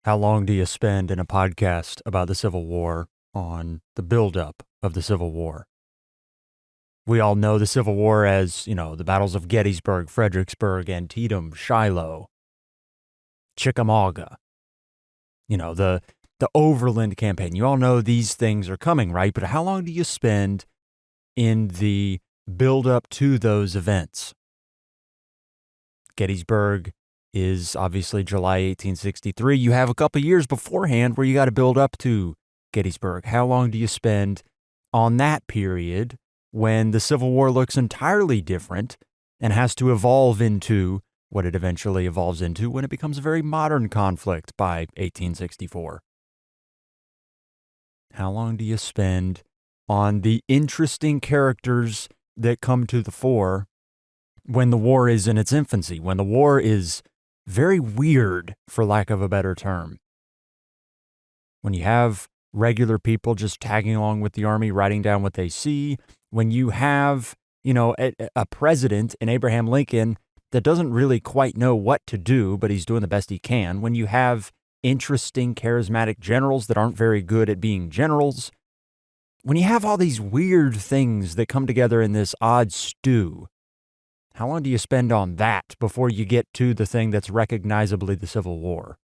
How long do you spend in a podcast about the Civil War on the buildup of the Civil War? We all know the Civil War as, the battles of Gettysburg, Fredericksburg, Antietam, Shiloh, Chickamauga, the Overland Campaign. You all know these things are coming, right? But how long do you spend in the buildup to those events? Gettysburg is obviously July 1863. You have a couple years beforehand where you got to build up to Gettysburg. How long do you spend on that period when the Civil War looks entirely different and has to evolve into what it eventually evolves into when it becomes a very modern conflict by 1864? How long do you spend on the interesting characters that come to the fore when the war is in its infancy, when the war is very weird, for lack of a better term? When you have regular people just tagging along with the army, writing down what they see, when you have, a president in Abraham Lincoln that doesn't really quite know what to do, but he's doing the best he can, when you have interesting, charismatic generals that aren't very good at being generals, when you have all these weird things that come together in this odd stew, how long do you spend on that before you get to the thing that's recognizably the Civil War?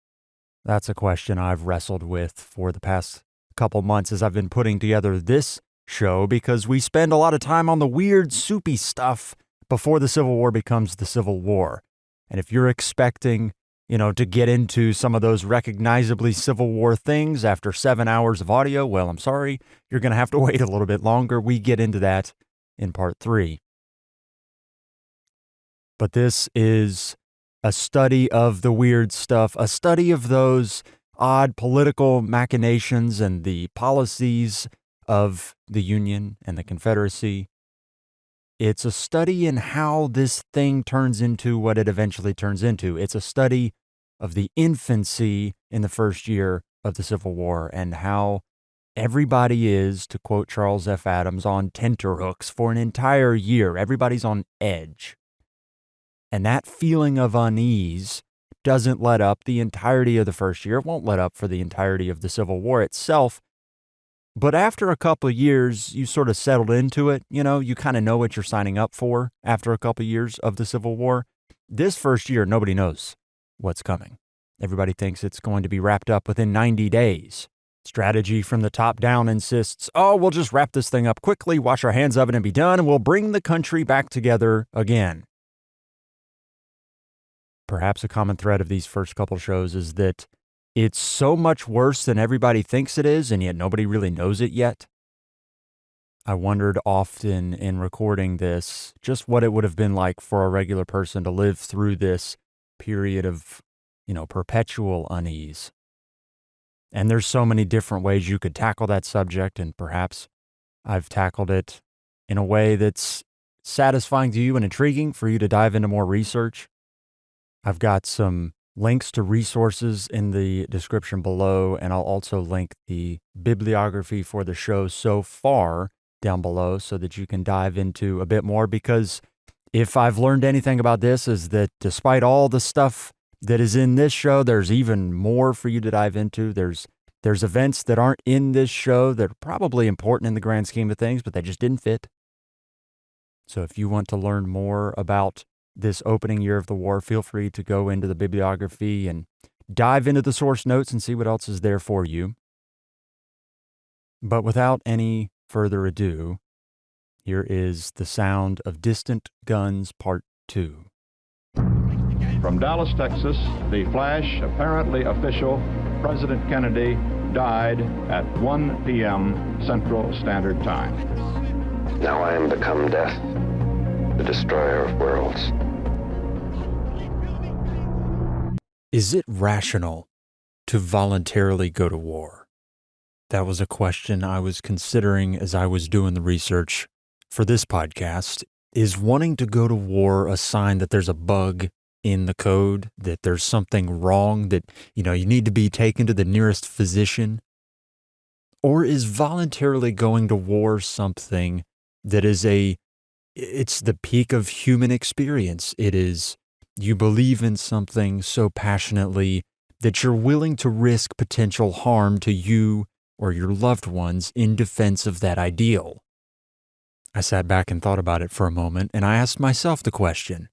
That's a question I've wrestled with for the past couple months as I've been putting together this show, because we spend a lot of time on the weird, soupy stuff before the Civil War becomes the Civil War. And if you're expecting, to get into some of those recognizably Civil War things after 7 hours of audio, well, I'm sorry, you're going to have to wait a little bit longer. We get into that in part 3. But this is a study of the weird stuff, a study of those odd political machinations and the policies of the Union and the Confederacy. It's a study in how this thing turns into what it eventually turns into. It's a study of the infancy in the first year of the Civil War and how everybody is, to quote Charles F. Adams, on tenterhooks for an entire year. Everybody's on edge. And that feeling of unease doesn't let up the entirety of the first year. It won't let up for the entirety of the Civil War itself. But after a couple of years, you sort of settled into it. You kind of know what you're signing up for after a couple of years of the Civil War. This first year, nobody knows what's coming. Everybody thinks it's going to be wrapped up within 90 days. Strategy from the top down insists, we'll just wrap this thing up quickly, wash our hands of it and be done, and we'll bring the country back together again. Perhaps a common thread of these first couple shows is that it's so much worse than everybody thinks it is, and yet nobody really knows it yet. I wondered often in recording this just what it would have been like for a regular person to live through this period of, perpetual unease. And there's so many different ways you could tackle that subject, and perhaps I've tackled it in a way that's satisfying to you and intriguing for you to dive into more research. I've got some links to resources in the description below, and I'll also link the bibliography for the show so far down below so that you can dive into a bit more, because if I've learned anything about this is that despite all the stuff that is in this show, there's even more for you to dive into. There's events that aren't in this show that are probably important in the grand scheme of things, but they just didn't fit. So if you want to learn more about this opening year of the war, feel free to go into the bibliography and dive into the source notes and see what else is there for you. But without any further ado, here is The Sound of Distant Guns, Part 2. From Dallas, Texas, the flash, apparently official, President Kennedy died at 1 p.m. Central Standard Time. Now I am become death, the destroyer of worlds. Is it rational to voluntarily go to war? That was a question I was considering as I was doing the research for this podcast. Is wanting to go to war a sign that there's a bug in the code, that there's something wrong, that, you need to be taken to the nearest physician? Or is voluntarily going to war something that is it's the peak of human experience? It is, you believe in something so passionately that you're willing to risk potential harm to you or your loved ones in defense of that ideal. I sat back and thought about it for a moment, and I asked myself the question,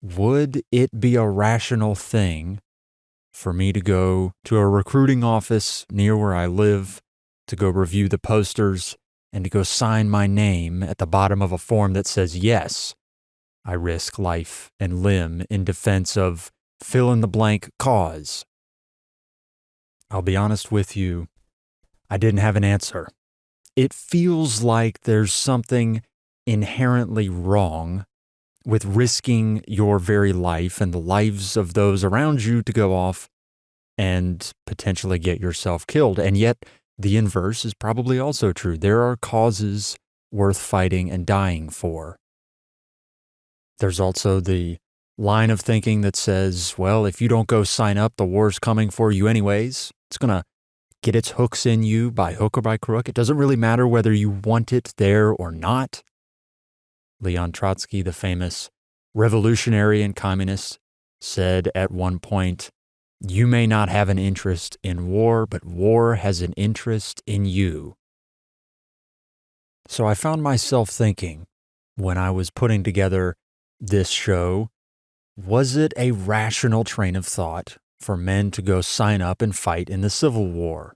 would it be a rational thing for me to go to a recruiting office near where I live, to go review the posters, and to go sign my name at the bottom of a form that says, yes, I risk life and limb in defense of fill-in-the-blank cause? I'll be honest with you, I didn't have an answer. It feels like there's something inherently wrong with risking your very life and the lives of those around you to go off and potentially get yourself killed. And yet, the inverse is probably also true. There are causes worth fighting and dying for. There's also the line of thinking that says, well, if you don't go sign up, the war's coming for you anyways. It's going to get its hooks in you by hook or by crook. It doesn't really matter whether you want it there or not. Leon Trotsky, the famous revolutionary and communist, said at one point, you may not have an interest in war, but war has an interest in you. So I found myself thinking, when I was putting together this show, was it a rational train of thought for men to go sign up and fight in the Civil War?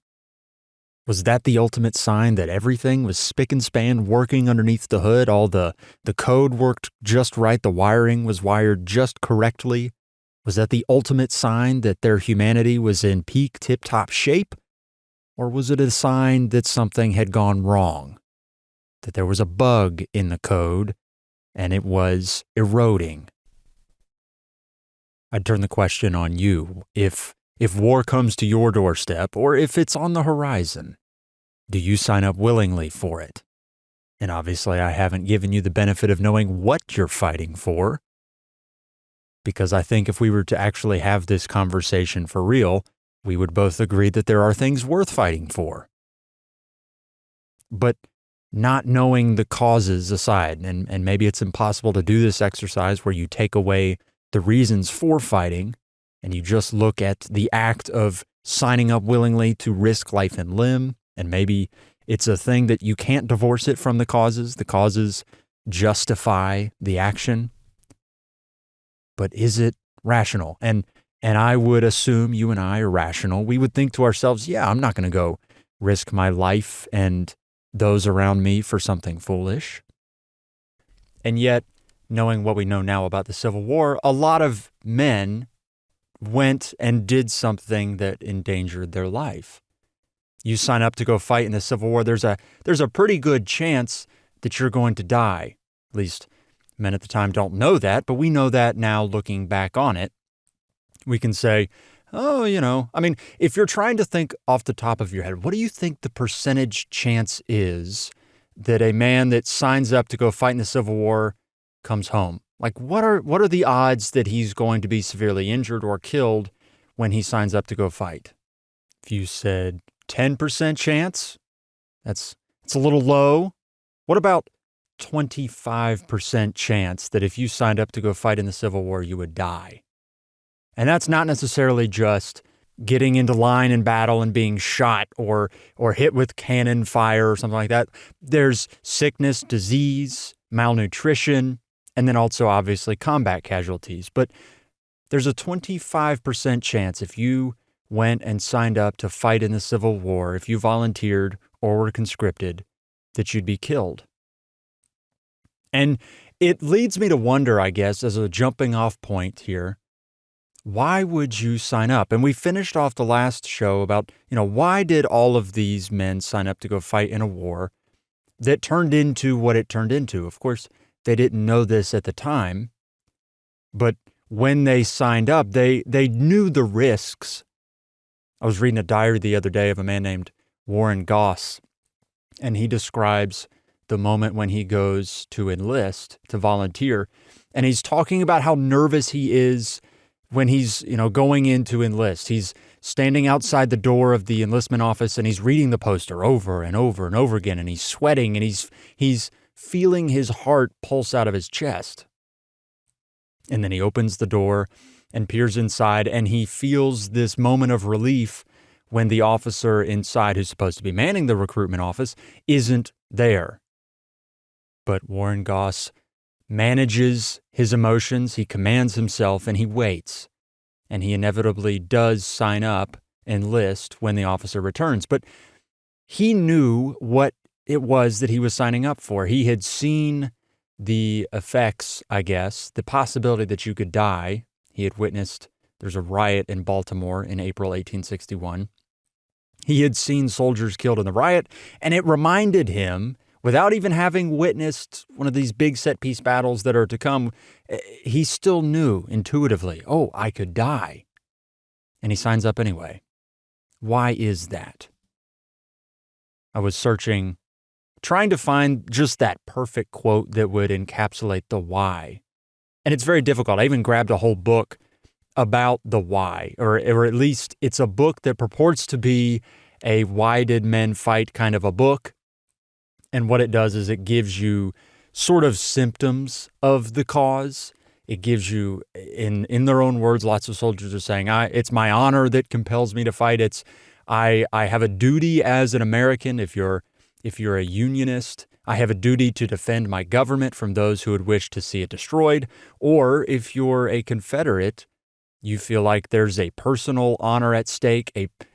Was that the ultimate sign that everything was spick and span working underneath the hood? All the code worked just right, the wiring was wired just correctly? Was that the ultimate sign that their humanity was in peak tip-top shape? Or was it a sign that something had gone wrong? That there was a bug in the code and it was eroding? I'd turn the question on you. If war comes to your doorstep, or if it's on the horizon, do you sign up willingly for it? And obviously, I haven't given you the benefit of knowing what you're fighting for, because I think if we were to actually have this conversation for real, we would both agree that there are things worth fighting for. But not knowing the causes aside, and maybe it's impossible to do this exercise where you take away the reasons for fighting, and you just look at the act of signing up willingly to risk life and limb, and maybe it's a thing that you can't divorce it from the causes justify the action. But is it rational? And I would assume you and I are rational. We would think to ourselves, yeah, I'm not going to go risk my life and those around me for something foolish. And yet, knowing what we know now about the Civil War, a lot of men went and did something that endangered their life. You sign up to go fight in the Civil War, there's a pretty good chance that you're going to die. At least men at the time don't know that, but we know that now looking back on it. We can say, oh, if you're trying to think off the top of your head, what do you think the percentage chance is that a man that signs up to go fight in the Civil War comes home? Like, what are the odds that he's going to be severely injured or killed when he signs up to go fight? If you said 10% chance, it's a little low. What about 25% chance that if you signed up to go fight in the Civil War, you would die? And that's not necessarily just getting into line in battle and being shot or hit with cannon fire or something like that. There's sickness, disease, malnutrition, and then also obviously combat casualties. But there's a 25% chance if you went and signed up to fight in the Civil War, if you volunteered or were conscripted, that you'd be killed. And it leads me to wonder, I guess, as a jumping off point here, why would you sign up? And we finished off the last show about, why did all of these men sign up to go fight in a war that turned into what it turned into? Of course, they didn't know this at the time, but when they signed up, they knew the risks. I was reading a diary the other day of a man named Warren Goss, and he describes the moment when he goes to enlist, to volunteer, and he's talking about how nervous he is when he's, going in to enlist. He's standing outside the door of the enlistment office and he's reading the poster over and over and over again, and he's sweating and he's feeling his heart pulse out of his chest. And then he opens the door and peers inside, and he feels this moment of relief when the officer inside, who's supposed to be manning the recruitment office, isn't there. But Warren Goss manages his emotions, he commands himself, and he waits. And he inevitably does sign up, enlist, when the officer returns. But he knew what it was that he was signing up for. He had seen the effects, I guess, the possibility that you could die. He had witnessed, there's a riot in Baltimore in April 1861. He had seen soldiers killed in the riot, and it reminded him, without even having witnessed one of these big set-piece battles that are to come, he still knew intuitively, oh, I could die. And he signs up anyway. Why is that? I was searching, trying to find just that perfect quote that would encapsulate the why. And it's very difficult. I even grabbed a whole book about the why, or at least it's a book that purports to be a why did men fight kind of a book. And what it does is it gives you sort of symptoms of the cause. It gives you, in their own words, lots of soldiers are saying, it's my honor that compels me to fight. I have a duty as an American. If you're a unionist, I have a duty to defend my government from those who would wish to see it destroyed. Or if you're a Confederate, you feel like there's a personal honor at stake,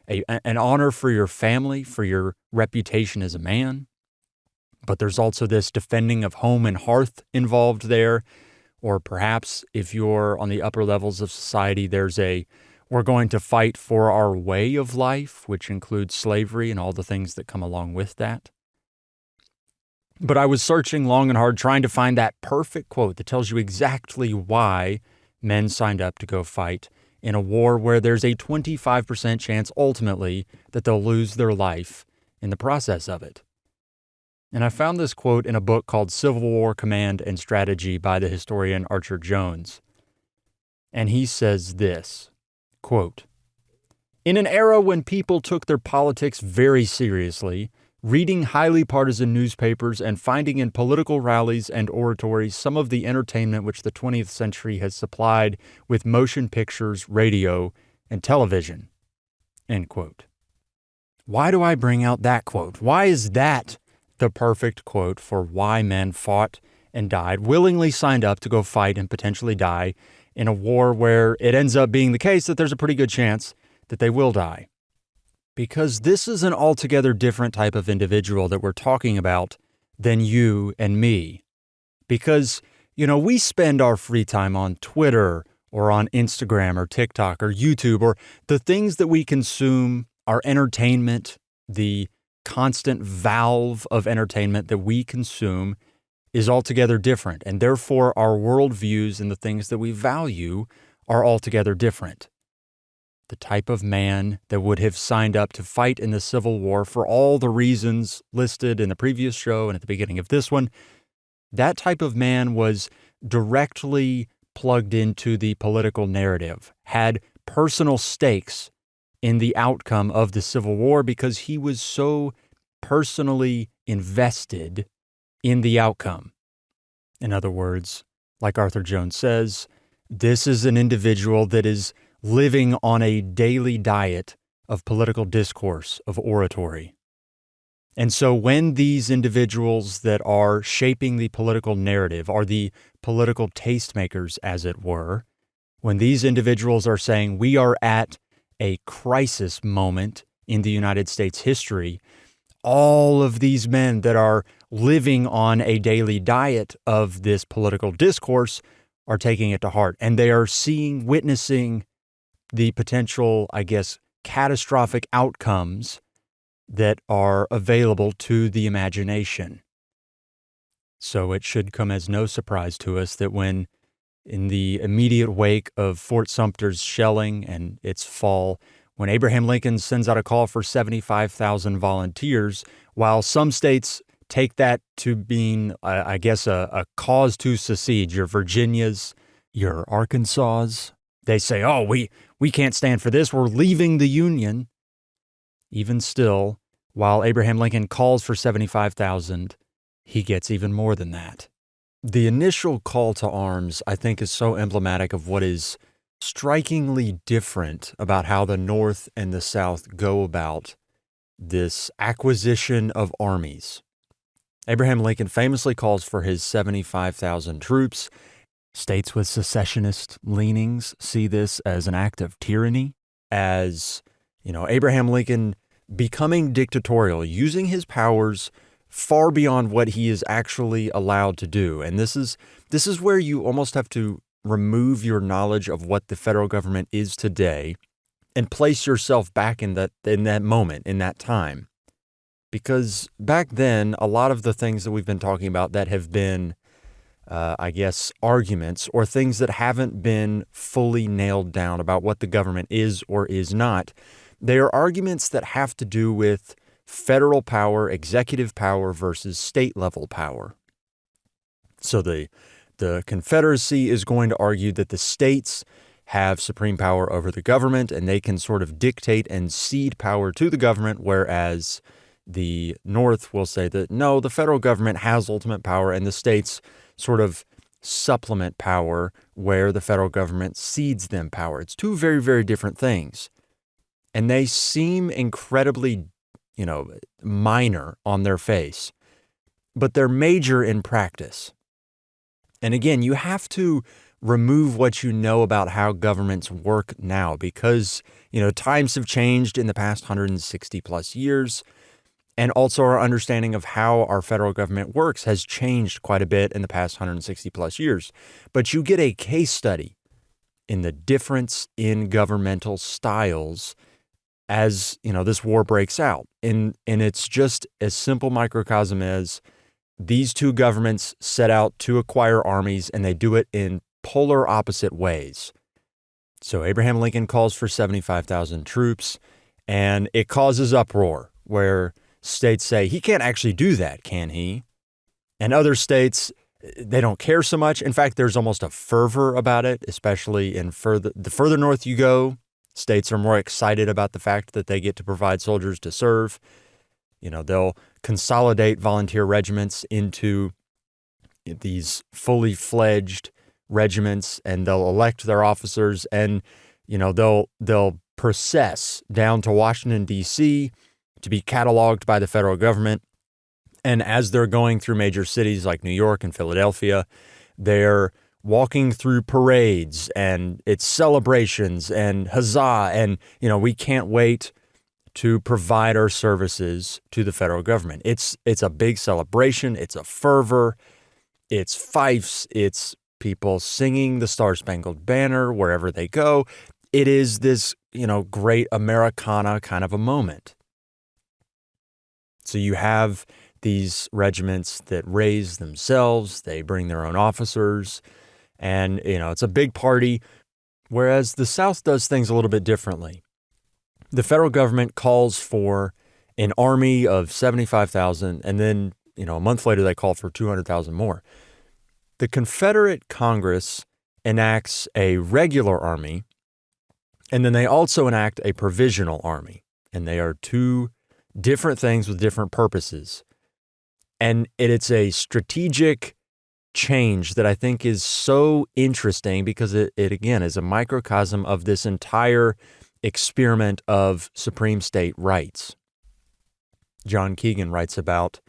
an honor for your family, for your reputation as a man. But there's also this defending of home and hearth involved there. Or perhaps if you're on the upper levels of society, we're going to fight for our way of life, which includes slavery and all the things that come along with that. But I was searching long and hard trying to find that perfect quote that tells you exactly why men signed up to go fight in a war where there's a 25% chance ultimately that they'll lose their life in the process of it. And I found this quote in a book called Civil War Command and Strategy by the historian Archer Jones. And he says this, quote, "In an era when people took their politics very seriously, reading highly partisan newspapers and finding in political rallies and oratories some of the entertainment which the 20th century has supplied with motion pictures, radio, and television." End quote. Why do I bring out that quote? Why is that the perfect quote for why men fought and died, willingly signed up to go fight and potentially die in a war where it ends up being the case that there's a pretty good chance that they will die? Because this is an altogether different type of individual that we're talking about than you and me. Because, we spend our free time on Twitter or on Instagram or TikTok or YouTube, or the things that we consume, our entertainment, the constant valve of entertainment that we consume is altogether different. And therefore, our worldviews and the things that we value are altogether different. The type of man that would have signed up to fight in the Civil War for all the reasons listed in the previous show and at the beginning of this one, that type of man was directly plugged into the political narrative, had personal stakes in the outcome of the Civil War because he was so personally invested in the outcome. In other words, like Arthur Jones says, this is an individual that is living on a daily diet of political discourse, of oratory. And so when these individuals that are shaping the political narrative are the political tastemakers, as it were, when these individuals are saying we are at a crisis moment in the United States history, all of these men that are living on a daily diet of this political discourse are taking it to heart. And they are witnessing the potential, catastrophic outcomes that are available to the imagination. So it should come as no surprise to us that when, in the immediate wake of Fort Sumter's shelling and its fall, when Abraham Lincoln sends out a call for 75,000 volunteers, while some states take that to being, a cause to secede, your Virginias, your Arkansas, they say, oh, we can't stand for this, we're leaving the Union. Even still, while Abraham Lincoln calls for 75,000, he gets even more than that. The initial call to arms, I think, is so emblematic of what is strikingly different about how the North and the South go about this acquisition of armies. Abraham Lincoln famously calls for his 75,000 troops. States with secessionist leanings see this as an act of tyranny, as, Abraham Lincoln becoming dictatorial, using his powers far beyond what he is actually allowed to do. And this is where you almost have to remove your knowledge of what the federal government is today and place yourself back in that moment, in that time. Because back then, a lot of the things that we've been talking about that have been, arguments or things that haven't been fully nailed down about what the government is or is not, they are arguments that have to do with federal power, executive power versus state level power. So the Confederacy is going to argue that the states have supreme power over the government and they can sort of dictate and cede power to the government, whereas the North will say that no, the federal government has ultimate power and the states sort of supplement power where the federal government cedes them power. It's two very, very different things. And they seem incredibly, minor on their face, but they're major in practice. And again, you have to remove what you know about how governments work now because, times have changed in the past 160 plus years. And also our understanding of how our federal government works has changed quite a bit in the past 160 plus years. But you get a case study in the difference in governmental styles as, this war breaks out. And it's just a simple microcosm as these two governments set out to acquire armies and they do it in polar opposite ways. So Abraham Lincoln calls for 75,000 troops and it causes uproar where states say, he can't actually do that, can he? And other states, they don't care so much. In fact, there's almost a fervor about it, especially the further north you go, states are more excited about the fact that they get to provide soldiers to serve. They'll consolidate volunteer regiments into these fully fledged regiments and they'll elect their officers and, they'll process down to Washington, D.C., to be cataloged by the federal government. And as they're going through major cities like New York and Philadelphia, they're walking through parades and it's celebrations and huzzah. And, we can't wait to provide our services to the federal government. It's a big celebration. It's a fervor. It's fifes. It's people singing the Star-Spangled Banner wherever they go. It is this, great Americana kind of a moment. So you have these regiments that raise themselves, they bring their own officers, and, it's a big party, whereas the South does things a little bit differently. The federal government calls for an army of 75,000, and then, a month later they call for 200,000 more. The Confederate Congress enacts a regular army, and then they also enact a provisional army, and they are two different things with different purposes. And it's a strategic change that I think is so interesting because it again is a microcosm of this entire experiment of supreme state rights. John Keegan writes about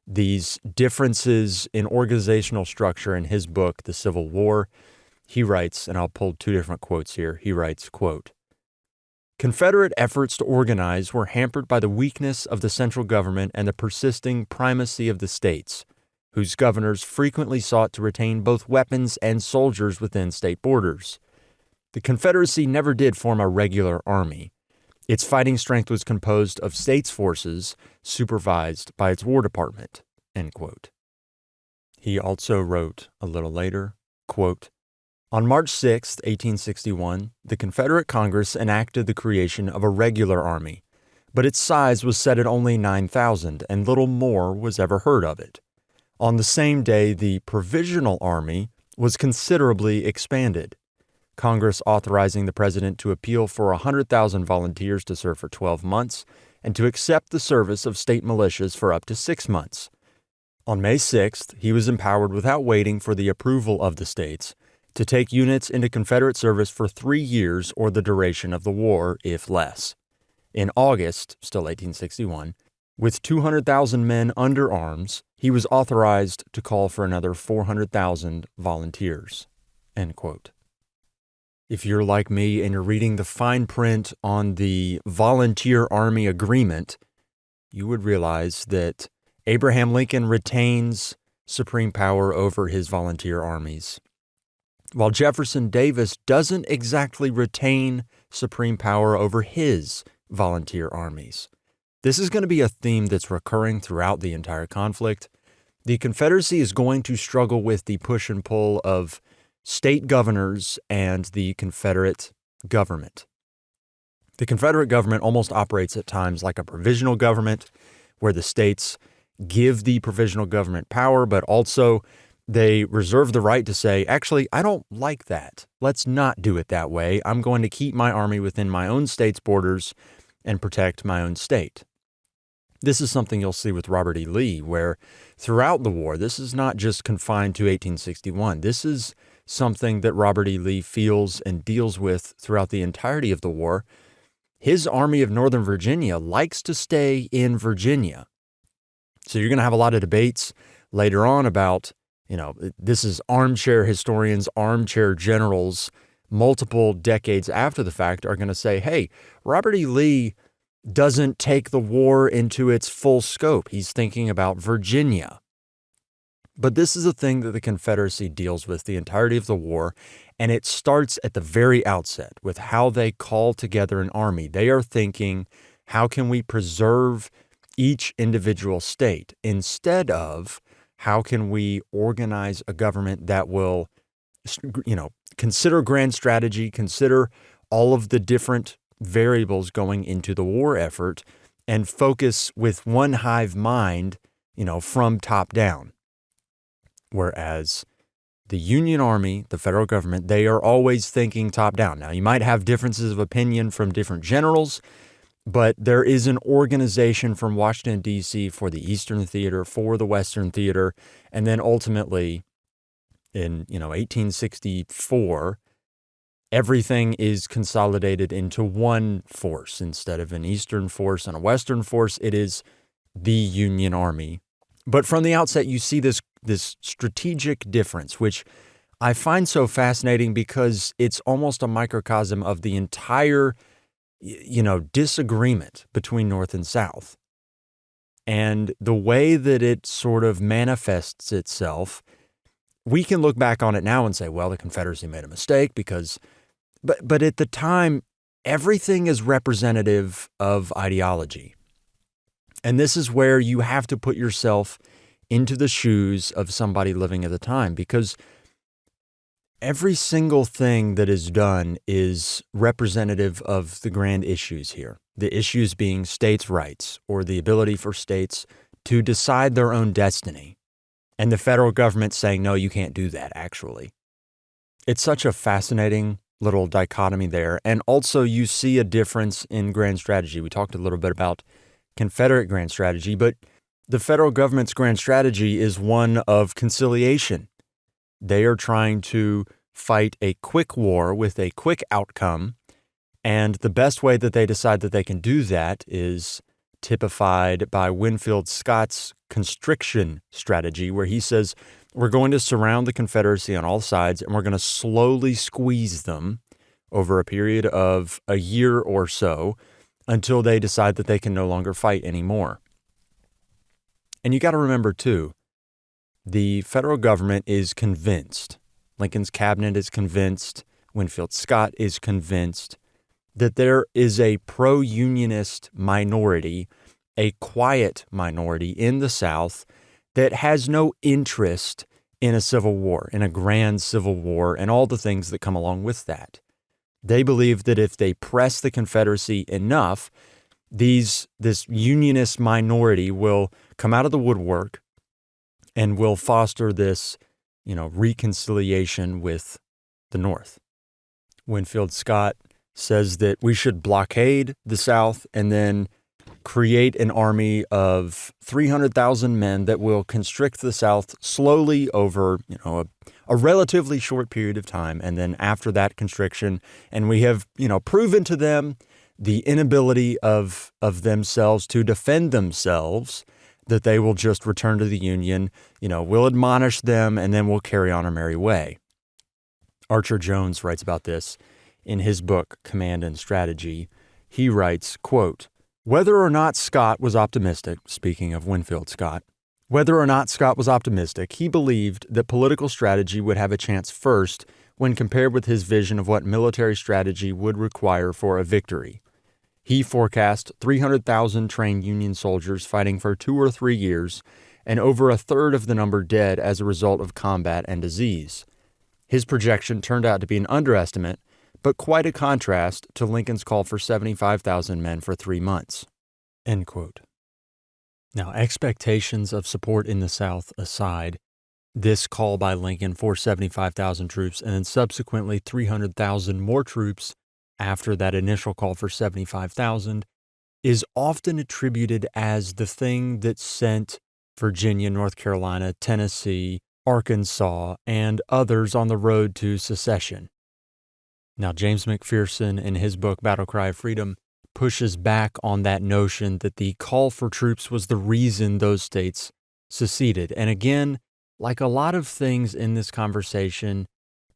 these differences in organizational structure in his book, The Civil War. He writes, and I'll pull two different quotes here. He writes, quote, Confederate efforts to organize were hampered by the weakness of the central government and the persisting primacy of the states, whose governors frequently sought to retain both weapons and soldiers within state borders. The Confederacy never did form a regular army. Its fighting strength was composed of states' forces supervised by its War Department, end quote. He also wrote a little later, quote, On March 6, 1861, the Confederate Congress enacted the creation of a regular army, but its size was set at only 9,000, and little more was ever heard of it. On the same day, the Provisional Army was considerably expanded, Congress authorizing the president to appeal for 100,000 volunteers to serve for 12 months and to accept the service of state militias for up to 6 months. On May 6th, he was empowered without waiting for the approval of the states to take units into Confederate service for 3 years or the duration of the war, if less. In August, still 1861, with 200,000 men under arms, he was authorized to call for another 400,000 volunteers." End quote. If you're like me and you're reading the fine print on the Volunteer Army Agreement, you would realize that Abraham Lincoln retains supreme power over his volunteer armies, while Jefferson Davis doesn't exactly retain supreme power over his volunteer armies. This is going to be a theme that's recurring throughout the entire conflict. The Confederacy is going to struggle with the push and pull of state governors and the Confederate government. The Confederate government almost operates at times like a provisional government, where the states give the provisional government power, but also they reserve the right to say, actually, I don't like that. Let's not do it that way. I'm going to keep my army within my own state's borders and protect my own state. This is something you'll see with Robert E. Lee, where throughout the war, this is not just confined to 1861. This is something that Robert E. Lee feels and deals with throughout the entirety of the war. His Army of Northern Virginia likes to stay in Virginia. So you're going to have a lot of debates later on about, this is armchair historians, armchair generals, multiple decades after the fact are going to say, hey, Robert E. Lee doesn't take the war into its full scope. He's thinking about Virginia. But this is a thing that the Confederacy deals with the entirety of the war, and it starts at the very outset with how they call together an army. They are thinking, how can we preserve each individual state instead of how can we organize a government that will, consider grand strategy, consider all of the different variables going into the war effort, and focus with one hive mind, from top down. Whereas the Union Army, the federal government, they are always thinking top down. Now, you might have differences of opinion from different generals, but there is an organization from Washington, D.C. for the Eastern Theater, for the Western Theater, and then ultimately in, 1864, everything is consolidated into one force. Instead of an Eastern force and a Western force, it is the Union Army. But from the outset, you see this strategic difference, which I find so fascinating because it's almost a microcosm of the entire, disagreement between North and South. And the way that it sort of manifests itself, we can look back on it now and say, well, the Confederacy made a mistake because, but at the time, everything is representative of ideology. And this is where you have to put yourself into the shoes of somebody living at the time, because every single thing that is done is representative of the grand issues here. The issues being states' rights, or the ability for states to decide their own destiny. And the federal government saying, no, you can't do that, actually. It's such a fascinating little dichotomy there. And also you see a difference in grand strategy. We talked a little bit about Confederate grand strategy, but the federal government's grand strategy is one of conciliation. They are trying to fight a quick war with a quick outcome, and the best way that they decide that they can do that is typified by Winfield Scott's constriction strategy, where he says, we're going to surround the Confederacy on all sides, and we're going to slowly squeeze them over a period of a year or so until they decide that they can no longer fight anymore. And you got to remember, too, the federal government is convinced, Lincoln's cabinet is convinced, Winfield Scott is convinced that there is a pro-unionist minority, a quiet minority in the South that has no interest in a civil war, in a grand civil war, and all the things that come along with that. They believe that if they press the Confederacy enough, this unionist minority will come out of the woodwork and will foster this, reconciliation with the North. Winfield Scott says that we should blockade the South and then create an army of 300,000 men that will constrict the South slowly over, a relatively short period of time. And then after that constriction, and we have, proven to them the inability of themselves to defend themselves, that they will just return to the Union. We'll admonish them, and then we'll carry on our merry way. Archer Jones writes about this in his book, Command and Strategy. He writes, quote, "Whether or not Scott was optimistic," speaking of Winfield Scott, "whether or not Scott was optimistic, he believed that political strategy would have a chance first when compared with his vision of what military strategy would require for a victory. He forecast 300,000 trained Union soldiers fighting for 2 or 3 years, and over a third of the number dead as a result of combat and disease. His projection turned out to be an underestimate, but quite a contrast to Lincoln's call for 75,000 men for 3 months." End quote. Now, expectations of support in the South aside, this call by Lincoln for 75,000 troops and then subsequently 300,000 more troops after that initial call for 75,000 is often attributed as the thing that sent Virginia, North Carolina, Tennessee, Arkansas, and others on the road to secession. Now, James McPherson, in his book Battle Cry of Freedom, pushes back on that notion that the call for troops was the reason those states seceded. And again, like a lot of things in this conversation,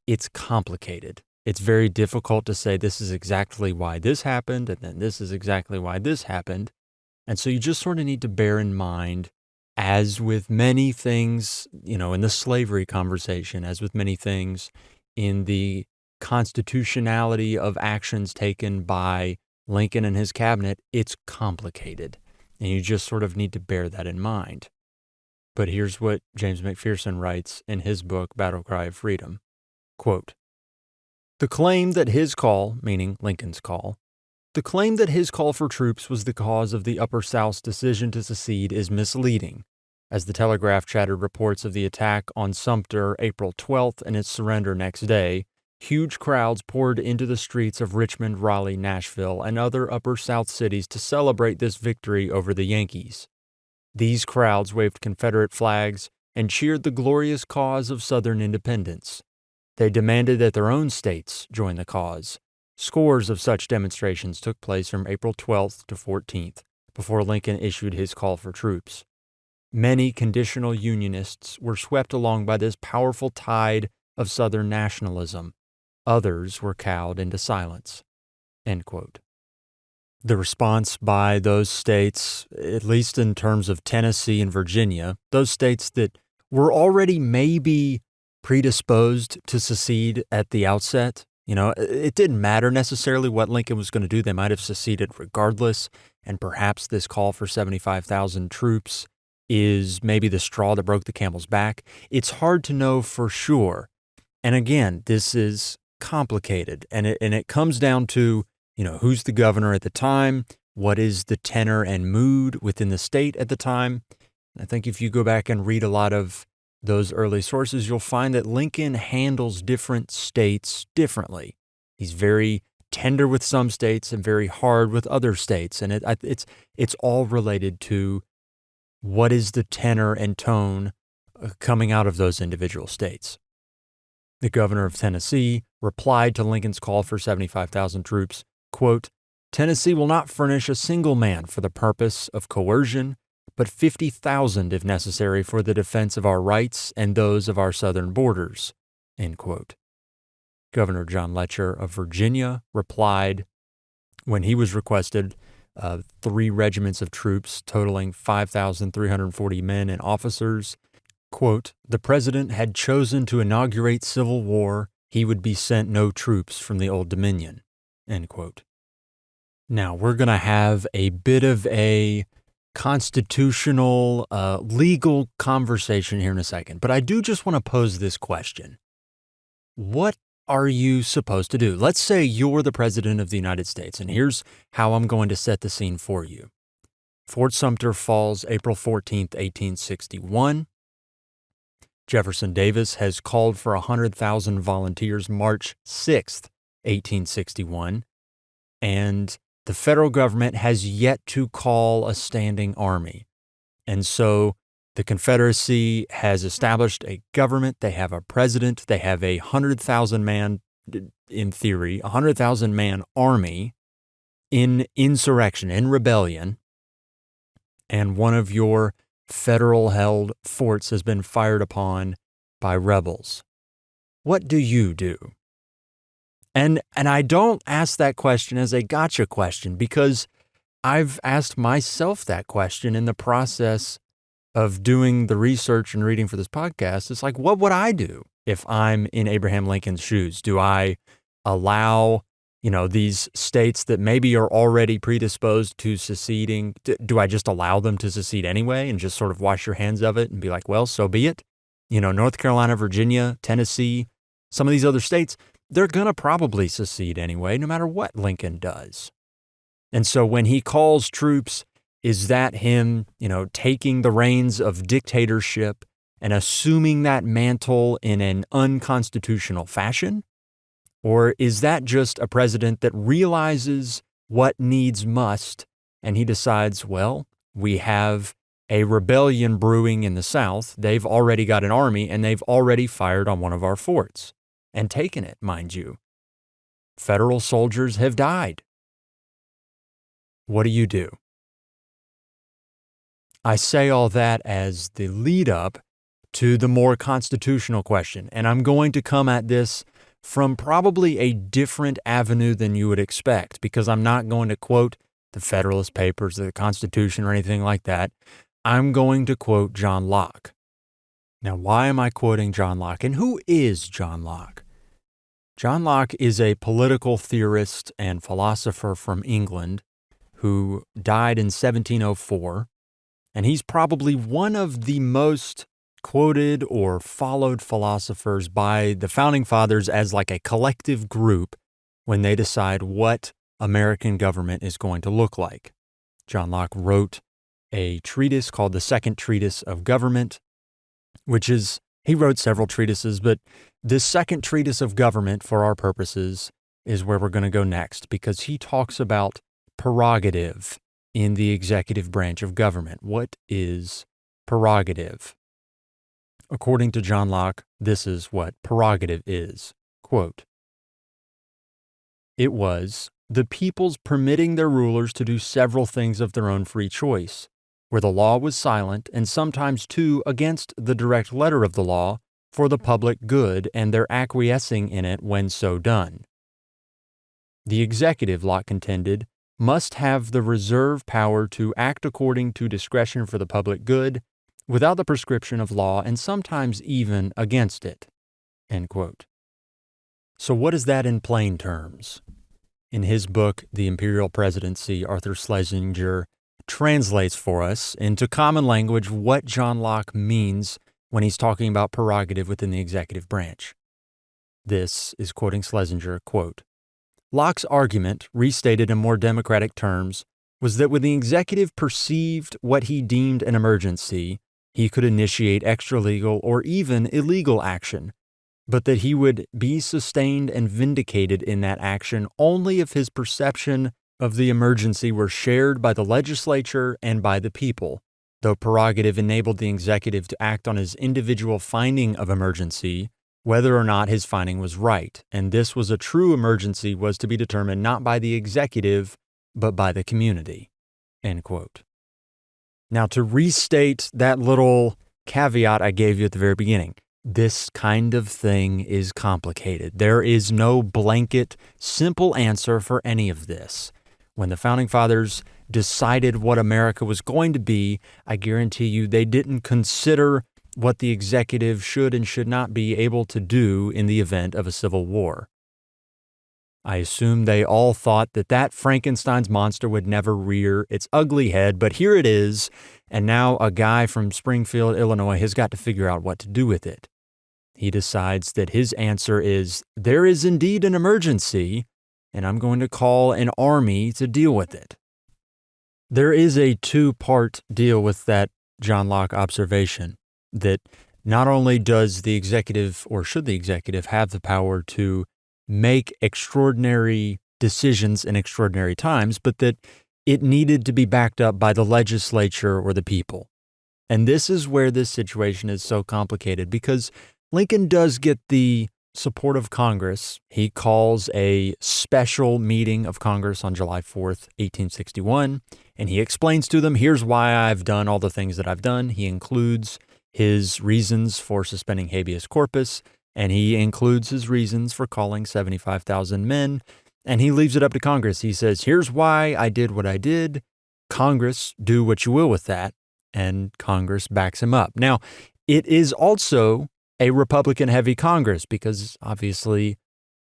it's complicated. It's very difficult to say this is exactly why this happened, and then this is exactly why this happened. And so you just sort of need to bear in mind, as with many things, in the slavery conversation, as with many things in the constitutionality of actions taken by Lincoln and his cabinet, it's complicated. And you just sort of need to bear that in mind. But here's what James McPherson writes in his book, Battle Cry of Freedom. Quote, "The claim that his call," meaning Lincoln's call, "the claim that his call for troops was the cause of the Upper South's decision to secede is misleading, as the Telegraph chatter reports of the attack on Sumter April 12th and its surrender next day. Huge crowds poured into the streets of Richmond, Raleigh, Nashville, and other Upper South cities to celebrate this victory over the Yankees. These crowds waved Confederate flags and cheered the glorious cause of Southern independence. They demanded that their own states join the cause. Scores of such demonstrations took place from April 12th to 14th, before Lincoln issued his call for troops. Many conditional Unionists were swept along by this powerful tide of Southern nationalism. Others were cowed into silence." End quote. The response by those states, at least in terms of Tennessee and Virginia, those states that were already maybe predisposed to secede at the outset, it didn't matter necessarily what Lincoln was going to do. They might have seceded regardless, and perhaps this call for 75,000 troops is maybe the straw that broke the camel's back. It's hard to know for sure. And again, this is complicated, and it comes down to, who's the governor at the time, what is the tenor and mood within the state at the time. I think if you go back and read a lot of those early sources, you'll find that Lincoln handles different states differently. He's very tender with some states and very hard with other states, and it's all related to what is the tenor and tone coming out of those individual states. The governor of Tennessee replied to Lincoln's call for 75,000 troops, quote, "Tennessee will not furnish a single man for the purpose of coercion, but 50,000 if necessary for the defense of our rights and those of our southern borders." End quote. Governor John Letcher of Virginia replied when he was requested 3 regiments of troops totaling 5,340 men and officers. Quote, "The president had chosen to inaugurate civil war. He would be sent no troops from the Old Dominion." End quote. Now, we're going to have a bit of a constitutional, legal conversation here in a second, but I do just want to pose this question. What are you supposed to do? Let's say you're the president of the United States, and here's how I'm going to set the scene for you. Fort Sumter falls April 14th, 1861. Jefferson Davis has called for 100,000 volunteers March 6th, 1861, and the federal government has yet to call a standing army. And so The Confederacy has established a government. They have a president. They have a 100,000 man, in theory, 100,000 man army in insurrection, in rebellion. And one of your federal held forts has been fired upon by rebels. What do you do? And I don't ask that question as a gotcha question, because I've asked myself that question in the process of doing the research and reading for this podcast. It's like, what would I do if I'm in Abraham Lincoln's shoes? Do I allow, these states that maybe are already predisposed to seceding, do I just allow them to secede anyway and just sort of wash your hands of it and be like, well, so be it? North Carolina, Virginia, Tennessee, some of these other states, they're going to probably secede anyway, no matter what Lincoln does. And so when he calls troops, is that him, taking the reins of dictatorship and assuming that mantle in an unconstitutional fashion? Or is that just a president that realizes what needs must, and he decides, well, we have a rebellion brewing in the South, they've already got an army, and they've already fired on one of our forts and taken it, mind you. Federal soldiers have died. What do you do? I say all that as the lead up to the more constitutional question, and I'm going to come at this from probably a different avenue than you would expect, because I'm not going to quote the Federalist Papers or the Constitution or anything like that. I'm going to quote John Locke. Now, why am I quoting John Locke, and who is John Locke? John Locke is a political theorist and philosopher from England who died in 1704, and he's probably one of the most quoted or followed philosophers by the Founding Fathers as like a collective group when they decide what American government is going to look like. John Locke wrote a treatise called the Second Treatise of Government, he wrote several treatises, but this Second Treatise of Government, for our purposes, is where we're going to go next, because he talks about prerogative in the executive branch of government. What is prerogative? According to John Locke, this is what prerogative is. Quote, "It was the people's permitting their rulers to do several things of their own free choice, where the law was silent, and sometimes too against the direct letter of the law, for the public good, and their acquiescing in it when so done. The executive," Locke contended, "must have the reserve power to act according to discretion for the public good, without the prescription of law, and sometimes even against it." End quote. So what is that in plain terms? In his book, The Imperial Presidency, Arthur Schlesinger translates for us into common language what John Locke means when he's talking about prerogative within the executive branch. This is quoting Schlesinger, quote, "Locke's argument, restated in more democratic terms, was that when the executive perceived what he deemed an emergency, he could initiate extra-legal or even illegal action, but that he would be sustained and vindicated in that action only if his perception of the emergency were shared by the legislature and by the people, though prerogative enabled the executive to act on his individual finding of emergency, whether or not his finding was right, and this was a true emergency was to be determined not by the executive, but by the community." End quote. Now, to restate that little caveat I gave you at the very beginning, this kind of thing is complicated. There is no blanket, simple answer for any of this. When the Founding Fathers decided what America was going to be, I guarantee you they didn't consider what the executive should and should not be able to do in the event of a civil war. I assume they all thought that Frankenstein's monster would never rear its ugly head, but here it is, and now a guy from Springfield, Illinois has got to figure out what to do with it. He decides that his answer is, there is indeed an emergency, and I'm going to call an army to deal with it. There is a two-part deal with that John Locke observation, that not only does the executive, or should the executive, have the power to make extraordinary decisions in extraordinary times, but that it needed to be backed up by the legislature or the people. And this is where this situation is so complicated, because Lincoln does get the support of Congress. He calls a special meeting of Congress on July 4th, 1861, and he explains to them, here's why I've done all the things that I've done. He includes his reasons for suspending habeas corpus, and he includes his reasons for calling 75,000 men, and he leaves it up to Congress. He says, here's why I did what I did. Congress, do what you will with that, and Congress backs him up. Now, it is also a Republican-heavy Congress because, obviously,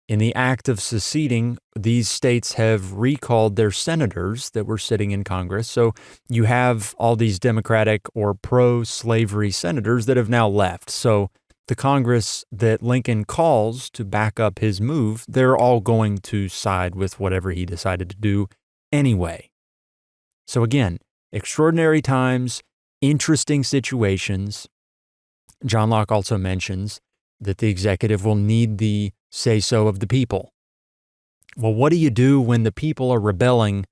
in the act of seceding, these states have recalled their senators that were sitting in Congress. So you have all these Democratic or pro-slavery senators that have now left. So the Congress that Lincoln calls to back up his move, they're all going to side with whatever he decided to do anyway. So again, extraordinary times, interesting situations. John Locke also mentions that the executive will need the say-so of the people. Well, what do you do when the people are rebelling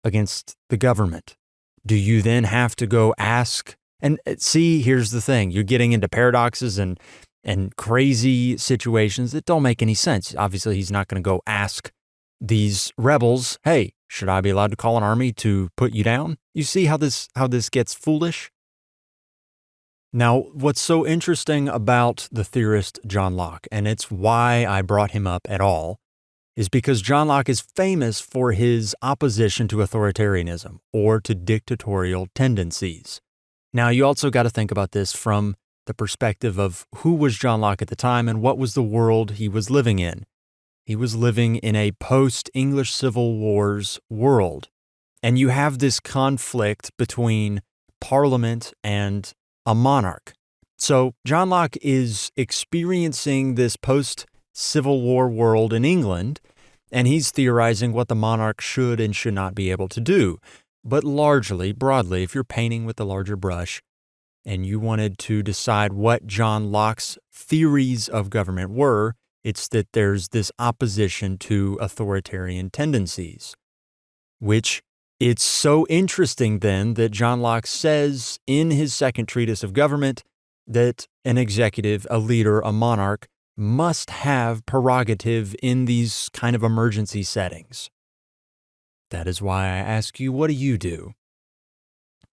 against the government? Do you then have to go ask? And see, here's the thing. You're getting into paradoxes and crazy situations that don't make any sense. Obviously, he's not going to go ask these rebels, hey, should I be allowed to call an army to put you down? You see how this gets foolish? Now, what's so interesting about the theorist John Locke, and it's why I brought him up at all, is because John Locke is famous for his opposition to authoritarianism or to dictatorial tendencies. Now, you also got to think about this from the perspective of who was John Locke at the time and what was the world he was living in. He was living in a post-English Civil Wars world, and you have this conflict between Parliament and a monarch. So John Locke is experiencing this post-Civil War world in England, and he's theorizing what the monarch should and should not be able to do. But largely, broadly, if you're painting with a larger brush and you wanted to decide what John Locke's theories of government were, it's that there's this opposition to authoritarian tendencies, which it's so interesting then that John Locke says in his second treatise of government that an executive, a leader, a monarch must have prerogative in these kind of emergency settings. That is why I ask you, what do you do?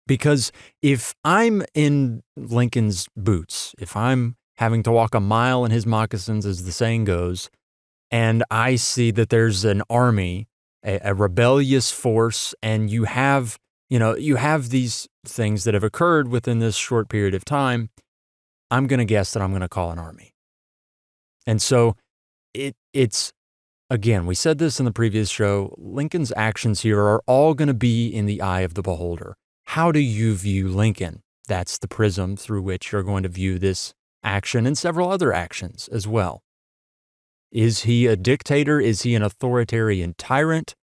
Because if I'm in Lincoln's boots, if I'm having to walk a mile in his moccasins, as the saying goes, and I see that there's an army, a rebellious force, and you have these things that have occurred within this short period of time, I'm going to guess that I'm going to call an army. And so it's, again, we said this in the previous show, Lincoln's actions here are all going to be in the eye of the beholder. How do you view Lincoln? That's the prism through which you're going to view this action and several other actions as well. Is he a dictator? Is he an authoritarian tyrant?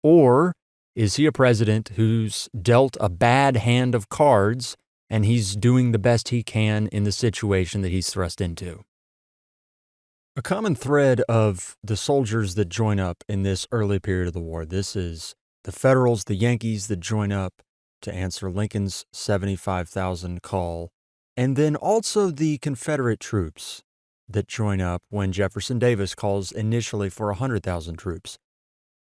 Or is he a president who's dealt a bad hand of cards and he's doing the best he can in the situation that he's thrust into? A common thread of the soldiers that join up in this early period of the war, this is the Federals, the Yankees that join up to answer Lincoln's 75,000 call, and then also the Confederate troops that join up when Jefferson Davis calls initially for 100,000 troops.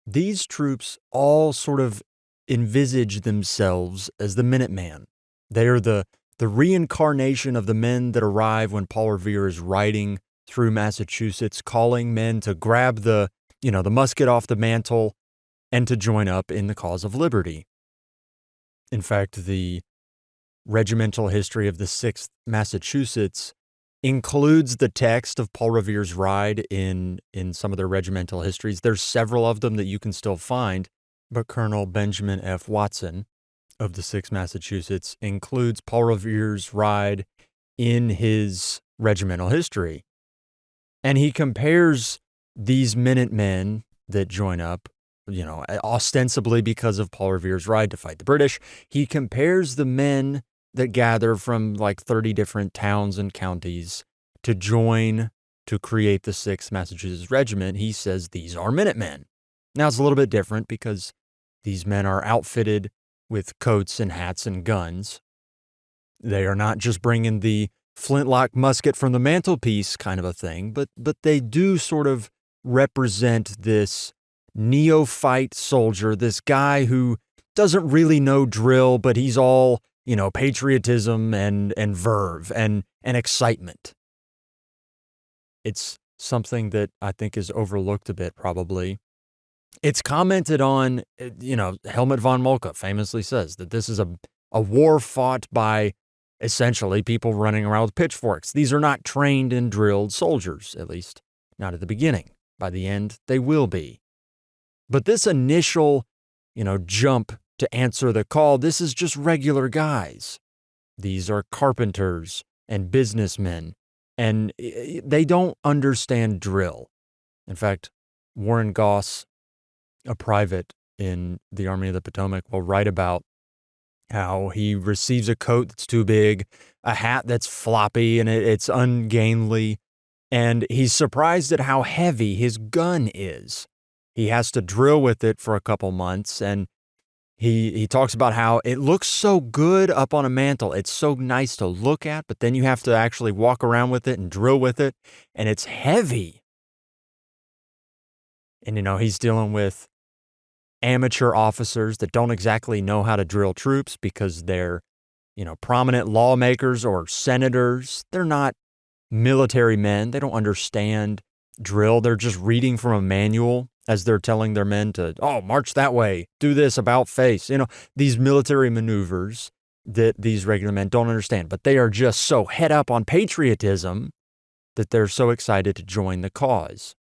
These troops all sort of envisage themselves as the Minuteman. They are the reincarnation of the men that arrive when Paul Revere is riding through Massachusetts, calling men to grab the musket off the mantle and to join up in the cause of liberty. In fact, the regimental history of the 6th Massachusetts includes the text of Paul Revere's ride in some of their regimental histories. There's several of them that you can still find, but Colonel Benjamin F. Watson of the 6th Massachusetts includes Paul Revere's ride in his regimental history. And he compares these Minutemen that join up, ostensibly because of Paul Revere's ride to fight the British. He compares the men that gather from like 30 different towns and counties to join to create the 6th Massachusetts Regiment. He says these are Minutemen. Now, it's a little bit different because these men are outfitted with coats and hats and guns. They are not just bringing the flintlock musket from the mantelpiece kind of a thing, but they do sort of represent this neophyte soldier, this guy who doesn't really know drill, but he's all, patriotism and verve and excitement. It's something that I think is overlooked a bit, probably. It's commented on, Helmut von Moltke famously says that this is a war fought by essentially people running around with pitchforks. These are not trained and drilled soldiers, at least not at the beginning. By the end, they will be. But this initial, jump to answer the call, this is just regular guys. These are carpenters and businessmen, and they don't understand drill. In fact, Warren Goss, a private in the Army of the Potomac, will write about how he receives a coat that's too big, a hat that's floppy and it's ungainly, and he's surprised at how heavy his gun is. He has to drill with it for a couple months, and he talks about how it looks so good up on a mantle. It's so nice to look at, but then you have to actually walk around with it and drill with it, and it's heavy. And, he's dealing with amateur officers that don't exactly know how to drill troops because they're, prominent lawmakers or senators. They're not military men. They don't understand drill. They're just reading from a manual as they're telling their men to, march that way, do this, about face. These military maneuvers that these regular men don't understand, but they are just so head up on patriotism that they're so excited to join the cause.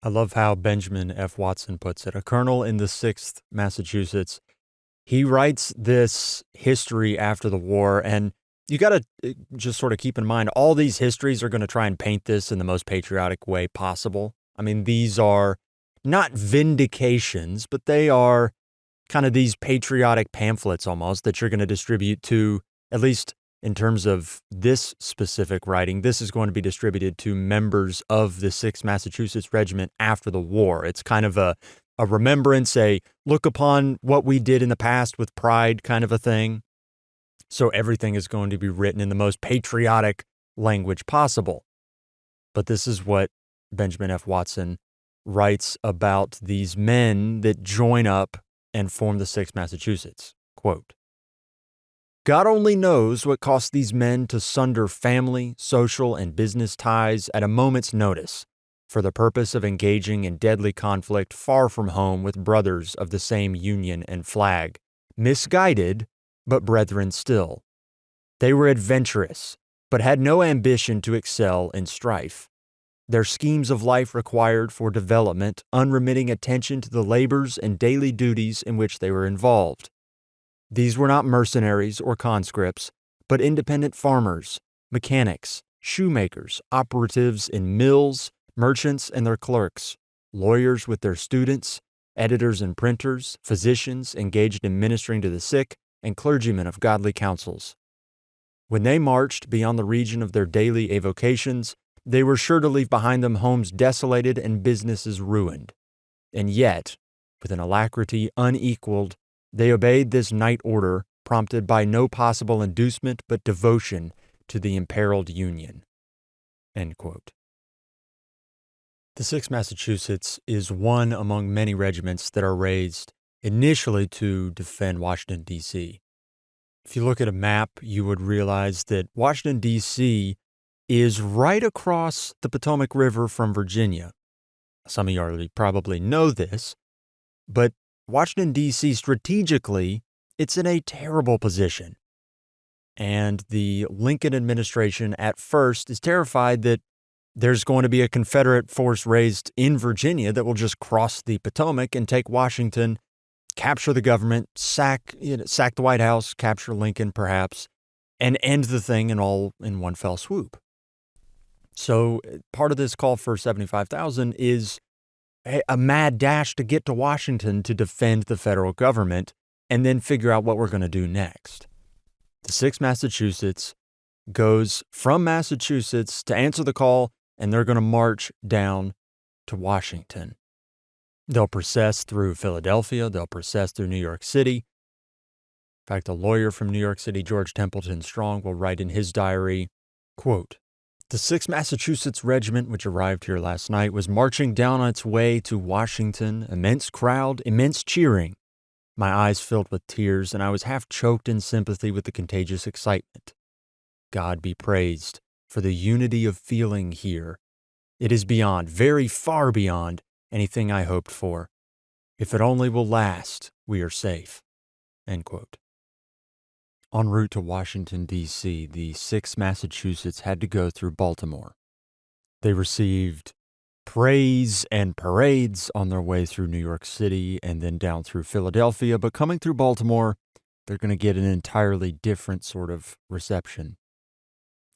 I love how Benjamin F. Watson puts it, a colonel in the 6th Massachusetts. He writes this history after the war, and you got to just sort of keep in mind, all these histories are going to try and paint this in the most patriotic way possible. I mean, these are not vindications, but they are kind of these patriotic pamphlets almost that you're going to distribute to, at least in terms of this specific writing, this is going to be distributed to members of the 6th Massachusetts Regiment after the war. It's kind of a remembrance, a look upon what we did in the past with pride kind of a thing. So everything is going to be written in the most patriotic language possible. But this is what Benjamin F. Watson writes about these men that join up and form the 6th Massachusetts. Quote, God only knows what cost these men to sunder family, social, and business ties at a moment's notice for the purpose of engaging in deadly conflict far from home with brothers of the same union and flag, misguided, but brethren still. They were adventurous, but had no ambition to excel in strife. Their schemes of life required for development unremitting attention to the labors and daily duties in which they were involved. These were not mercenaries or conscripts, but independent farmers, mechanics, shoemakers, operatives in mills, merchants and their clerks, lawyers with their students, editors and printers, physicians engaged in ministering to the sick, and clergymen of godly counsels. When they marched beyond the region of their daily avocations, they were sure to leave behind them homes desolated and businesses ruined. And yet, with an alacrity unequaled, they obeyed this night order, prompted by no possible inducement but devotion to the imperiled Union. End quote. The 6th Massachusetts is one among many regiments that are raised initially to defend Washington, D.C. If you look at a map, you would realize that Washington, D.C. is right across the Potomac River from Virginia. Some of you already probably know this, but Washington, D.C. strategically, it's in a terrible position. And the Lincoln administration at first is terrified that there's going to be a Confederate force raised in Virginia that will just cross the Potomac and take Washington, capture the government, sack the White House, capture Lincoln perhaps, and end the thing in one fell swoop. So part of this call for 75,000 is a mad dash to get to Washington to defend the federal government and then figure out what we're going to do next. The 6th Massachusetts goes from Massachusetts to answer the call, and they're going to march down to Washington. They'll process through Philadelphia. They'll process through New York City. fact, a lawyer from New York City, George Templeton Strong, will write in his diary, quote, "The 6th Massachusetts Regiment, which arrived here last night, was marching down on its way to Washington. Immense crowd, immense cheering. My eyes filled with tears, and I was half choked in sympathy with the contagious excitement. God be praised for the unity of feeling here. It is beyond, very far beyond, anything I hoped for. If it only will last, we are safe." End quote. En route to Washington, D.C., the 6th Massachusetts had to go through Baltimore. They received praise and parades on their way through New York City and then down through Philadelphia, but coming through Baltimore, they're going to get an entirely different sort of reception.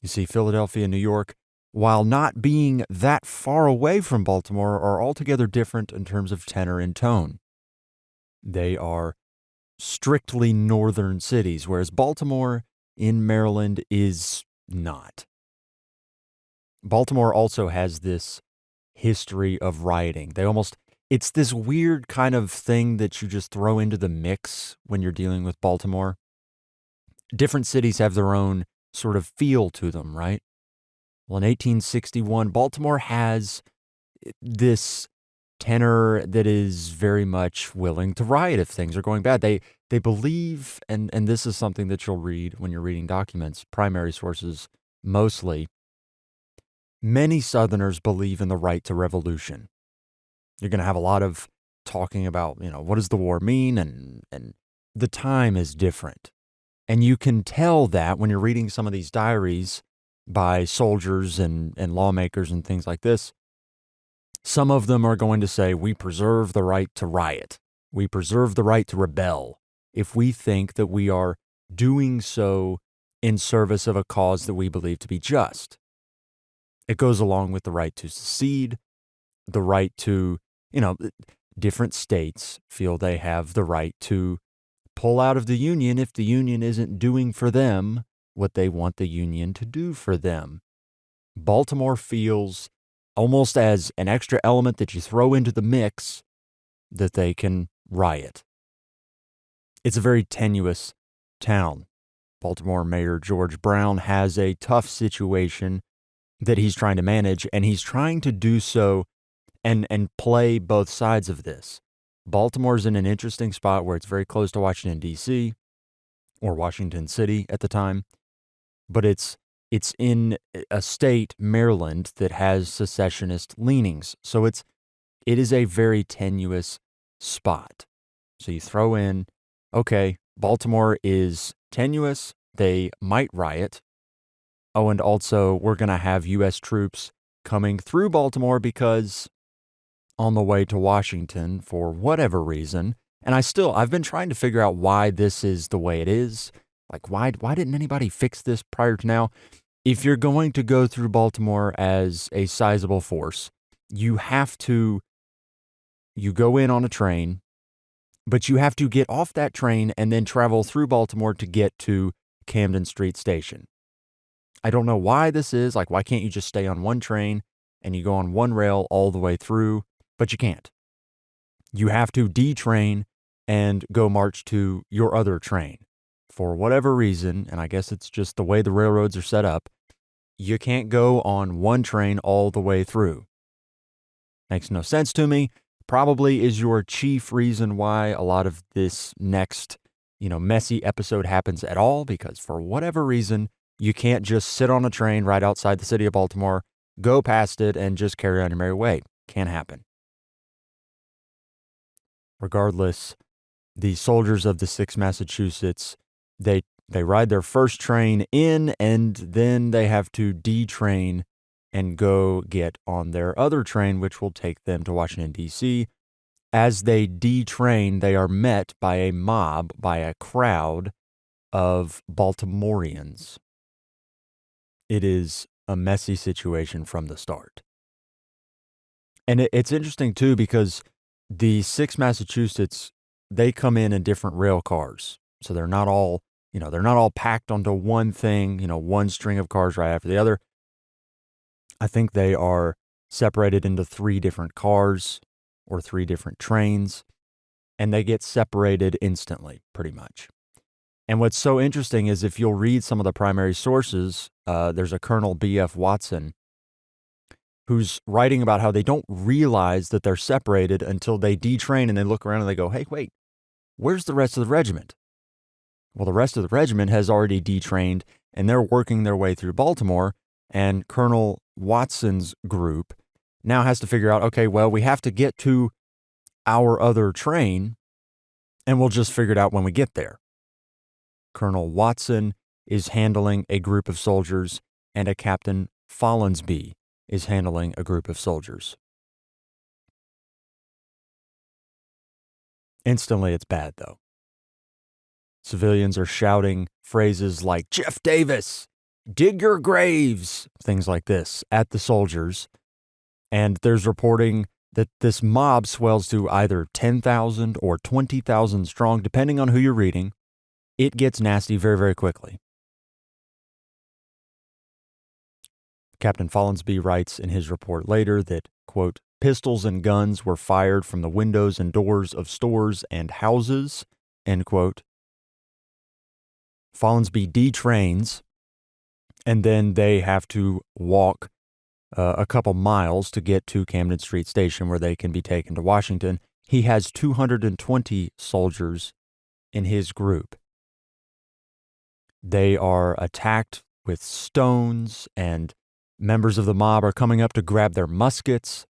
You see, Philadelphia and New York, while not being that far away from Baltimore, are altogether different in terms of tenor and tone. They are strictly northern cities, whereas Baltimore in Maryland is not. Baltimore also has this history of rioting. It's this weird kind of thing that you just throw into the mix when you're dealing with Baltimore. Different cities have their own sort of feel to them, right? Well, in 1861, Baltimore has this tenor that is very much willing to riot if things are going bad. They believe, and this is something that you'll read when you're reading documents, primary sources mostly, many Southerners believe in the right to revolution. You're going to have a lot of talking about, what does the war mean? And the time is different. And you can tell that when you're reading some of these diaries by soldiers and lawmakers and things like this. Some of them are going to say, we preserve the right to riot. We preserve the right to rebel if we think that we are doing so in service of a cause that we believe to be just. It goes along with the right to secede, the right to, different states feel they have the right to pull out of the Union if the Union isn't doing for them what they want the Union to do for them. Baltimore feels almost as an extra element that you throw into the mix that they can riot. It's a very tenuous town. Baltimore Mayor George Brown has a tough situation that he's trying to manage, and he's trying to do so and play both sides of this. Baltimore's in an interesting spot where it's very close to Washington, D.C., or Washington City at the time, but it's in a state, Maryland, that has secessionist leanings. So it is a very tenuous spot. So you throw in, okay, Baltimore is tenuous, they might riot. Oh, and also we're going to have U.S. troops coming through Baltimore because on the way to Washington, for whatever reason, and I've been trying to figure out why this is the way it is. Like, why didn't anybody fix this prior to now? If you're going to go through Baltimore as a sizable force, you go in on a train, but you have to get off that train and then travel through Baltimore to get to Camden Street Station. I don't know why this is. Like, why can't you just stay on one train and you go on one rail all the way through? But you can't. You have to detrain and go march to your other train. For whatever reason, and I guess it's just the way the railroads are set up, you can't go on one train all the way through. Makes no sense to me. Probably is your chief reason why a lot of this next, messy episode happens at all, because for whatever reason, you can't just sit on a train right outside the city of Baltimore, go past it, and just carry on your merry way. Can't happen. Regardless, the soldiers of the 6th Massachusetts, they ride their first train in, and then they have to detrain and go get on their other train, which will take them to Washington, D.C. As they detrain, they are met by a mob, by a crowd of Baltimoreans. It is a messy situation from the start. And it's interesting, too, because the 6th Massachusetts, they come in different rail cars. So they're not all packed onto one thing, one string of cars right after the other. I think they are separated into 3 different cars or 3 different trains, and they get separated instantly, pretty much. And what's so interesting is if you'll read some of the primary sources, there's a Colonel B.F. Watson who's writing about how they don't realize that they're separated until they detrain and they look around and they go, hey, wait, where's the rest of the regiment? Well, the rest of the regiment has already detrained and they're working their way through Baltimore, and Colonel Watson's group now has to figure out, okay, well, we have to get to our other train and we'll just figure it out when we get there. Colonel Watson is handling a group of soldiers and a Captain Follansbee is handling a group of soldiers. Instantly, it's bad, though. Civilians are shouting phrases like, Jeff Davis, dig your graves, things like this, at the soldiers. And there's reporting that this mob swells to either 10,000 or 20,000 strong, depending on who you're reading. It gets nasty very, very quickly. Captain Follansbee writes in his report later that, quote, pistols and guns were fired from the windows and doors of stores and houses, end quote. Follansbee detrains, and then they have to walk a couple miles to get to Camden Street Station where they can be taken to Washington. He has 220 soldiers in his group. They are attacked with stones, and members of the mob are coming up to grab their muskets.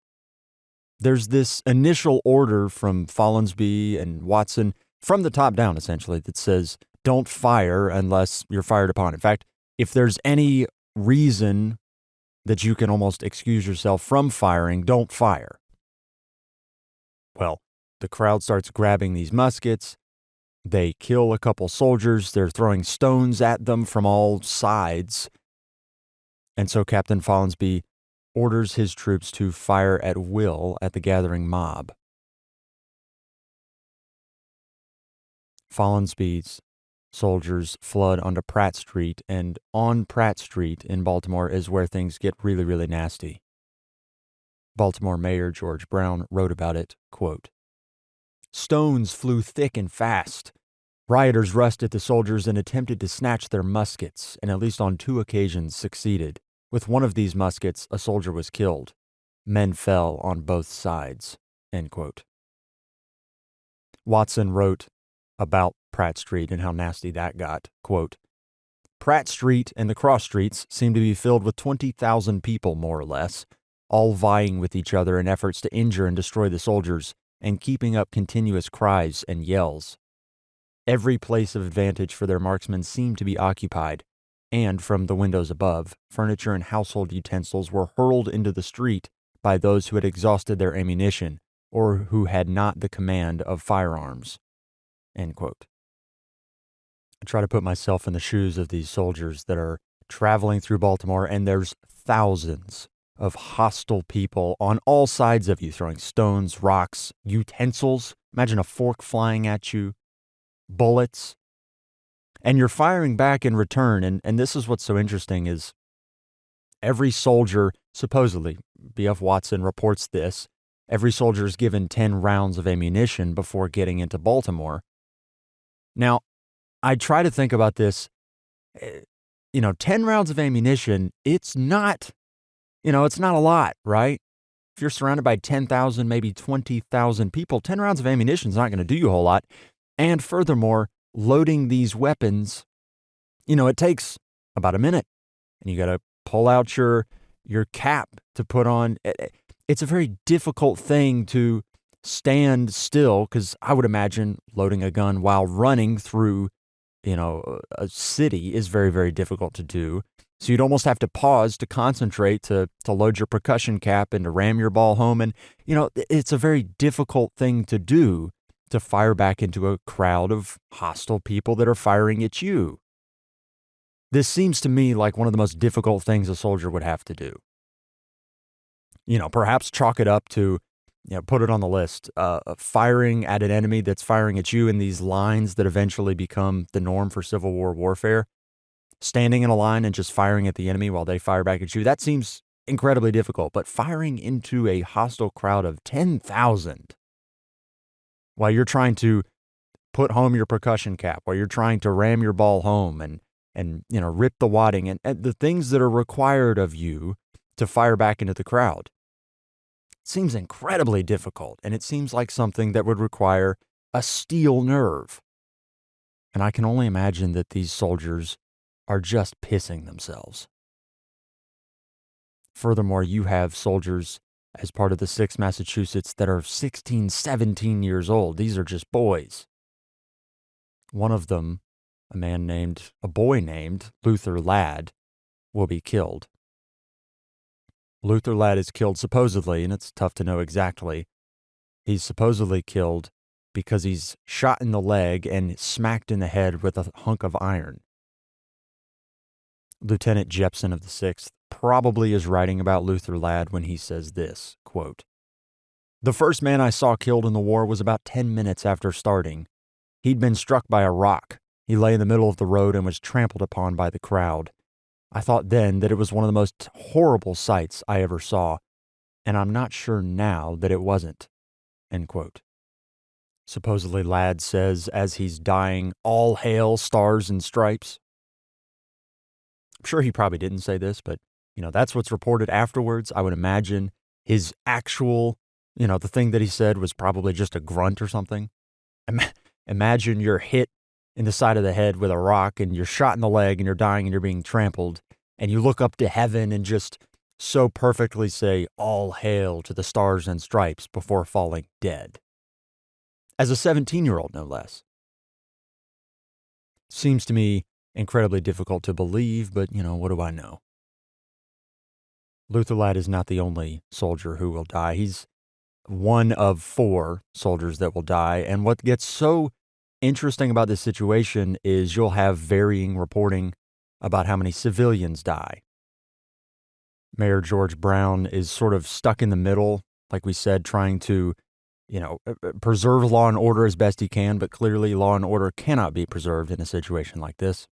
There's this initial order from Follansbee and Watson, from the top down essentially, that says, don't fire unless you're fired upon. In fact, if there's any reason that you can almost excuse yourself from firing, don't fire. Well, the crowd starts grabbing these muskets. They kill a couple soldiers. They're throwing stones at them from all sides. And so Captain Follansbee orders his troops to fire at will at the gathering mob. Follansbee's soldiers flood onto Pratt Street, and on Pratt Street in Baltimore is where things get really, really nasty. Baltimore Mayor George Brown wrote about it, quote, stones flew thick and fast. Rioters rushed at the soldiers and attempted to snatch their muskets, and at least on 2 occasions succeeded. With one of these muskets, a soldier was killed. Men fell on both sides, end quote. Watson wrote about Pratt Street and how nasty that got, quote, Pratt Street and the cross streets seem to be filled with 20,000 people, more or less, all vying with each other in efforts to injure and destroy the soldiers and keeping up continuous cries and yells. Every place of advantage for their marksmen seemed to be occupied, and from the windows above, furniture and household utensils were hurled into the street by those who had exhausted their ammunition or who had not the command of firearms. End quote. I try to put myself in the shoes of these soldiers that are traveling through Baltimore, and there's thousands of hostile people on all sides of you throwing stones, rocks, utensils. Imagine a fork flying at you, bullets, and you're firing back in return. And this is what's so interesting is every soldier, supposedly, B.F. Watson reports this, every soldier is given 10 rounds of ammunition before getting into Baltimore. Now, I try to think about this, 10 rounds of ammunition, it's not a lot, right? If you're surrounded by 10,000, maybe 20,000 people, 10 rounds of ammunition is not going to do you a whole lot. And furthermore, loading these weapons, it takes about a minute. And you got to pull out your cap to put on. It's a very difficult thing to stand still, because I would imagine loading a gun while running through, a city is very, very difficult to do. So you'd almost have to pause to concentrate to load your percussion cap and to ram your ball home. And, it's a very difficult thing to do, to fire back into a crowd of hostile people that are firing at you. This seems to me like one of the most difficult things a soldier would have to do. Perhaps chalk it up to, put it on the list, firing at an enemy that's firing at you in these lines that eventually become the norm for Civil War warfare. Standing in a line and just firing at the enemy while they fire back at you, that seems incredibly difficult. But firing into a hostile crowd of 10,000 while you're trying to put home your percussion cap, while you're trying to ram your ball home and rip the wadding and the things that are required of you to fire back into the crowd. It seems incredibly difficult, and it seems like something that would require a steel nerve. And I can only imagine that these soldiers are just pissing themselves. Furthermore, you have soldiers as part of the 6th Massachusetts that are 16, 17 years old. These are just boys. One of them, a boy named Luther Ladd, will be killed. Luther Ladd is killed supposedly, and it's tough to know exactly. He's supposedly killed because he's shot in the leg and smacked in the head with a hunk of iron. Lieutenant Jepson of the 6th probably is writing about Luther Ladd when he says this, quote, "The first man I saw killed in the war was about 10 minutes after starting. He'd been struck by a rock. He lay in the middle of the road and was trampled upon by the crowd. I thought then that it was one of the most horrible sights I ever saw, and I'm not sure now that it wasn't." End quote. Supposedly Ladd says as he's dying, "All hail, stars and stripes." I'm sure he probably didn't say this, but that's what's reported afterwards. I would imagine his actual, the thing that he said was probably just a grunt or something. Imagine you're hit in the side of the head with a rock and you're shot in the leg and you're dying and you're being trampled, and you look up to heaven and just so perfectly say, "All hail to the stars and stripes," before falling dead. As a 17-year-old, no less. Seems to me incredibly difficult to believe, but, what do I know? Luther Ladd is not the only soldier who will die. He's one of 4 soldiers that will die. And what gets so interesting about this situation is you'll have varying reporting about how many civilians die. Mayor George Brown is sort of stuck in the middle, like we said, trying to, preserve law and order as best he can, but clearly law and order cannot be preserved in a situation like this.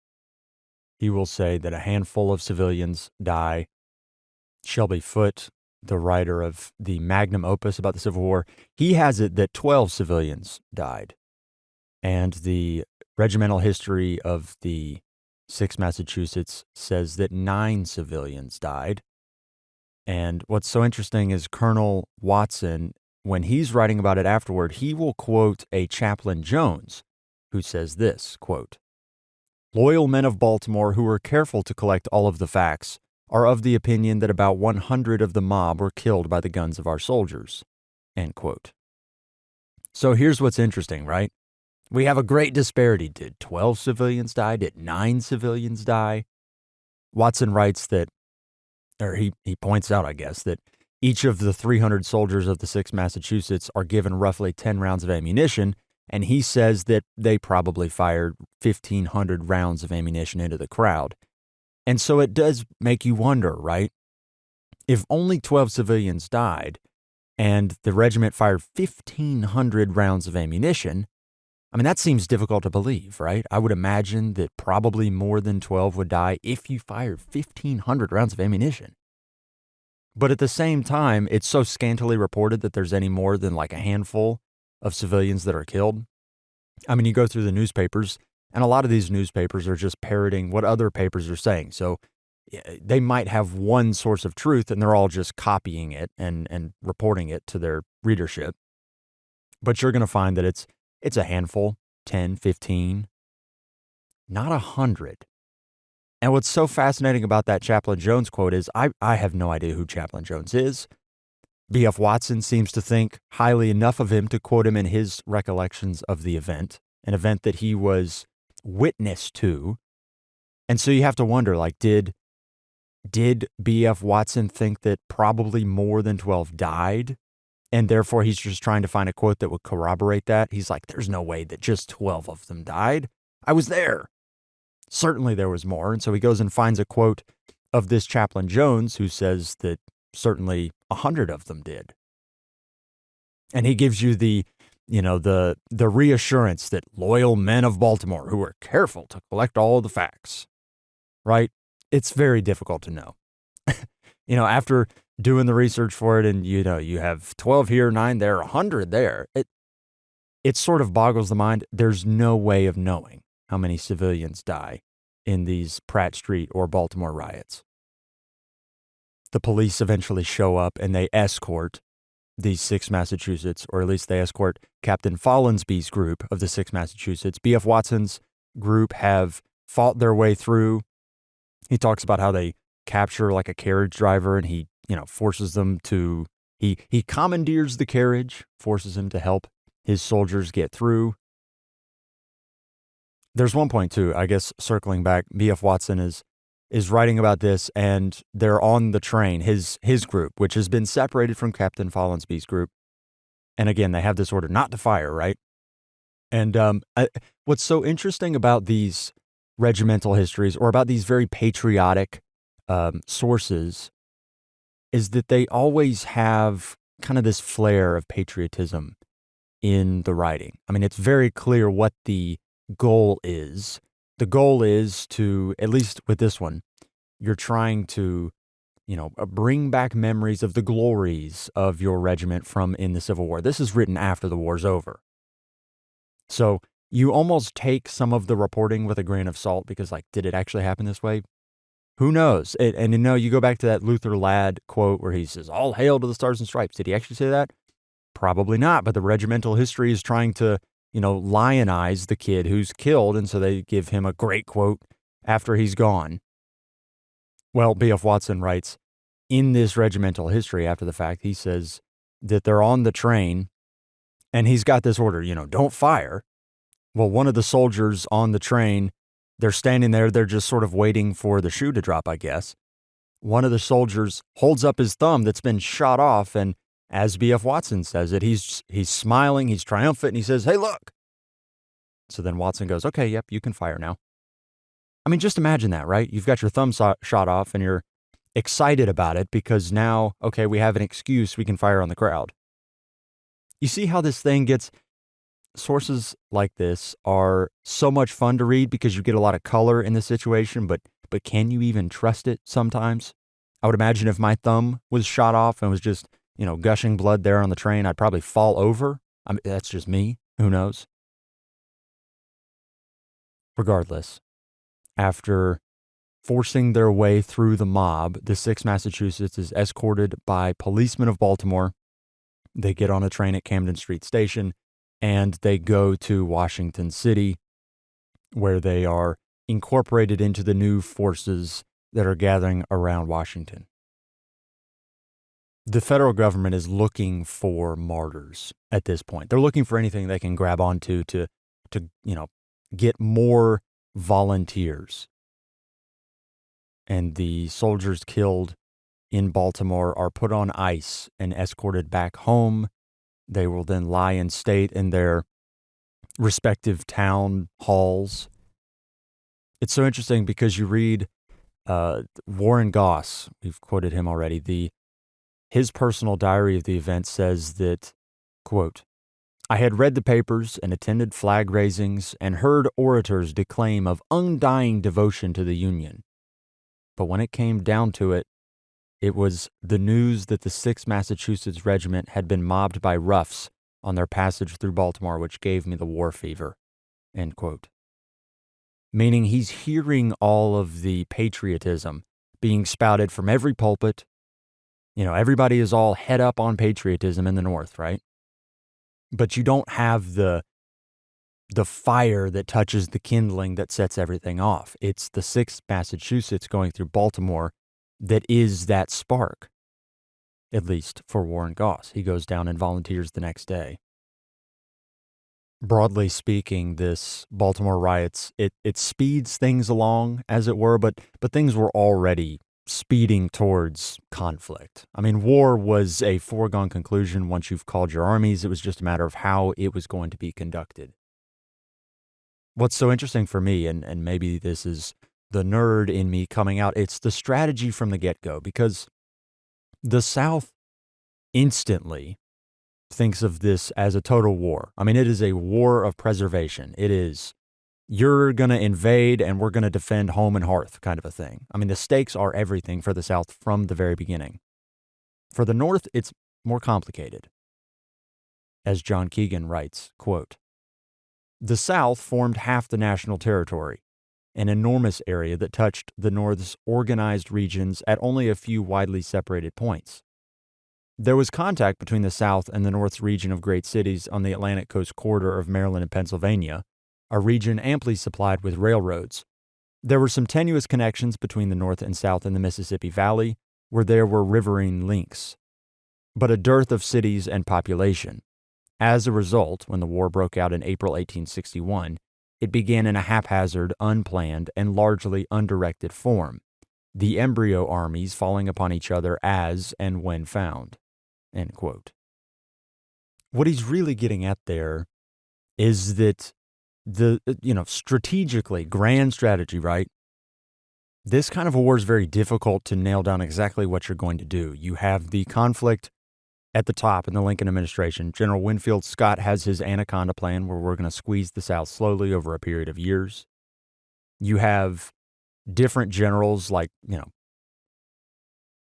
He will say that a handful of civilians die. Shelby Foote, the writer of the magnum opus about the Civil War, he has it that 12 civilians died. And the regimental history of the 6th Massachusetts says that 9 civilians died. And what's so interesting is Colonel Watson, when he's writing about it afterward, he will quote a Chaplain Jones, who says this, quote, "Loyal men of Baltimore who were careful to collect all of the facts are of the opinion that about 100 of the mob were killed by the guns of our soldiers." End quote. So here's what's interesting, right? We have a great disparity. Did 12 civilians die? Did 9 civilians die? Watson writes that, or he points out, I guess, that each of the 300 soldiers of the 6th Massachusetts are given roughly 10 rounds of ammunition, and he says that they probably fired 1,500 rounds of ammunition into the crowd. And so it does make you wonder, right? If only 12 civilians died and the regiment fired 1,500 rounds of ammunition, that seems difficult to believe, right? I would imagine that probably more than 12 would die if you fired 1,500 rounds of ammunition. But at the same time, it's so scantily reported that there's any more than like a handful of civilians that are killed. You go through the newspapers, and a lot of these newspapers are just parroting what other papers are saying. So they might have one source of truth, and they're all just copying it and reporting it to their readership. But you're going to find that it's a handful, 10, 15, not 100. And what's so fascinating about that Chaplain Jones quote is I have no idea who Chaplain Jones is. B.F. Watson seems to think highly enough of him to quote him in his recollections of the event, an event that he was witness to. And so you have to wonder, did B.F. Watson think that probably more than 12 died? And therefore he's just trying to find a quote that would corroborate that. He's like, there's no way that just 12 of them died. I was there. Certainly there was more. And so he goes and finds a quote of this Chaplain Jones who says that certainly 100 of them did. And he gives you the reassurance that loyal men of Baltimore who were careful to collect all the facts, right? It's very difficult to know. After doing the research for it and, you have 12 here, 9 there, 100 there, it sort of boggles the mind. There's no way of knowing how many civilians die in these Pratt Street or Baltimore riots. The police eventually show up and they escort these 6 Massachusetts, or at least they escort Captain Follansbee's group of the 6 Massachusetts. B.F. Watson's group have fought their way through. He talks about how they capture like a carriage driver and he, forces them to, he commandeers the carriage, forces him to help his soldiers get through. There's one point too, I guess, circling back, B.F. Watson is writing about this, and they're on the train, his group, which has been separated from Captain Follansbee's group. And again, they have this order not to fire, right? And what's so interesting about these regimental histories, or about these very patriotic sources, is that they always have kind of this flair of patriotism in the writing. I mean, it's very clear what the goal is. The goal is to, at least with this one, you're trying to, bring back memories of the glories of your regiment from in the Civil War. This is written after the war's over. So you almost take some of the reporting with a grain of salt because, did it actually happen this way? Who knows? And you go back to that Luther Ladd quote where he says, "All hail to the Stars and Stripes." Did he actually say that? Probably not, but the regimental history is trying to, lionize the kid who's killed, and so they give him a great quote after he's gone. Well, B.F. Watson writes, in this regimental history after the fact, he says that they're on the train, and he's got this order, don't fire. Well, one of the soldiers on the train, they're standing there, they're just sort of waiting for the shoe to drop, I guess. One of the soldiers holds up his thumb that's been shot off, and as B.F. Watson says it, he's smiling, he's triumphant, and he says, "Hey, look." So then Watson goes, "Okay, yep, you can fire now." I mean, just imagine that, right? You've got your thumb shot off, and you're excited about it because now, okay, we have an excuse, we can fire on the crowd. You see how this thing gets... Sources like this are so much fun to read because you get a lot of color in the situation, but can you even trust it sometimes? I would imagine if my thumb was shot off and was just, gushing blood there on the train, I'd probably fall over. I mean, that's just me. Who knows? Regardless, after forcing their way through the mob, the 6 Massachusetts is escorted by policemen of Baltimore. They get on a train at Camden Street Station, and they go to Washington City, where they are incorporated into the new forces that are gathering around Washington. The federal government is looking for martyrs at this point. They're looking for anything they can grab onto to get more volunteers. And the soldiers killed in Baltimore are put on ice and escorted back home. They will then lie in state in their respective town halls. It's so interesting because you read Warren Goss, we've quoted him already, his personal diary of the event says that, quote, "I had read the papers and attended flag raisings and heard orators declaim of undying devotion to the Union. But when it came down to it, it was the news that the 6th Massachusetts Regiment had been mobbed by roughs on their passage through Baltimore, which gave me the war fever." End quote. Meaning he's hearing all of the patriotism being spouted from every pulpit. Everybody is all head up on patriotism in the North, right? But you don't have the fire that touches the kindling that sets everything off. It's the 6th Massachusetts going through Baltimore that is that spark, at least for Warren Goss. He goes down and volunteers the next day. Broadly speaking, this Baltimore riots, it speeds things along, as it were, but things were already speeding towards conflict. I mean, war was a foregone conclusion once you've called your armies. It was just a matter of how it was going to be conducted. What's so interesting for me, and maybe this is the nerd in me coming out, it's the strategy from the get-go, because the South instantly thinks of this as a total war. I mean, it is a war of preservation. It is, you're going to invade and we're going to defend home and hearth kind of a thing. I mean, the stakes are everything for the South from the very beginning. For the North, it's more complicated. as John Keegan writes, quote, "The South formed half the national territory, an enormous area that touched the North's organized regions at only a few widely separated points. There was contact between the South and the North's region of great cities on the Atlantic coast corridor of Maryland and Pennsylvania, a region amply supplied with railroads. There were some tenuous connections between the North and South in the Mississippi Valley, where there were riverine links, but a dearth of cities and population. As a result, when the war broke out in April 1861, it began in a haphazard, unplanned, and largely undirected form, the embryo armies falling upon each other as and when found." End quote. What he's really getting at there is that strategically, grand strategy, right? This kind of a war is very difficult to nail down exactly what you're going to do. You have the conflict at the top in the Lincoln administration. General Winfield Scott has his Anaconda plan, where we're going to squeeze the South slowly over a period of years. You have different generals like,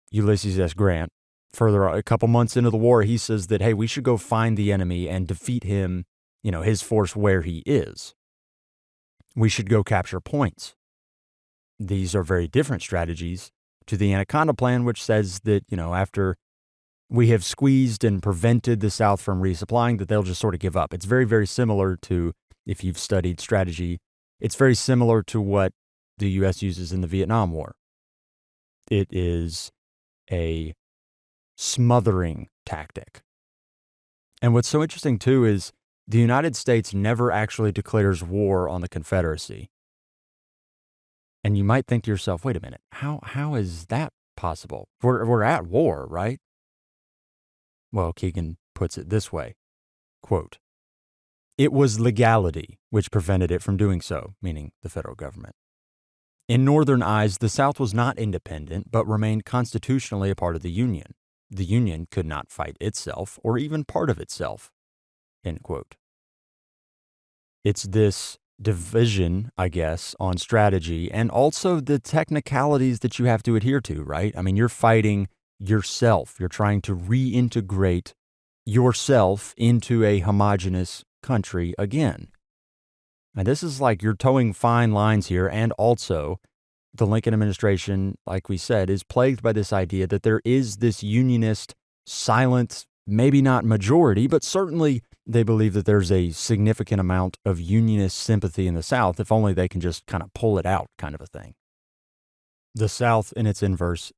Ulysses S. Grant. Further, a couple months into the war, he says that, hey, we should go find the enemy and defeat him, his force where he is. We should go capture points. These are very different strategies to the Anaconda plan, which says that, after we have squeezed and prevented the South from resupplying, that they'll just sort of give up. It's very, very similar to, if you've studied strategy, it's very similar to what the U.S. uses in the Vietnam War. It is a smothering tactic. And what's so interesting, too, is the United States never actually declares war on the Confederacy. And you might think to yourself, wait a minute, how is that possible? We're at war, right? Well, Keegan puts it this way, quote, "It was legality which prevented it from doing so," meaning the federal government. "In Northern eyes, the South was not independent, but remained constitutionally a part of the Union. The Union could not fight itself or even part of itself." End quote. It's this division, I guess, on strategy and also the technicalities that you have to adhere to, right? I mean, you're fighting yourself. You're trying to reintegrate yourself into a homogenous country again. And this is like you're towing fine lines here. And also, the Lincoln administration, like we said, is plagued by this idea that there is this unionist, silent, maybe not majority, but certainly they believe that there's a significant amount of unionist sympathy in the South, if only they can just kind of pull it out, kind of a thing. The South, in its inverse,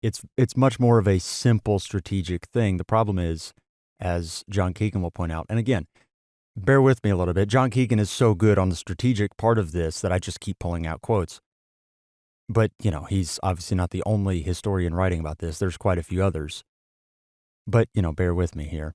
it's much more of a simple strategic thing. The problem is, as John Keegan will point out, and again, bear with me a little bit, John Keegan is so good on the strategic part of this that I just keep pulling out quotes. But, he's obviously not the only historian writing about this. There's quite a few others. But, bear with me here.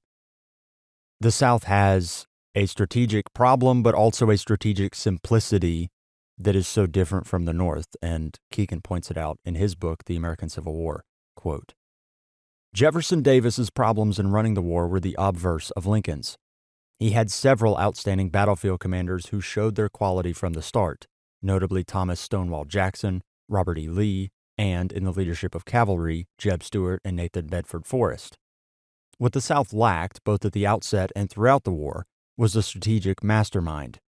The South has a strategic problem, but also a strategic simplicity that is so different from the North, and Keegan points it out in his book, The American Civil War. Quote, "Jefferson Davis's problems in running the war were the obverse of Lincoln's. He had several outstanding battlefield commanders who showed their quality from the start, notably Thomas Stonewall Jackson, Robert E. Lee, and, in the leadership of cavalry, Jeb Stuart and Nathan Bedford Forrest. What the South lacked, both at the outset and throughout the war, was a strategic mastermind.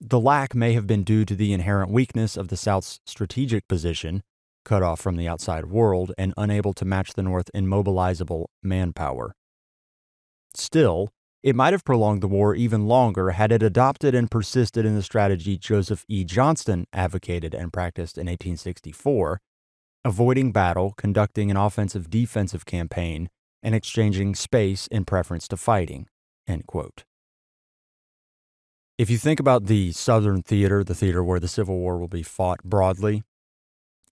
The lack may have been due to the inherent weakness of the South's strategic position, cut off from the outside world and unable to match the North in mobilizable manpower. Still, it might have prolonged the war even longer had it adopted and persisted in the strategy Joseph E. Johnston advocated and practiced in 1864, avoiding battle, conducting an offensive-defensive campaign, and exchanging space in preference to fighting." End quote. If you think about the Southern theater, the theater where the Civil War will be fought broadly,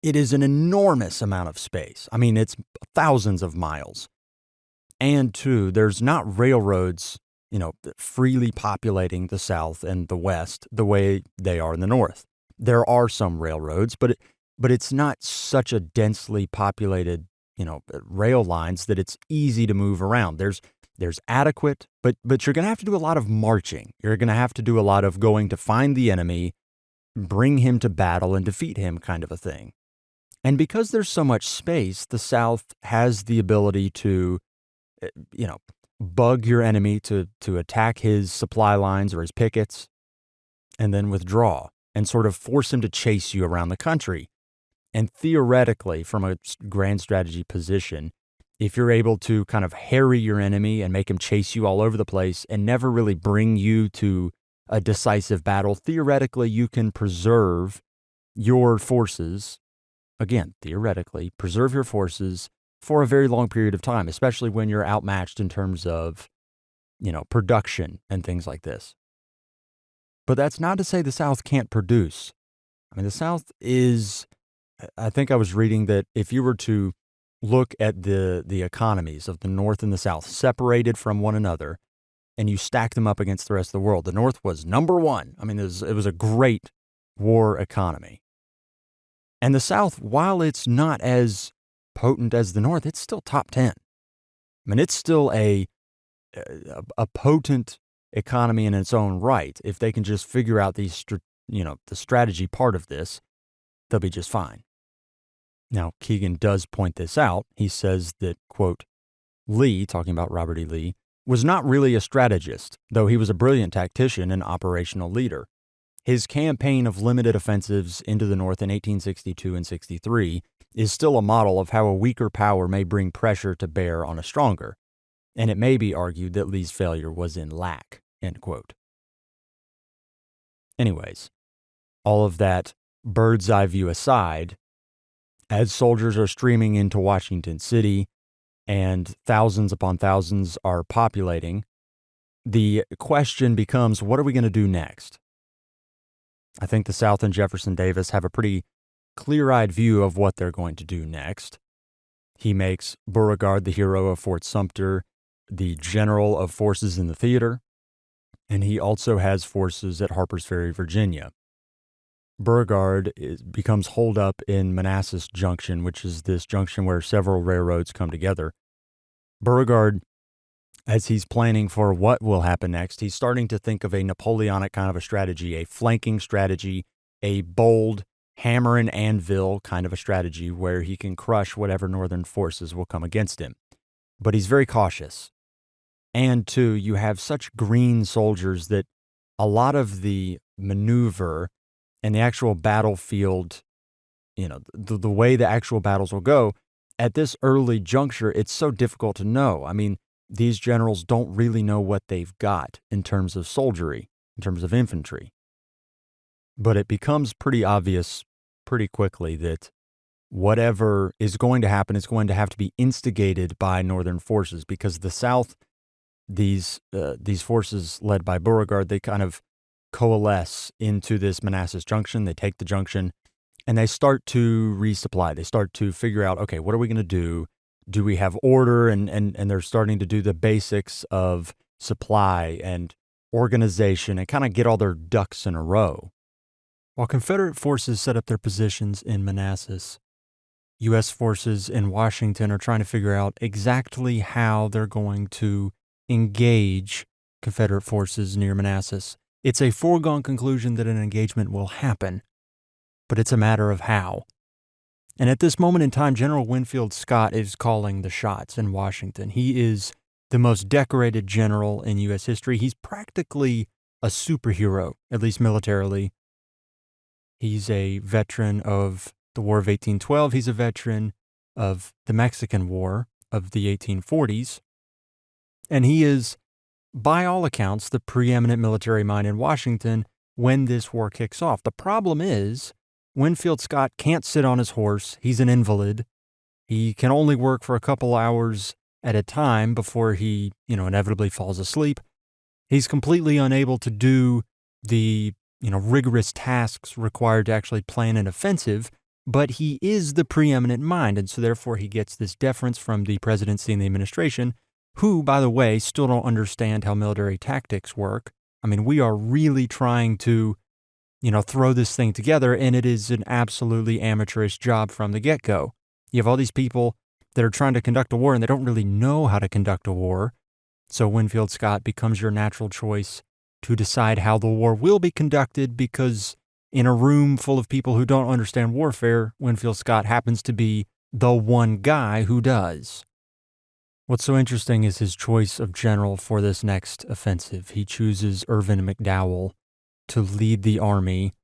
it is an enormous amount of space. I mean, it's thousands of miles. And two, there's not railroads, freely populating the South and the West the way they are in the North. There are some railroads, but it's not such a densely populated, rail lines that it's easy to move around. There's adequate, but you're going to have to do a lot of marching. You're going to have to do a lot of going to find the enemy, bring him to battle, and defeat him kind of a thing. And because there's so much space, the South has the ability to, bug your enemy to attack his supply lines or his pickets, and then withdraw and sort of force him to chase you around the country. And theoretically, from a grand strategy position, if you're able to kind of harry your enemy and make him chase you all over the place and never really bring you to a decisive battle, theoretically, you can preserve your forces. Again, theoretically, preserve your forces for a very long period of time, especially when you're outmatched in terms of, production and things like this. But that's not to say the South can't produce. I mean, the South is, I think I was reading that if you were to look at the economies of the North and the South separated from one another, and you stack them up against the rest of the world, the North was number one. I mean, it was a great war economy. And the South, while it's not as potent as the North, it's still top 10. I mean, it's still a potent economy in its own right. If they can just figure out the strategy part of this, they'll be just fine. Now, Keegan does point this out. He says that, quote, Lee, talking about Robert E. Lee, was not really a strategist, though he was a brilliant tactician and operational leader. His campaign of limited offensives into the North in 1862 and 63 is still a model of how a weaker power may bring pressure to bear on a stronger, and it may be argued that Lee's failure was in lack, end quote. Anyways, all of that bird's eye view aside, as soldiers are streaming into Washington City and thousands upon thousands are populating, the question becomes, what are we going to do next? I think the South and Jefferson Davis have a pretty clear-eyed view of what they're going to do next. He makes Beauregard the hero of Fort Sumter, the general of forces in the theater, and he also has forces at Harper's Ferry, Virginia. Beauregard becomes holed up in Manassas Junction, which is this junction where several railroads come together. Beauregard, as he's planning for what will happen next, he's starting to think of a Napoleonic kind of a strategy, a flanking strategy, a bold hammer and anvil kind of a strategy where he can crush whatever Northern forces will come against him. But he's very cautious. And two, you have such green soldiers that a lot of the maneuver and the actual battlefield, the way the actual battles will go, at this early juncture, it's so difficult to know. I mean, these generals don't really know what they've got in terms of soldiery, in terms of infantry. But it becomes pretty obvious pretty quickly that whatever is going to happen is going to have to be instigated by Northern forces, because the South, these forces led by Beauregard, they kind of coalesce into this Manassas Junction. They take the junction and they start to resupply. They start to figure out, okay, what are we going to do? Do we have order? And they're starting to do the basics of supply and organization and kind of get all their ducks in a row. While Confederate forces set up their positions in Manassas, U.S. forces in Washington are trying to figure out exactly how they're going to engage Confederate forces near Manassas. It's a foregone conclusion that an engagement will happen, but it's a matter of how. And at this moment in time, General Winfield Scott is calling the shots in Washington. He is the most decorated general in U.S. history. He's practically a superhero, at least militarily. He's a veteran of the War of 1812. He's a veteran of the Mexican War of the 1840s. And he is, by all accounts, the preeminent military mind in Washington when this war kicks off. The problem is, Winfield Scott can't sit on his horse. He's an invalid. He can only work for a couple hours at a time before he, inevitably falls asleep. He's completely unable to do the, rigorous tasks required to actually plan an offensive, but he is the preeminent mind, and so therefore he gets this deference from the presidency and the administration, who, by the way, still don't understand how military tactics work. I mean, we are really trying to, throw this thing together, and it is an absolutely amateurish job from the get-go. You have all these people that are trying to conduct a war, and they don't really know how to conduct a war. So Winfield Scott becomes your natural choice to decide how the war will be conducted, because in a room full of people who don't understand warfare, Winfield Scott happens to be the one guy who does. What's so interesting is his choice of general for this next offensive. He chooses Irvin McDowell to lead the army.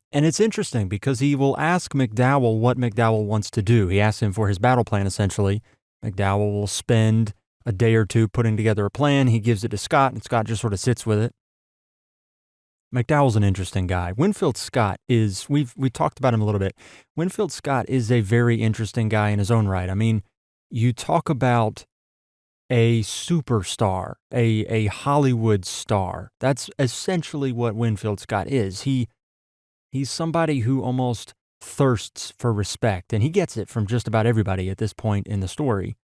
And it's interesting because he will ask McDowell what McDowell wants to do. He asks him for his battle plan, essentially. McDowell will spend a day or two putting together a plan. He gives it to Scott, and Scott just sort of sits with it. McDowell's an interesting guy. Winfield Scott is, we talked about him a little bit. Winfield Scott is a very interesting guy in his own right. I mean, you talk about a superstar, a Hollywood star. That's essentially what Winfield Scott is. He's somebody who almost thirsts for respect, and he gets it from just about everybody at this point in the story.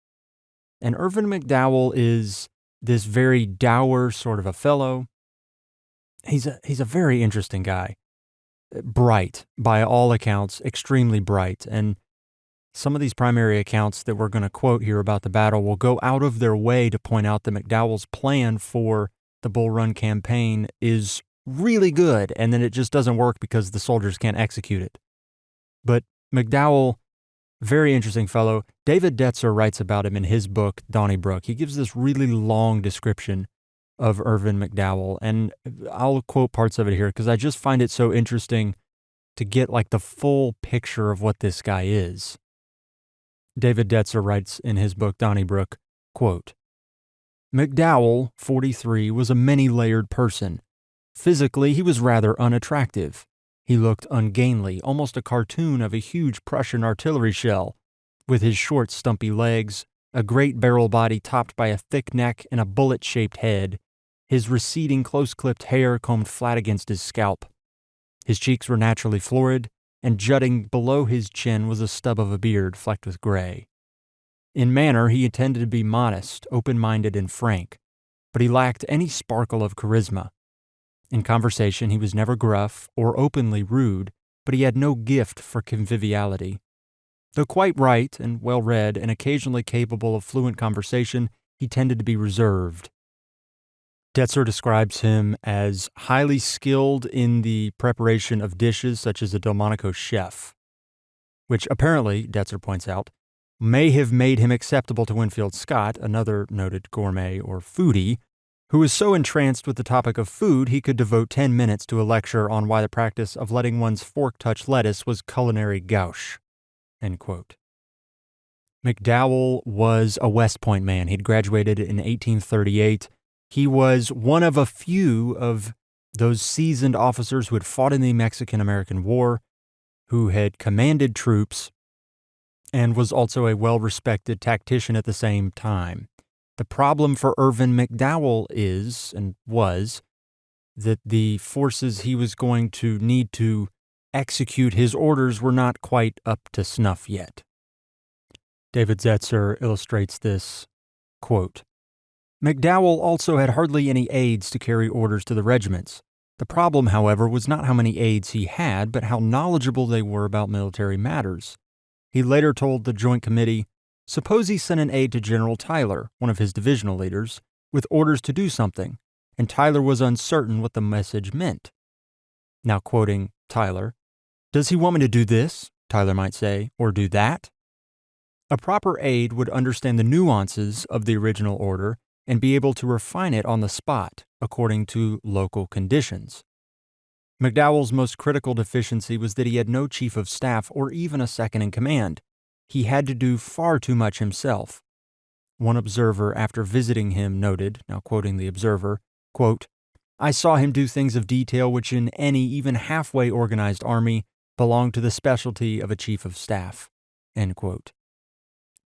And Irvin McDowell is this very dour sort of a fellow. He's a very interesting guy. Bright, by all accounts, extremely bright. And some of these primary accounts that we're going to quote here about the battle will go out of their way to point out that McDowell's plan for the Bull Run campaign is really good, and then it just doesn't work because the soldiers can't execute it. But McDowell, very interesting fellow. David Detzer writes about him in his book, Donnybrook. He gives this really long description of Irvin McDowell, and I'll quote parts of it here because I just find it so interesting to get like the full picture of what this guy is. David Detzer writes in his book, Donnybrook, quote, McDowell, 43, was a many-layered person. Physically, he was rather unattractive. He looked ungainly, almost a cartoon of a huge Prussian artillery shell, with his short, stumpy legs, a great barrel body topped by a thick neck and a bullet-shaped head, his receding, close-clipped hair combed flat against his scalp. His cheeks were naturally florid, and jutting below his chin was a stub of a beard flecked with gray. In manner, he intended to be modest, open-minded, and frank, but he lacked any sparkle of charisma. In conversation, he was never gruff or openly rude, but he had no gift for conviviality. Though quite right and well-read and occasionally capable of fluent conversation, he tended to be reserved. Detzer describes him as highly skilled in the preparation of dishes such as a Delmonico chef, which apparently, Detzer points out, may have made him acceptable to Winfield Scott, another noted gourmet or foodie, who was so entranced with the topic of food he could devote 10 minutes to a lecture on why the practice of letting one's fork touch lettuce was culinary gauche. End quote. McDowell was a West Point man. He'd graduated in 1838. He was one of a few of those seasoned officers who had fought in the Mexican-American War, who had commanded troops, and was also a well-respected tactician at the same time. The problem for Irvin McDowell is, and was, that the forces he was going to need to execute his orders were not quite up to snuff yet. David Detzer illustrates this, quote, McDowell also had hardly any aides to carry orders to the regiments. The problem, however, was not how many aides he had, but how knowledgeable they were about military matters. He later told the Joint Committee, suppose he sent an aide to General Tyler, one of his divisional leaders, with orders to do something, and Tyler was uncertain what the message meant. Now quoting Tyler, does he want me to do this, Tyler might say, or do that? A proper aide would understand the nuances of the original order and be able to refine it on the spot, according to local conditions. McDowell's most critical deficiency was that he had no chief of staff or even a second in command. He had to do far too much himself. One observer, after visiting him, noted, now quoting the observer, quote, I saw him do things of detail which in any even halfway organized army belong to the specialty of a chief of staff. End quote.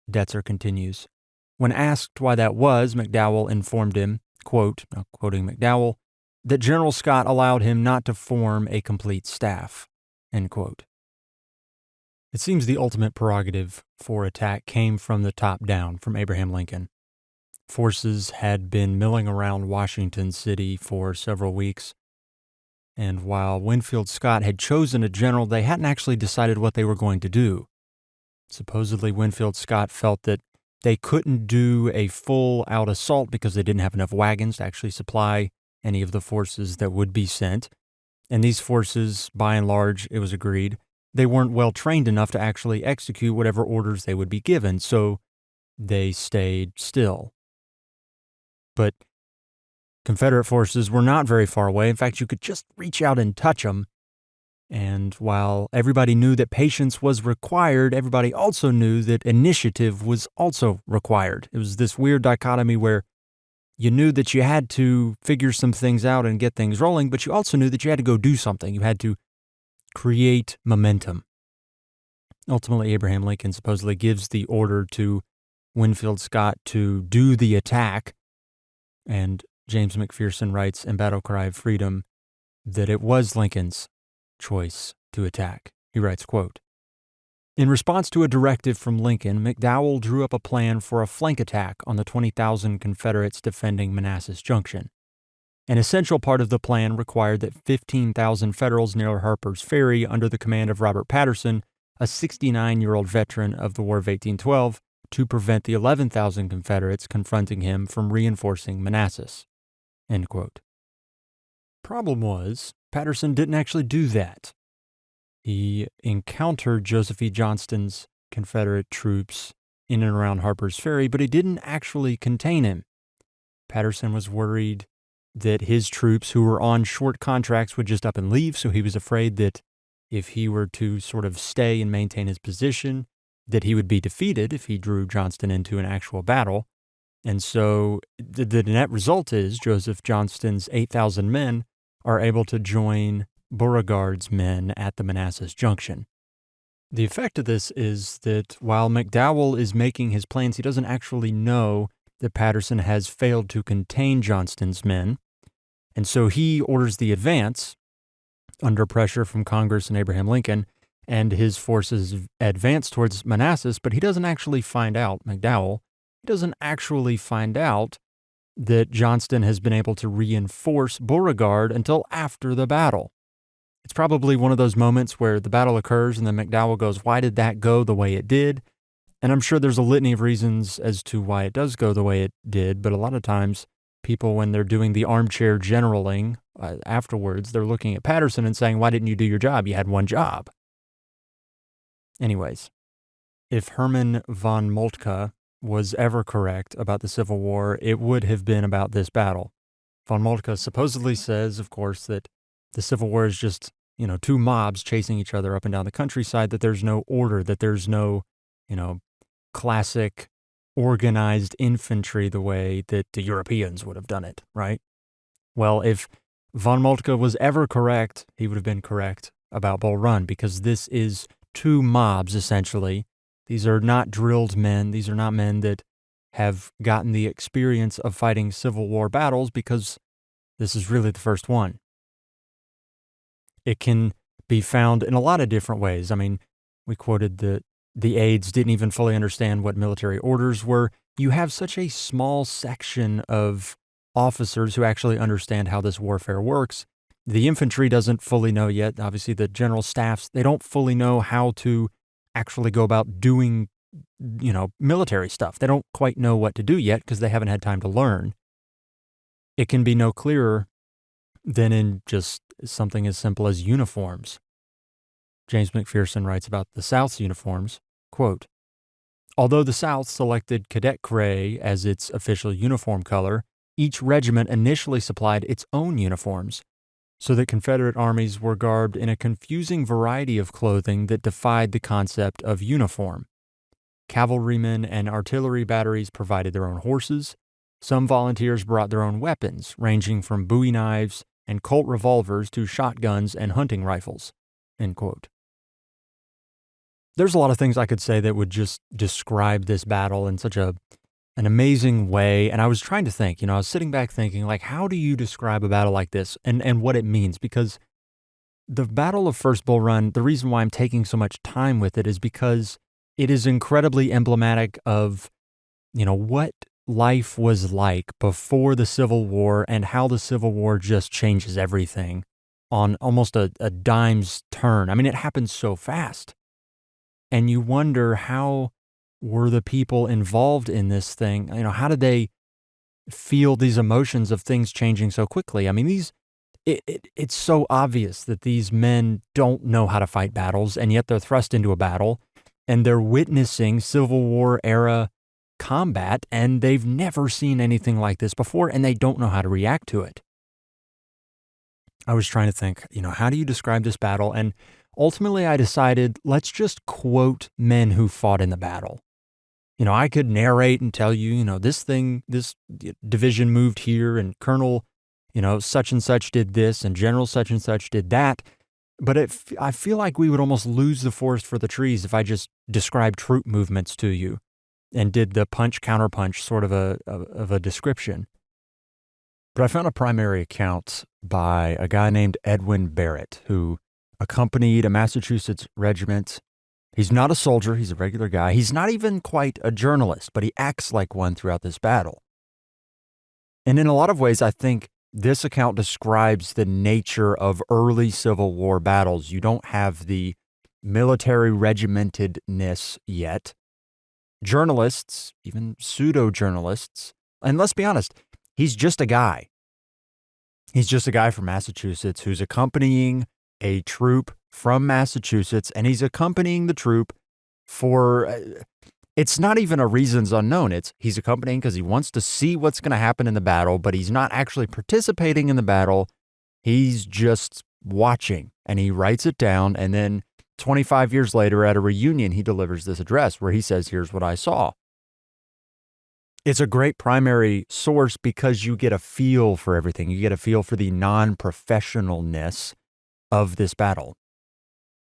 Detzer continues, when asked why that was, McDowell informed him, quote, now quoting McDowell, that General Scott allowed him not to form a complete staff. End quote. It seems the ultimate prerogative for attack came from the top down, from Abraham Lincoln. Forces had been milling around Washington City for several weeks, and while Winfield Scott had chosen a general, they hadn't actually decided what they were going to do. Supposedly, Winfield Scott felt that they couldn't do a full-out assault because they didn't have enough wagons to actually supply any of the forces that would be sent. And these forces, by and large, it was agreed, they weren't well trained enough to actually execute whatever orders they would be given. So they stayed still. But Confederate forces were not very far away. In fact, you could just reach out and touch them. And while everybody knew that patience was required, everybody also knew that initiative was also required. It was this weird dichotomy where you knew that you had to figure some things out and get things rolling, but you also knew that you had to go do something. You had to create momentum. Ultimately, Abraham Lincoln supposedly gives the order to Winfield Scott to do the attack, and James McPherson writes in Battle Cry of Freedom that it was Lincoln's choice to attack. He writes, quote, "In response to a directive from Lincoln, McDowell drew up a plan for a flank attack on the 20,000 Confederates defending Manassas Junction. An essential part of the plan required that 15,000 Federals near Harper's Ferry, under the command of Robert Patterson, a 69-year-old veteran of the War of 1812, to prevent the 11,000 Confederates confronting him from reinforcing Manassas." End quote. Problem was, Patterson didn't actually do that. He encountered Joseph E. Johnston's Confederate troops in and around Harper's Ferry, but he didn't actually contain him. Patterson was worried that his troops, who were on short contracts, would just up and leave, so he was afraid that if he were to sort of stay and maintain his position, that he would be defeated if he drew Johnston into an actual battle. And so the net result is Joseph Johnston's 8,000 men are able to join Beauregard's men at the Manassas Junction. The effect of this is that while McDowell is making his plans, he doesn't actually know that Patterson has failed to contain Johnston's men. And so he orders the advance under pressure from Congress and Abraham Lincoln, and his forces advance towards Manassas, but he doesn't actually find out, McDowell, he doesn't actually find out that Johnston has been able to reinforce Beauregard until after the battle. It's probably one of those moments where the battle occurs and then McDowell goes, why did that go the way it did? And I'm sure there's a litany of reasons as to why it does go the way it did, but a lot of times people, when they're doing the armchair generaling afterwards, they're looking at Patterson and saying, why didn't you do your job? You had one job. Anyways, if Herman von Moltke was ever correct about the Civil War, it would have been about this battle. Von Moltke supposedly says, of course, that the Civil War is just, two mobs chasing each other up and down the countryside, that there's no order, that there's no, classic organized infantry the way that the Europeans would have done it, right? Well, if von Moltke was ever correct, he would have been correct about Bull Run, because this is two mobs, essentially. These are not drilled men. These are not men that have gotten the experience of fighting Civil War battles, because this is really the first one. It can be found in a lot of different ways. I mean, we quoted that the aides didn't even fully understand what military orders were. You have such a small section of officers who actually understand how this warfare works. The infantry doesn't fully know yet. Obviously, the general staffs, they don't fully know how to actually go about doing, military stuff. They don't quite know what to do yet because they haven't had time to learn. It can be no clearer than in just something as simple as uniforms. James McPherson writes about the South's uniforms, quote, "Although the South selected cadet gray as its official uniform color, each regiment initially supplied its own uniforms, so that Confederate armies were garbed in a confusing variety of clothing that defied the concept of uniform. Cavalrymen and artillery batteries provided their own horses. Some volunteers brought their own weapons, ranging from bowie knives and Colt revolvers to shotguns and hunting rifles." End quote. There's a lot of things I could say that would just describe this battle in such an amazing way. And I was trying to think, I was sitting back thinking, like, how do you describe a battle like this and what it means? Because the Battle of First Bull Run, the reason why I'm taking so much time with it is because it is incredibly emblematic of, what life was like before the Civil War and how the Civil War just changes everything on almost a dime's turn. I mean, it happens so fast. And you wonder, how were the people involved in this thing? How did they feel these emotions of things changing so quickly? I mean, it's so obvious that these men don't know how to fight battles, and yet they're thrust into a battle, and they're witnessing Civil War era combat, and they've never seen anything like this before, and they don't know how to react to it. I was trying to think, how do you describe this battle? And ultimately I decided, let's just quote men who fought in the battle. I could narrate and tell you, this division moved here, and Colonel, such and such did this, and General such and such did that. But I feel like we would almost lose the forest for the trees if I just described troop movements to you and did the punch-counterpunch sort of a description. But I found a primary account by a guy named Edwin Barrett, who accompanied a Massachusetts regiment. He's not a soldier, he's a regular guy. He's not even quite a journalist, but he acts like one throughout this battle. And in a lot of ways, I think this account describes the nature of early Civil War battles. You don't have the military regimentedness yet. Journalists, even pseudo-journalists, and let's be honest, he's just a guy. He's just a guy from Massachusetts who's accompanying a troop from Massachusetts, and he's accompanying the troop for, it's not even a reasons unknown. He's accompanying because he wants to see what's going to happen in the battle, but he's not actually participating in the battle. He's just watching, and he writes it down, and then 25 years later at a reunion, he delivers this address where he says, here's what I saw. It's a great primary source because you get a feel for everything. You get a feel for the non-professionalness of this battle.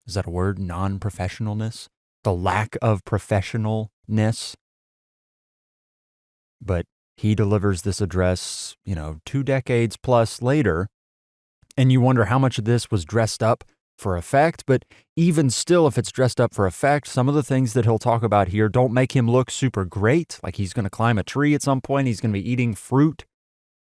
Is that a word? Non-professionalness? The lack of professionalness. But he delivers this address, 2 decades plus later, and you wonder how much of this was dressed up for effect. But even still, if it's dressed up for effect, some of the things that he'll talk about here don't make him look super great. Like he's going to climb a tree at some point. He's going to be eating fruit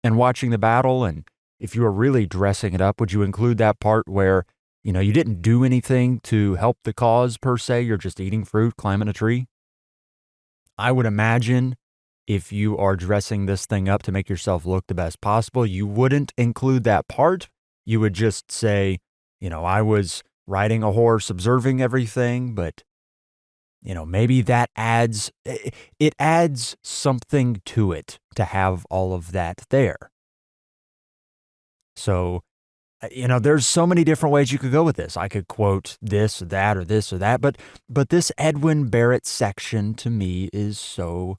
and watching the battle. And if you were really dressing it up, would you include that part where, you didn't do anything to help the cause per se? You're just eating fruit, climbing a tree. I would imagine if you are dressing this thing up to make yourself look the best possible, you wouldn't include that part. You would just say, I was riding a horse, observing everything, but, maybe that adds something to it to have all of that there. So, there's so many different ways you could go with this. I could quote this or that or this or that, but this Edwin Barrett section to me is so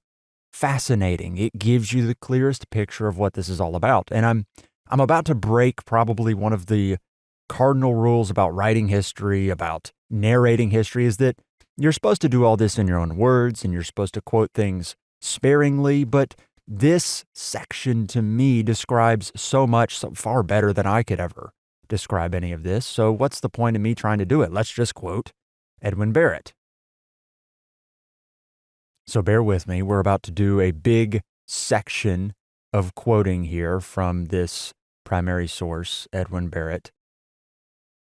fascinating. It gives you the clearest picture of what this is all about. And I'm about to break probably one of the cardinal rules about writing history, about narrating history, is that you're supposed to do all this in your own words and you're supposed to quote things sparingly, but this section to me describes so much, so far better than I could ever describe any of this. So what's the point of me trying to do it? Let's just quote Edwin Barrett. So bear with me. We're about to do a big section of quoting here from this primary source, Edwin Barrett.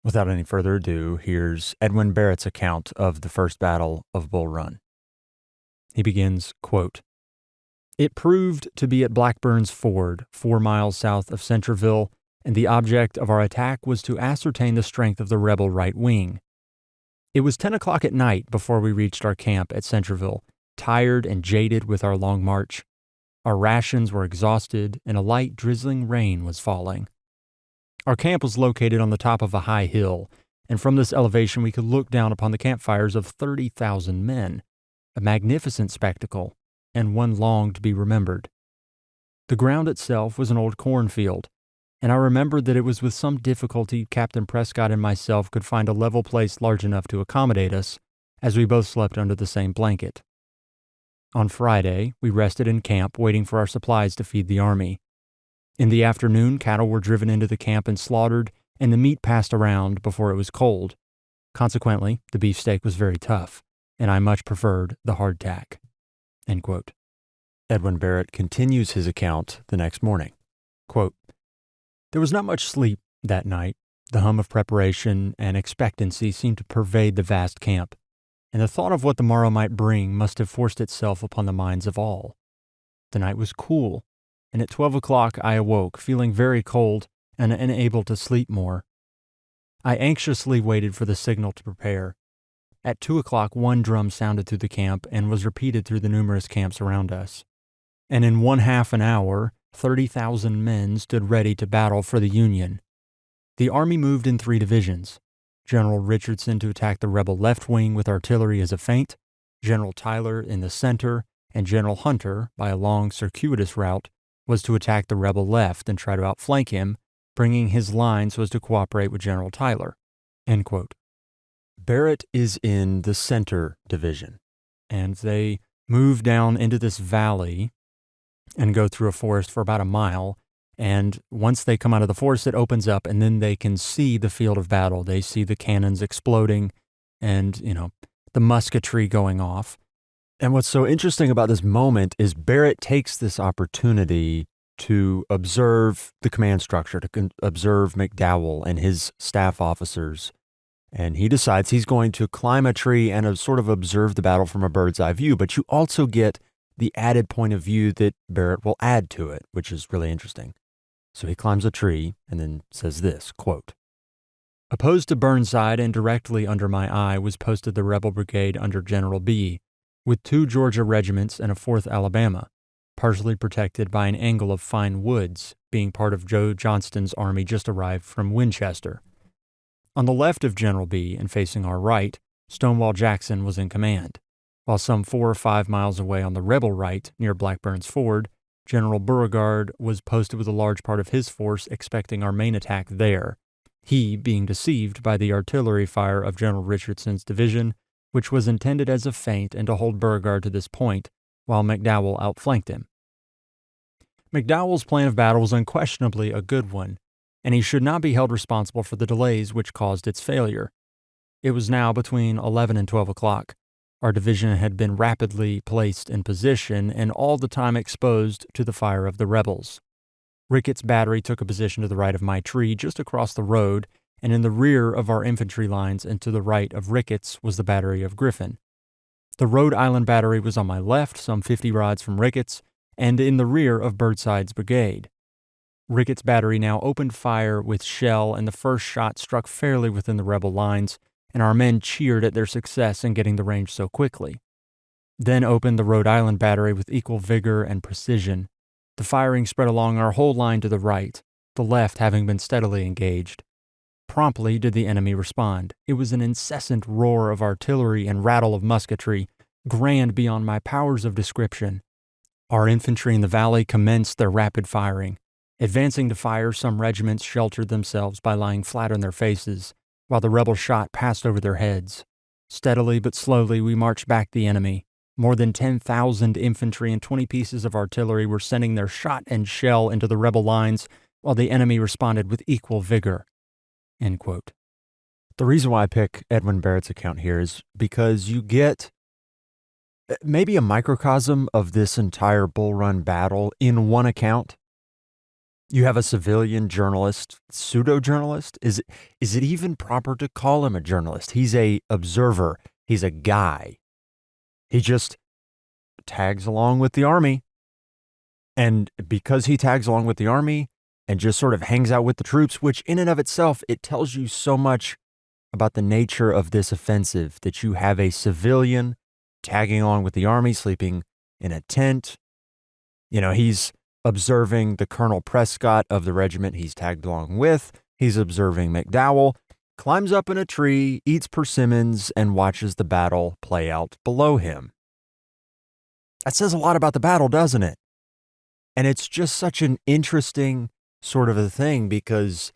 Without any further ado, here's Edwin Barrett's account of the First Battle of Bull Run. He begins, quote, "It proved to be at Blackburn's Ford, 4 miles south of Centreville, and the object of our attack was to ascertain the strength of the rebel right wing. It was 10 o'clock at night before we reached our camp at Centreville, tired and jaded with our long march. Our rations were exhausted, and a light drizzling rain was falling. Our camp was located on the top of a high hill, and from this elevation we could look down upon the campfires of 30,000 men, a magnificent spectacle, and one long to be remembered. The ground itself was an old cornfield, and I remembered that it was with some difficulty Captain Prescott and myself could find a level place large enough to accommodate us, as we both slept under the same blanket. On Friday, we rested in camp waiting for our supplies to feed the army. In the afternoon, cattle were driven into the camp and slaughtered, and the meat passed around before it was cold. Consequently, the beefsteak was very tough, and I much preferred the hardtack." End quote. Edwin Barrett continues his account the next morning. Quote, "There was not much sleep that night. The hum of preparation and expectancy seemed to pervade the vast camp, and the thought of what the morrow might bring must have forced itself upon the minds of all. The night was cool, and at 12 o'clock I awoke, feeling very cold and unable to sleep more. I anxiously waited for the signal to prepare. At 2 o'clock, one drum sounded through the camp and was repeated through the numerous camps around us. And in 1/2 an hour, 30,000 men stood ready to battle for the Union. The army moved in 3 divisions. General Richardson to attack the rebel left wing with artillery as a feint, General Tyler in the center, and General Hunter, by a long circuitous route, was to attack the rebel left and try to outflank him, bringing his line so as to cooperate with General Tyler. End quote. Barrett is in the center division, and they move down into this valley and go through a forest for about a mile. And once they come out of the forest, it opens up, and then they can see the field of battle. They see the cannons exploding and, the musketry going off. And what's so interesting about this moment is Barrett takes this opportunity to observe the command structure, to observe McDowell and his staff officers. And he decides he's going to climb a tree and sort of observe the battle from a bird's eye view. But you also get the added point of view that Barrett will add to it, which is really interesting. So he climbs a tree and then says this, quote, "Opposed to Burnside and directly under my eye was posted the rebel brigade under General B, with 2 Georgia regiments and a 4th Alabama, partially protected by an angle of fine woods, being part of Joe Johnston's army just arrived from Winchester. On the left of General B and facing our right, Stonewall Jackson was in command, while some 4 or 5 miles away on the rebel right, near Blackburn's Ford, General Beauregard was posted with a large part of his force expecting our main attack there, he being deceived by the artillery fire of General Richardson's division, which was intended as a feint and to hold Beauregard to this point, while McDowell outflanked him. McDowell's plan of battle was unquestionably a good one, and he should not be held responsible for the delays which caused its failure. It was now between 11 and 12 o'clock. Our division had been rapidly placed in position and all the time exposed to the fire of the rebels. Ricketts' battery took a position to the right of my tree just across the road, and in the rear of our infantry lines and to the right of Ricketts was the battery of Griffin. The Rhode Island battery was on my left, some 50 rods from Ricketts, and in the rear of Burnside's brigade. Ricketts' battery now opened fire with shell, and the first shot struck fairly within the rebel lines, and our men cheered at their success in getting the range so quickly. Then opened the Rhode Island battery with equal vigor and precision. The firing spread along our whole line to the right, the left having been steadily engaged. Promptly did the enemy respond. It was an incessant roar of artillery and rattle of musketry, grand beyond my powers of description. Our infantry in the valley commenced their rapid firing. Advancing to fire, some regiments sheltered themselves by lying flat on their faces, while the rebel shot passed over their heads. Steadily but slowly we marched back the enemy. More than 10,000 infantry and 20 pieces of artillery were sending their shot and shell into the rebel lines, while the enemy responded with equal vigor." End quote. The reason why I pick Edwin Barrett's account here is because you get maybe a microcosm of this entire Bull Run battle in one account. You have a civilian journalist, pseudo-journalist. Is it even proper to call him a journalist? He's a observer. He's a guy. He just tags along with the army. And because he tags along with the army and just sort of hangs out with the troops, which in and of itself, it tells you so much about the nature of this offensive, that you have a civilian tagging along with the army, sleeping in a tent. He's observing the Colonel Prescott of the regiment he's tagged along with. He's observing McDowell, climbs up in a tree, eats persimmons, and watches the battle play out below him. That says a lot about the battle, doesn't it? And it's just such an interesting sort of a thing because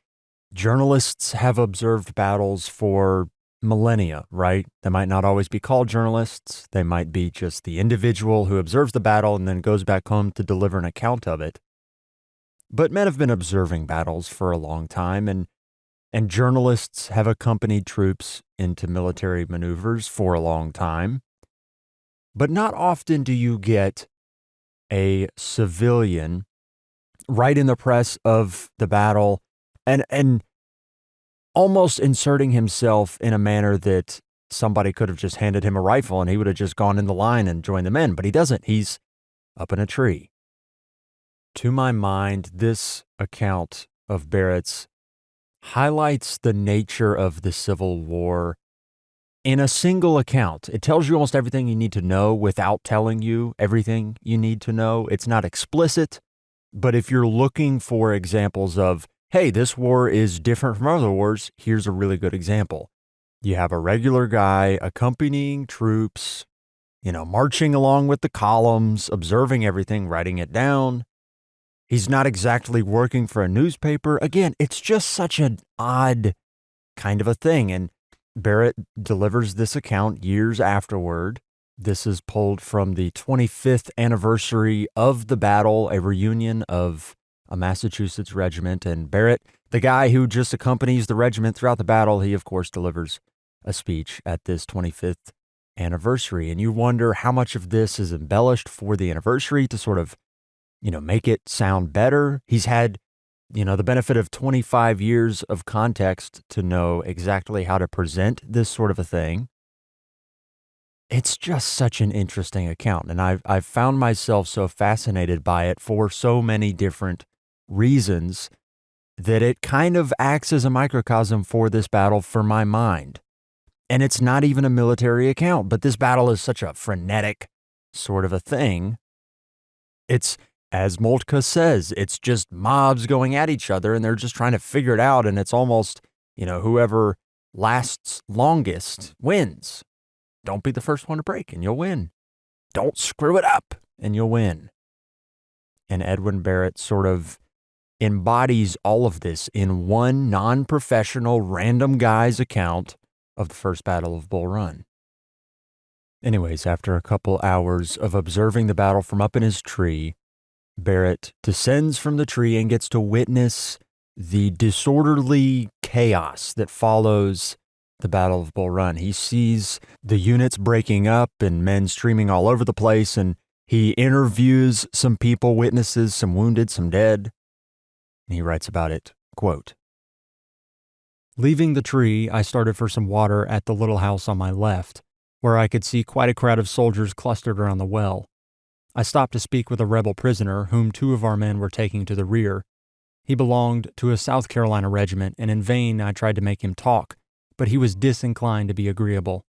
journalists have observed battles for millennia, right? They might not always be called journalists. They might be just the individual who observes the battle and then goes back home to deliver an account of it. But men have been observing battles for a long time, and journalists have accompanied troops into military maneuvers for a long time. But not often do you get a civilian right in the press of the battle and almost inserting himself in a manner that somebody could have just handed him a rifle and he would have just gone in the line and joined the men, but he doesn't. He's up in a tree. To my mind, this account of Barrett's highlights the nature of the Civil War in a single account. It tells you almost everything you need to know without telling you everything you need to know. It's not explicit, but if you're looking for examples of, hey, this war is different from other wars, here's a really good example. You have a regular guy accompanying troops, marching along with the columns, observing everything, writing it down. He's not exactly working for a newspaper. Again, it's just such an odd kind of a thing. And Barrett delivers this account years afterward. This is pulled from the 25th anniversary of the battle, a reunion of a Massachusetts regiment. And Barrett, the guy who just accompanies the regiment throughout the battle, he, of course, delivers a speech at this 25th anniversary. And you wonder how much of this is embellished for the anniversary to sort of, make it sound better. He's had, the benefit of 25 years of context to know exactly how to present this sort of a thing. It's just such an interesting account, and I've found myself so fascinated by it for so many different reasons that it kind of acts as a microcosm for this battle for my mind. And it's not even a military account, but this battle is such a frenetic sort of a thing. It's, as Moltke says, it's just mobs going at each other and they're just trying to figure it out. And it's almost, whoever lasts longest wins. Don't be the first one to break and you'll win. Don't screw it up and you'll win. And Edwin Barrett sort of embodies all of this in one non-professional random guy's account of the First Battle of Bull Run. Anyways, after a couple hours of observing the battle from up in his tree, Barrett descends from the tree and gets to witness the disorderly chaos that follows the Battle of Bull Run. He sees the units breaking up and men streaming all over the place, and he interviews some people, witnesses, some wounded, some dead. And he writes about it, quote, "Leaving the tree, I started for some water at the little house on my left, where I could see quite a crowd of soldiers clustered around the well. I stopped to speak with a rebel prisoner whom two of our men were taking to the rear. He belonged to a South Carolina regiment, and in vain I tried to make him talk, but he was disinclined to be agreeable.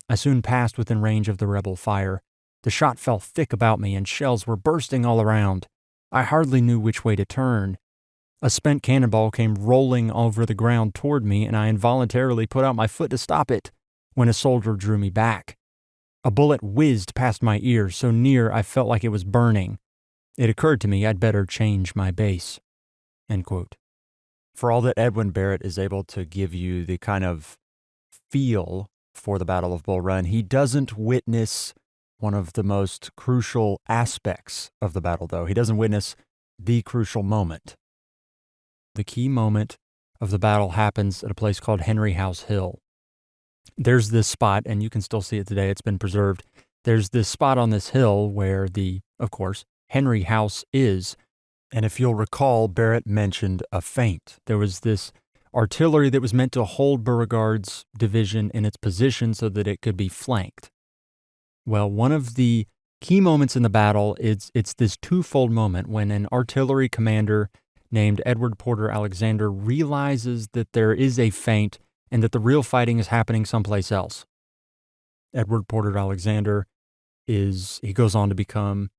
I soon passed within range of the rebel fire. The shot fell thick about me, and shells were bursting all around. I hardly knew which way to turn. A spent cannonball came rolling over the ground toward me, and I involuntarily put out my foot to stop it, when a soldier drew me back. A bullet whizzed past my ear, so near I felt like it was burning. It occurred to me I'd better change my base." End quote. For all that Edwin Barrett is able to give you the kind of feel for the Battle of Bull Run, he doesn't witness one of the most crucial aspects of the battle, though. He doesn't witness the crucial moment. The key moment of the battle happens at a place called Henry House Hill. There's this spot, and you can still see it today, it's been preserved. There's this spot on this hill where of course, Henry House is. And if you'll recall, Barrett mentioned a feint. There was this artillery that was meant to hold Beauregard's division in its position so that it could be flanked. Well, one of the key moments in the battle is it's this twofold moment when an artillery commander named Edward Porter Alexander realizes that there is a feint and that the real fighting is happening someplace else. Edward Porter Alexander he goes on to become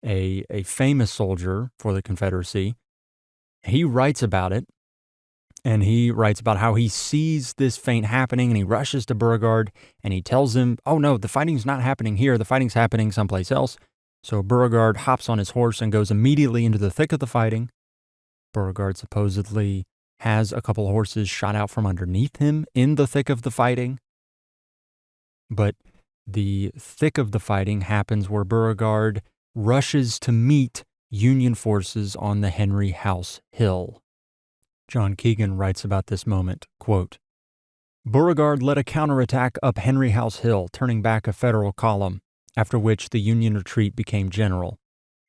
a famous soldier for the Confederacy. He writes about it, and he writes about how he sees this feint happening, and he rushes to Beauregard, and he tells him, oh no, the fighting's not happening here, the fighting's happening someplace else. So Beauregard hops on his horse and goes immediately into the thick of the fighting. Beauregard supposedly has a couple horses shot out from underneath him in the thick of the fighting. But the thick of the fighting happens where Beauregard rushes to meet Union forces on the Henry House Hill. John Keegan writes about this moment, quote, "Beauregard led a counterattack up Henry House Hill, turning back a Federal column, after which the Union retreat became general.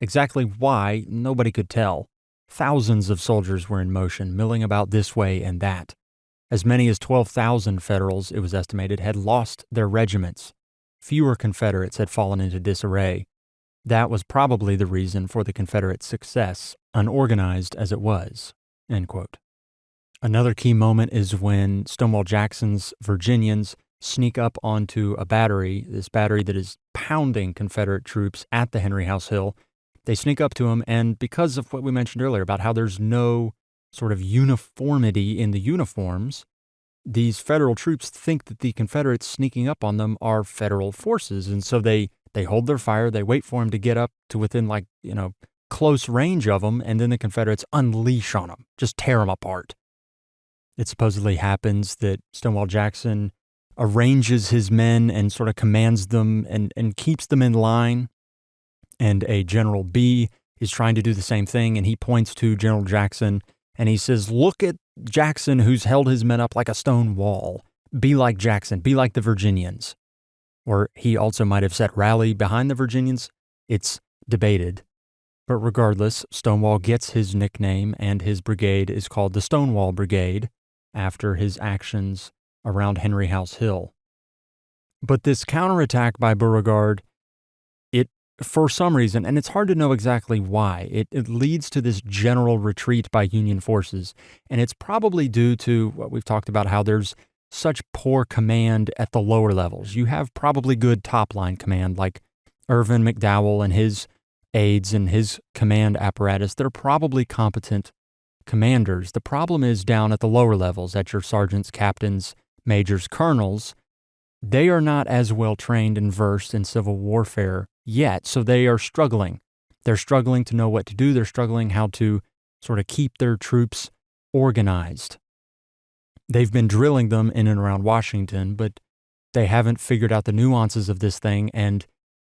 Exactly why, nobody could tell. Thousands of soldiers were in motion, milling about this way and that. As many as 12,000 Federals, it was estimated, had lost their regiments. Fewer Confederates had fallen into disarray. That was probably the reason for the Confederate success, unorganized as it was." End quote. Another key moment is when Stonewall Jackson's Virginians sneak up onto a battery, this battery that is pounding Confederate troops at the Henry House Hill. They sneak up to them, and because of what we mentioned earlier about how there's no sort of uniformity in the uniforms, these Federal troops think that the Confederates sneaking up on them are Federal forces. And so they hold their fire. They wait for them to get up to within, close range of them, and then the Confederates unleash on them, just tear them apart. It supposedly happens that Stonewall Jackson arranges his men and sort of commands them and keeps them in line. And a General B is trying to do the same thing, and he points to General Jackson, and he says, "Look at Jackson, who's held his men up like a stone wall. Be like Jackson. Be like the Virginians." Or he also might have said, "Rally behind the Virginians." It's debated. But regardless, Stonewall gets his nickname, and his brigade is called the Stonewall Brigade after his actions around Henry House Hill. But this counterattack by Beauregard, it, for some reason, and it's hard to know exactly why, it leads to this general retreat by Union forces. And it's probably due to what we've talked about, how there's such poor command at the lower levels. You have probably good top-line command, like Irvin McDowell and his aides and his command apparatus. They're probably competent commanders. The problem is down at the lower levels, at your sergeants, captains, majors, colonels. They are not as well trained and versed in civil warfare yet, so they are struggling. They're struggling to know what to do. They're struggling how to sort of keep their troops organized. They've been drilling them in and around Washington, but they haven't figured out the nuances of this thing. And,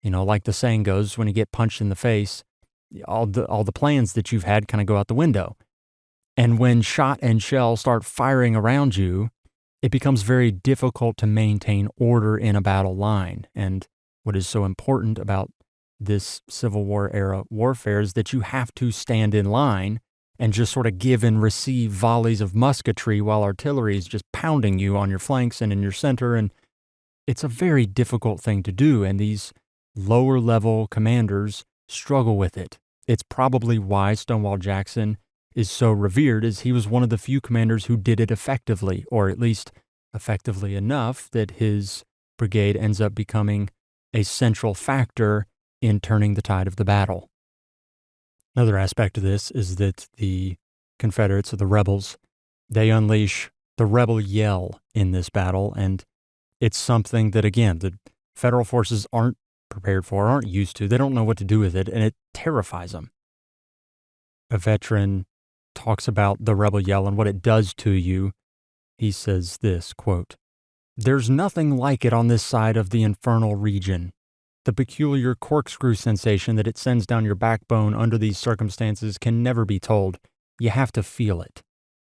like the saying goes, when you get punched in the face, all the plans that you've had kind of go out the window. And when shot and shell start firing around you, it becomes very difficult to maintain order in a battle line. And what is so important about this Civil War era warfare is that you have to stand in line and just sort of give and receive volleys of musketry while artillery is just pounding you on your flanks and in your center. And it's a very difficult thing to do. And these lower level commanders struggle with it. It's probably why Stonewall Jackson is so revered, is he was one of the few commanders who did it effectively, or at least effectively enough that his brigade ends up becoming a central factor in turning the tide of the battle. Another aspect of this is that the Confederates, or the rebels, they unleash the rebel yell in this battle, and it's something that, again, the Federal forces aren't prepared for, aren't used to. They don't know what to do with it, and it terrifies them. A veteran talks about the rebel yell and what it does to you. He says this, quote, "There's nothing like it on this side of the infernal region. The peculiar corkscrew sensation that it sends down your backbone under these circumstances can never be told. You have to feel it."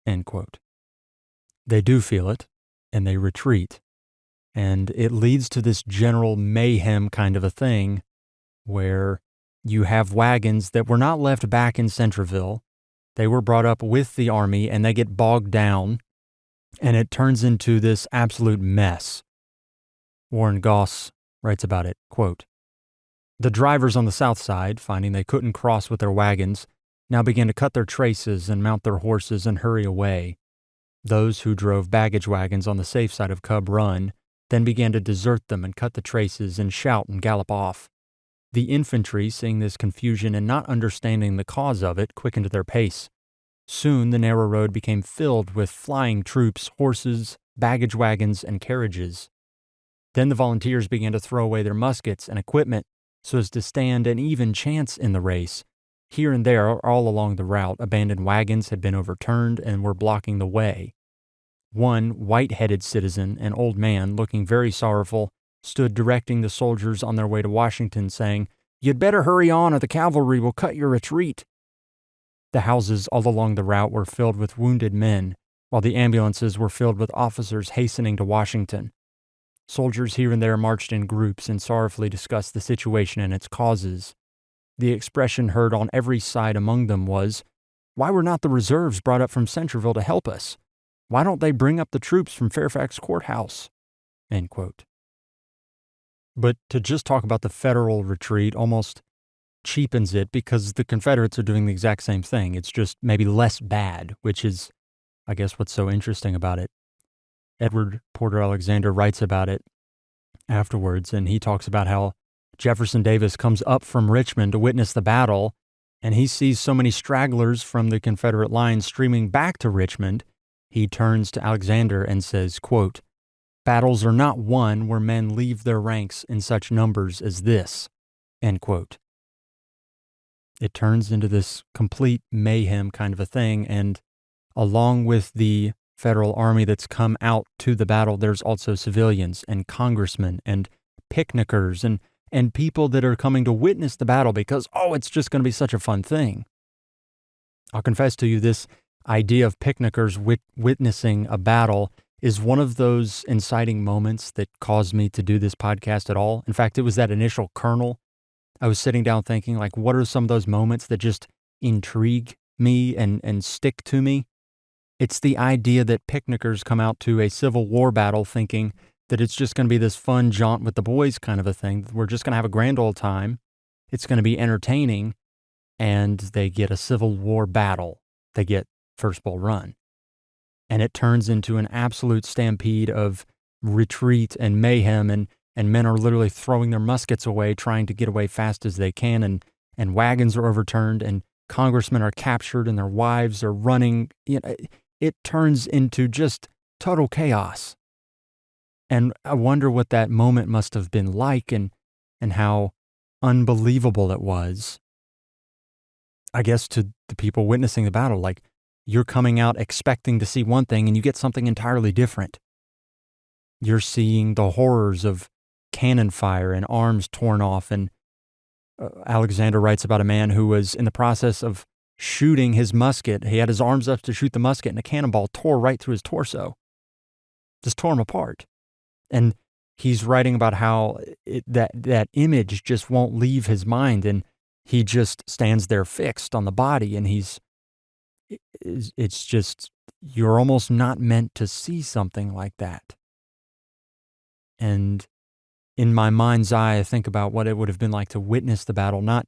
End quote. They do feel it, and they retreat. And it leads to this general mayhem kind of a thing where you have wagons that were not left back in Centreville. They were brought up with the army, and they get bogged down, and it turns into this absolute mess. Warren Goss writes about it, quote, "The drivers on the south side, finding they couldn't cross with their wagons, now began to cut their traces and mount their horses and hurry away. Those who drove baggage wagons on the safe side of Cub Run then began to desert them and cut the traces and shout and gallop off. The infantry, seeing this confusion and not understanding the cause of it, quickened their pace. Soon the narrow road became filled with flying troops, horses, baggage wagons, and carriages. Then the volunteers began to throw away their muskets and equipment so as to stand an even chance in the race. Here and there, all along the route, abandoned wagons had been overturned and were blocking the way. One white-headed citizen, an old man, looking very sorrowful, stood directing the soldiers on their way to Washington, saying, 'You'd better hurry on or the cavalry will cut your retreat.' The houses all along the route were filled with wounded men, while the ambulances were filled with officers hastening to Washington. Soldiers here and there marched in groups and sorrowfully discussed the situation and its causes. The expression heard on every side among them was, 'Why were not the reserves brought up from Centreville to help us? Why don't they bring up the troops from Fairfax Courthouse?' End quote. But to just talk about the Federal retreat almost cheapens it, because the Confederates are doing the exact same thing. It's just maybe less bad, which is, I guess, what's so interesting about it. Edward Porter Alexander writes about it afterwards, and he talks about how Jefferson Davis comes up from Richmond to witness the battle, and he sees so many stragglers from the Confederate lines streaming back to Richmond. He turns to Alexander and says, quote, "Battles are not won where men leave their ranks in such numbers as this," end quote. It turns into this complete mayhem kind of a thing, and along with the Federal Army that's come out to the battle, there's also civilians and congressmen and picnickers and people that are coming to witness the battle because, it's just going to be such a fun thing. I'll confess to you, this idea of picnickers witnessing a battle is one of those inciting moments that caused me to do this podcast at all. In fact, it was that initial kernel. I was sitting down thinking, like, what are some of those moments that just intrigue me and stick to me? It's the idea that picnickers come out to a Civil War battle thinking that it's just going to be this fun jaunt with the boys kind of a thing. We're just going to have a grand old time. It's going to be entertaining. And they get a Civil War battle. They get First Bull Run. And it turns into an absolute stampede of retreat and mayhem, and men are literally throwing their muskets away, trying to get away fast as they can, and wagons are overturned, and congressmen are captured, and their wives are running. It turns into just total chaos. And I wonder what that moment must have been like, and how unbelievable it was, I guess, to the people witnessing the battle. Like, you're coming out expecting to see one thing and you get something entirely different. You're seeing the horrors of cannon fire and arms torn off. And Alexander writes about a man who was in the process of shooting his musket. He had his arms up to shoot the musket, and a cannonball tore right through his torso. Just tore him apart. And he's writing about how that image just won't leave his mind, and he just stands there fixed on the body, and it's just, you're almost not meant to see something like that. And in my mind's eye, I think about what it would have been like to witness the battle, not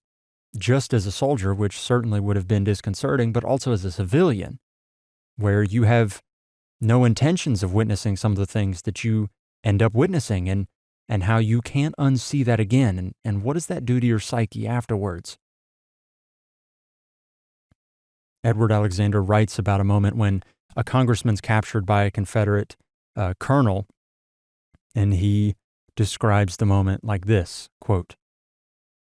just as a soldier, which certainly would have been disconcerting, but also as a civilian, where you have no intentions of witnessing some of the things that you end up witnessing, and how you can't unsee that again. And what does that do to your psyche afterwards? Edward Alexander writes about a moment when a congressman's captured by a Confederate colonel, and he describes the moment like this, quote,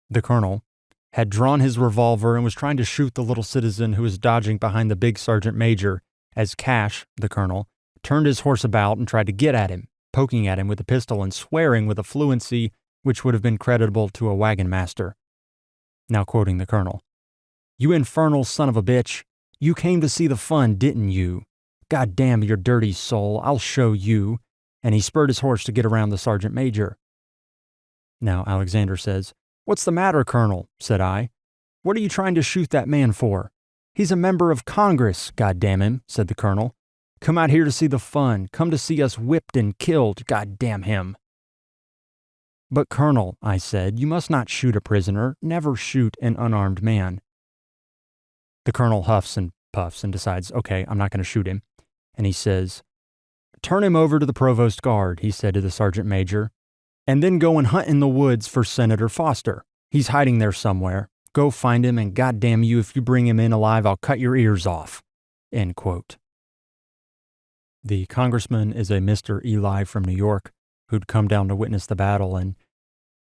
"The colonel had drawn his revolver and was trying to shoot the little citizen who was dodging behind the big sergeant major as Cash, the colonel, turned his horse about and tried to get at him, poking at him with a pistol and swearing with a fluency which would have been creditable to a wagon master." Now quoting the colonel, "You infernal son of a bitch, you came to see the fun, didn't you? God damn your dirty soul, I'll show you." And he spurred his horse to get around the sergeant major. Now Alexander says, "What's the matter, Colonel?" said I. "What are you trying to shoot that man for? He's a member of Congress, God damn him," said the colonel. "Come out here to see the fun. Come to see us whipped and killed, God damn him." "But Colonel," I said, "you must not shoot a prisoner. Never shoot an unarmed man." The colonel huffs and puffs and decides, okay, I'm not going to shoot him. And he says, "Turn him over to the provost guard," he said to the sergeant major, "and then go and hunt in the woods for Senator Foster. He's hiding there somewhere. Go find him, and goddamn you, if you bring him in alive, I'll cut your ears off." End quote. The congressman is a Mr. Eli from New York who'd come down to witness the battle, and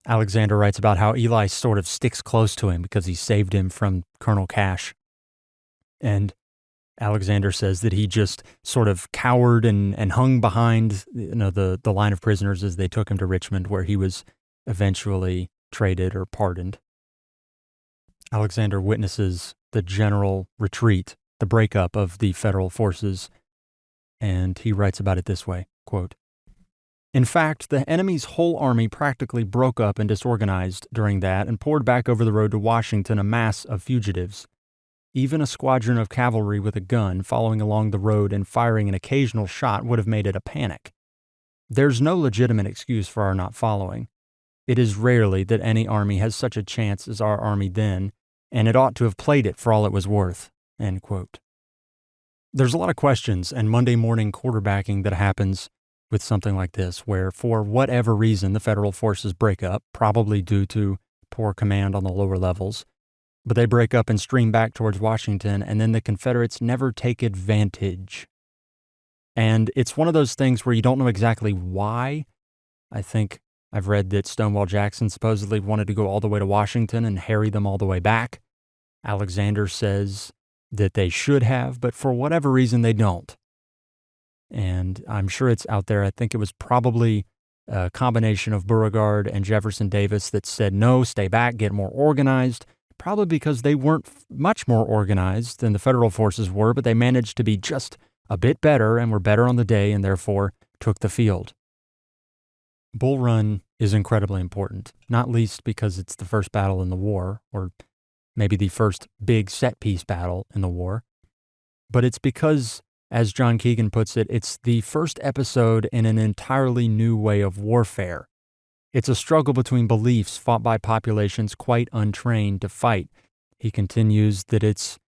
Alexander writes about how Eli sort of sticks close to him because he saved him from Colonel Cash. And Alexander says that he just sort of cowered and hung behind the line of prisoners as they took him to Richmond, where he was eventually traded or pardoned. Alexander witnesses the general retreat, the breakup of the federal forces, and he writes about it this way, quote, "In fact, the enemy's whole army practically broke up and disorganized during that and poured back over the road to Washington, a mass of fugitives. Even a squadron of cavalry with a gun following along the road and firing an occasional shot would have made it a panic. There's no legitimate excuse for our not following. It is rarely that any army has such a chance as our army then, and it ought to have played it for all it was worth." End quote. There's a lot of questions and Monday morning quarterbacking that happens with something like this, where for whatever reason the federal forces break up, probably due to poor command on the lower levels, but they break up and stream back towards Washington, and then the Confederates never take advantage. And it's one of those things where you don't know exactly why. I think I've read that Stonewall Jackson supposedly wanted to go all the way to Washington and harry them all the way back. Alexander says that they should have, but for whatever reason, they don't. And I'm sure it's out there. I think it was probably a combination of Beauregard and Jefferson Davis that said, no, stay back, get more organized, probably because they weren't much more organized than the federal forces were, but they managed to be just a bit better and were better on the day and therefore took the field. Bull Run is incredibly important, not least because it's the first battle in the war, or maybe the first big set-piece battle in the war, but it's because, as John Keegan puts it, it's the first episode in an entirely new way of warfare. It's a struggle between beliefs fought by populations quite untrained to fight. He continues that its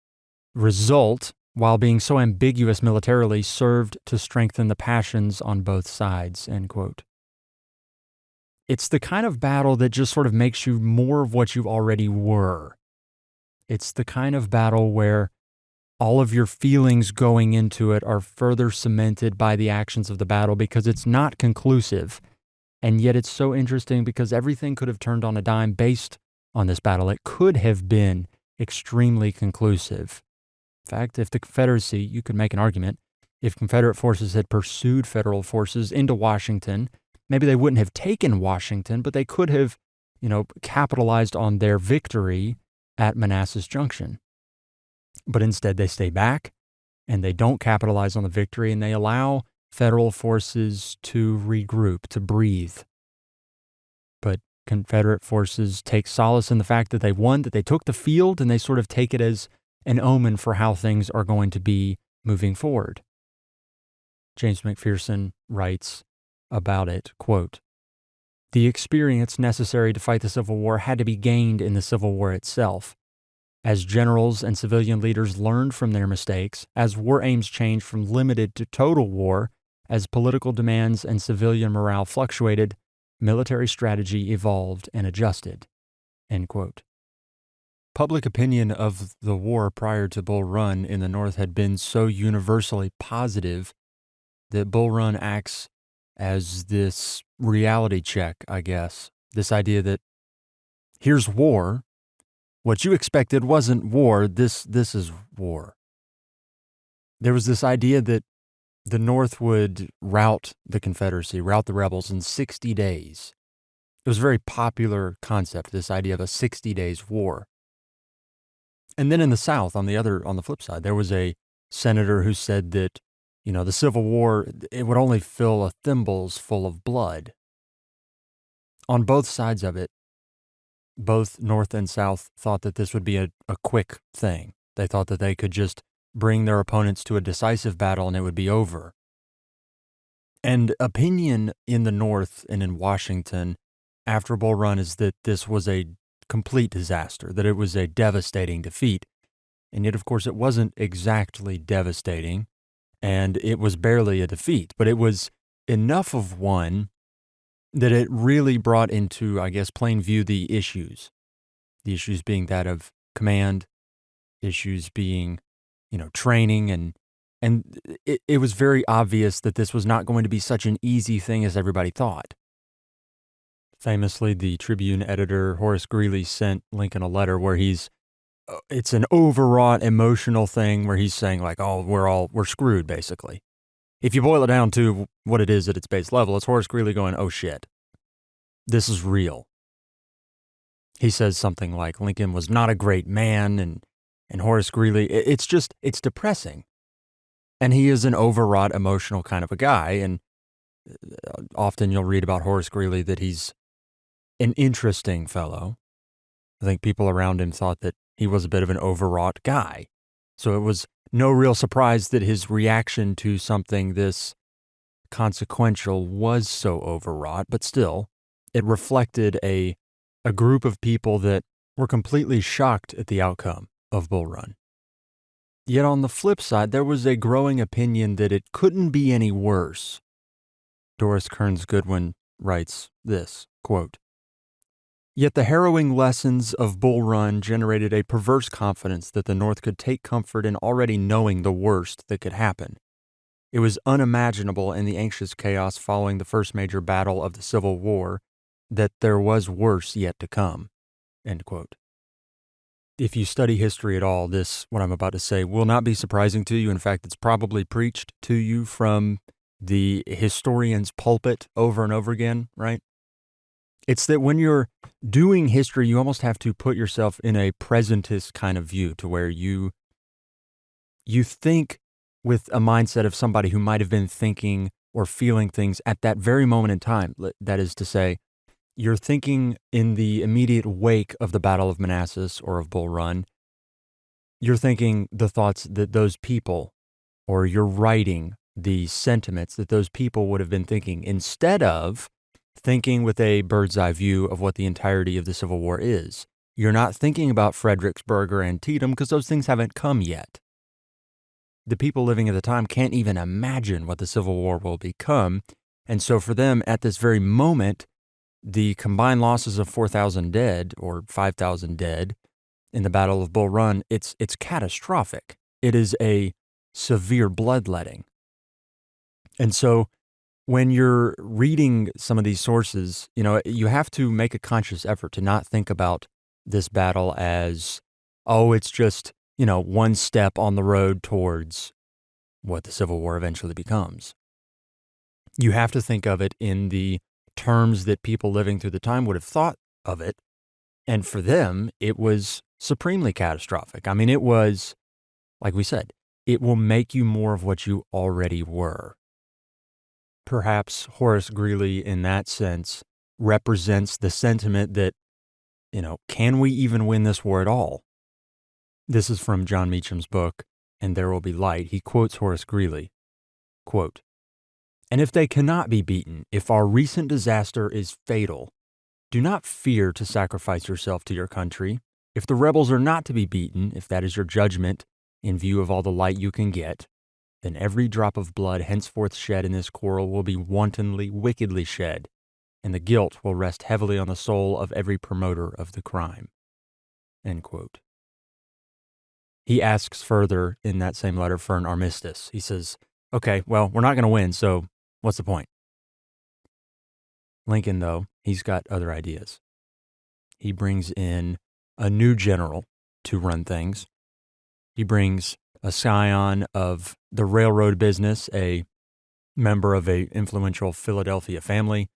result, while being so ambiguous militarily, served to strengthen the passions on both sides, end quote. It's the kind of battle that just sort of makes you more of what you already were. It's the kind of battle where all of your feelings going into it are further cemented by the actions of the battle because it's not conclusive. And yet it's so interesting because everything could have turned on a dime based on this battle. It could have been extremely conclusive. In fact, if the Confederacy, you could make an argument, if Confederate forces had pursued Federal forces into Washington, maybe they wouldn't have taken Washington, but they could have, capitalized on their victory at Manassas Junction. But instead they stay back and they don't capitalize on the victory and they allow Federal forces to regroup, to breathe. But Confederate forces take solace in the fact that they won, that they took the field, and they sort of take it as an omen for how things are going to be moving forward. James McPherson writes about it, quote, "The experience necessary to fight the Civil War had to be gained in the Civil War itself. As generals and civilian leaders learned from their mistakes, as war aims changed from limited to total war, as political demands and civilian morale fluctuated, military strategy evolved and adjusted." End quote. Public opinion of the war prior to Bull Run in the North had been so universally positive that Bull Run acts as this reality check, I guess. This idea that here's war. What you expected wasn't war. This is war. There was this idea that the North would rout the Confederacy, rout the rebels in 60 days. It was a very popular concept, this idea of a 60 days war. And then in the South, on the flip side, there was a senator who said that, the Civil War, it would only fill a thimbles full of blood. On both sides of it, both North and South thought that this would be a quick thing. They thought that they could just bring their opponents to a decisive battle and it would be over. And opinion in the North and in Washington after Bull Run is that this was a complete disaster, that it was a devastating defeat. And yet, of course, it wasn't exactly devastating, and it was barely a defeat, but it was enough of one that it really brought into, I guess, plain view the issues. The issues being that of command, issues being, training, and it was very obvious that this was not going to be such an easy thing as everybody thought. Famously, the Tribune editor Horace Greeley sent Lincoln a letter where it's an overwrought emotional thing where he's saying like, oh, we're screwed, basically. If you boil it down to what it is at its base level, it's Horace Greeley going, oh shit, this is real. He says something like Lincoln was not a great man, and Horace Greeley, it's depressing. And he is an overwrought emotional kind of a guy, and often you'll read about Horace Greeley that he's an interesting fellow. I think people around him thought that he was a bit of an overwrought guy. So it was no real surprise that his reaction to something this consequential was so overwrought, but still, it reflected a group of people that were completely shocked at the outcome of Bull Run. Yet on the flip side, there was a growing opinion that it couldn't be any worse. Doris Kearns Goodwin writes this, quote, "Yet the harrowing lessons of Bull Run generated a perverse confidence that the North could take comfort in already knowing the worst that could happen. It was unimaginable in the anxious chaos following the first major battle of the Civil War that there was worse yet to come." End quote. If you study history at all, what I'm about to say, will not be surprising to you. In fact, it's probably preached to you from the historian's pulpit over and over again, right? It's that when you're doing history, you almost have to put yourself in a presentist kind of view to where you think with a mindset of somebody who might have been thinking or feeling things at that very moment in time. That is to say, you're thinking in the immediate wake of the Battle of Manassas or of Bull Run. You're thinking the thoughts that those people, or you're writing the sentiments that those people would have been thinking, instead of thinking with a bird's eye view of what the entirety of the Civil War is. You're not thinking about Fredericksburg or Antietam because those things haven't come yet. The people living at the time can't even imagine what the Civil War will become. And so for them, at this very moment, the combined losses of 4,000 dead or 5,000 dead in the Battle of Bull Run, it's catastrophic. It is a severe bloodletting. And so when you're reading some of these sources, you have to make a conscious effort to not think about this battle as, oh, it's just, one step on the road towards what the Civil War eventually becomes. You have to think of it in the terms that people living through the time would have thought of it. And for them, it was supremely catastrophic. I mean, it was, like we said, it will make you more of what you already were. Perhaps Horace Greeley, in that sense, represents the sentiment that, can we even win this war at all? This is from John Meacham's book, And There Will Be Light. He quotes Horace Greeley, quote, "And if they cannot be beaten, if our recent disaster is fatal, do not fear to sacrifice yourself to your country. If the rebels are not to be beaten, if that is your judgment, in view of all the light you can get, then every drop of blood henceforth shed in this quarrel will be wantonly, wickedly shed, and the guilt will rest heavily on the soul of every promoter of the crime." End quote. He asks further in that same letter for an armistice. He says, okay, well, we're not going to win, so what's the point? Lincoln, though, he's got other ideas. He brings in a new general to run things. He brings a scion of the railroad business, a member of an influential Philadelphia family.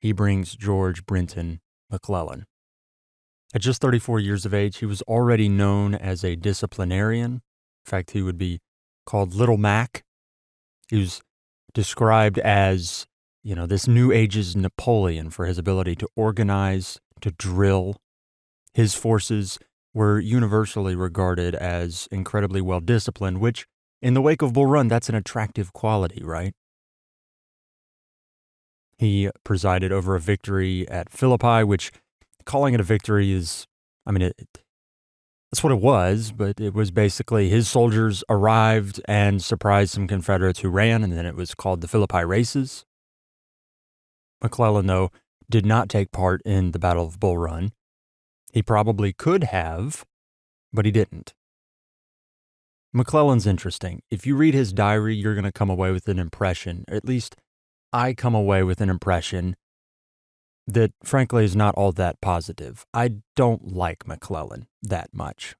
He brings George Brinton McClellan. At just 34 years of age, he was already known as a disciplinarian. In fact, he would be called Little Mac. He was described as, this New Age's Napoleon for his ability to organize, to drill. His forces were universally regarded as incredibly well-disciplined, which, in the wake of Bull Run, that's an attractive quality, right? He presided over a victory at Philippi, which, calling it a victory is, that's what it was, but it was basically his soldiers arrived and surprised some Confederates who ran, and then it was called the Philippi Races. McClellan, though, did not take part in the Battle of Bull Run. He probably could have, but he didn't. McClellan's interesting. If you read his diary, you're going to come away with an impression, or at least I come away with an impression that frankly is not all that positive. I don't like McClellan that much.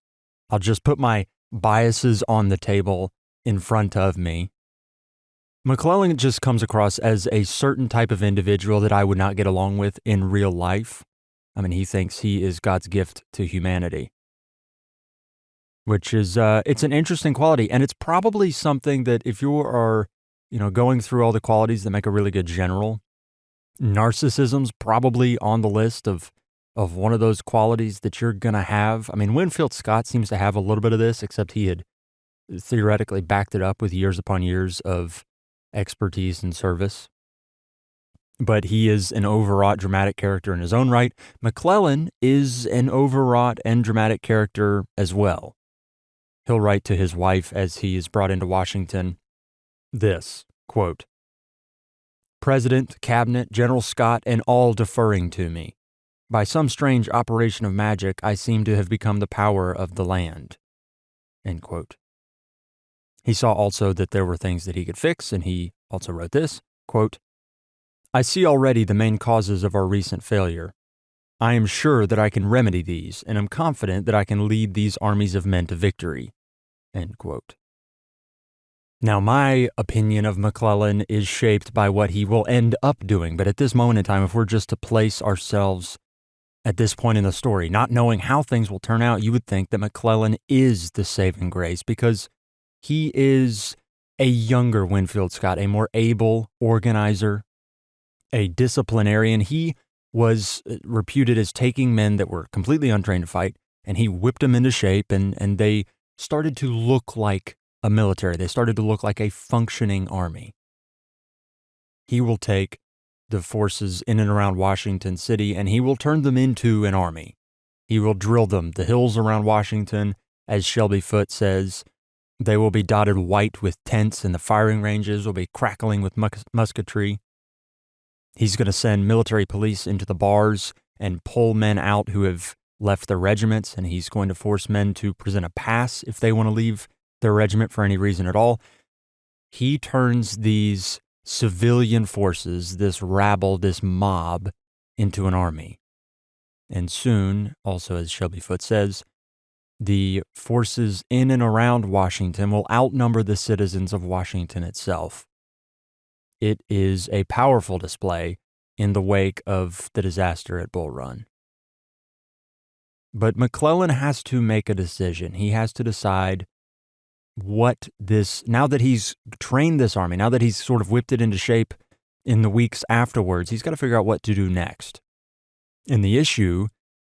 I'll just put my biases on the table in front of me. McClellan just comes across as a certain type of individual that I would not get along with in real life. He thinks he is God's gift to humanity, which is, it's an interesting quality. And it's probably something that if you are, going through all the qualities that make a really good general, narcissism's probably on the list of one of those qualities that you're going to have. Winfield Scott seems to have a little bit of this, except he had theoretically backed it up with years upon years of expertise and service. But he is an overwrought, dramatic character in his own right. McClellan is an overwrought and dramatic character as well. He'll write to his wife as he is brought into Washington this, quote, President, cabinet, General Scott, and all deferring to me. By some strange operation of magic, I seem to have become the power of the land." End quote. He saw also that there were things that he could fix, and he also wrote this, quote, "I see already the main causes of our recent failure. I am sure that I can remedy these, and am confident that I can lead these armies of men to victory." End quote. Now, my opinion of McClellan is shaped by what he will end up doing, but at this moment in time, if we're just to place ourselves at this point in the story, not knowing how things will turn out, you would think that McClellan is the saving grace because he is a younger Winfield Scott, a more able organizer, a disciplinarian. He was reputed as taking men that were completely untrained to fight, and he whipped them into shape, and they started to look like a military. They started to look like a functioning army. He will take the forces in and around Washington City, and he will turn them into an army. He will drill them. The hills around Washington, as Shelby Foote says, they will be dotted white with tents, and the firing ranges will be crackling with musketry. He's going to send military police into the bars and pull men out who have left their regiments, and he's going to force men to present a pass if they want to leave their regiment for any reason at all. He turns these civilian forces, this rabble, this mob, into an army. And soon, also as Shelby Foote says, the forces in and around Washington will outnumber the citizens of Washington itself. It is a powerful display in the wake of the disaster at Bull Run. But McClellan has to make a decision. He has to decide now that he's trained this army, now that he's sort of whipped it into shape in the weeks afterwards, he's got to figure out what to do next. And the issue,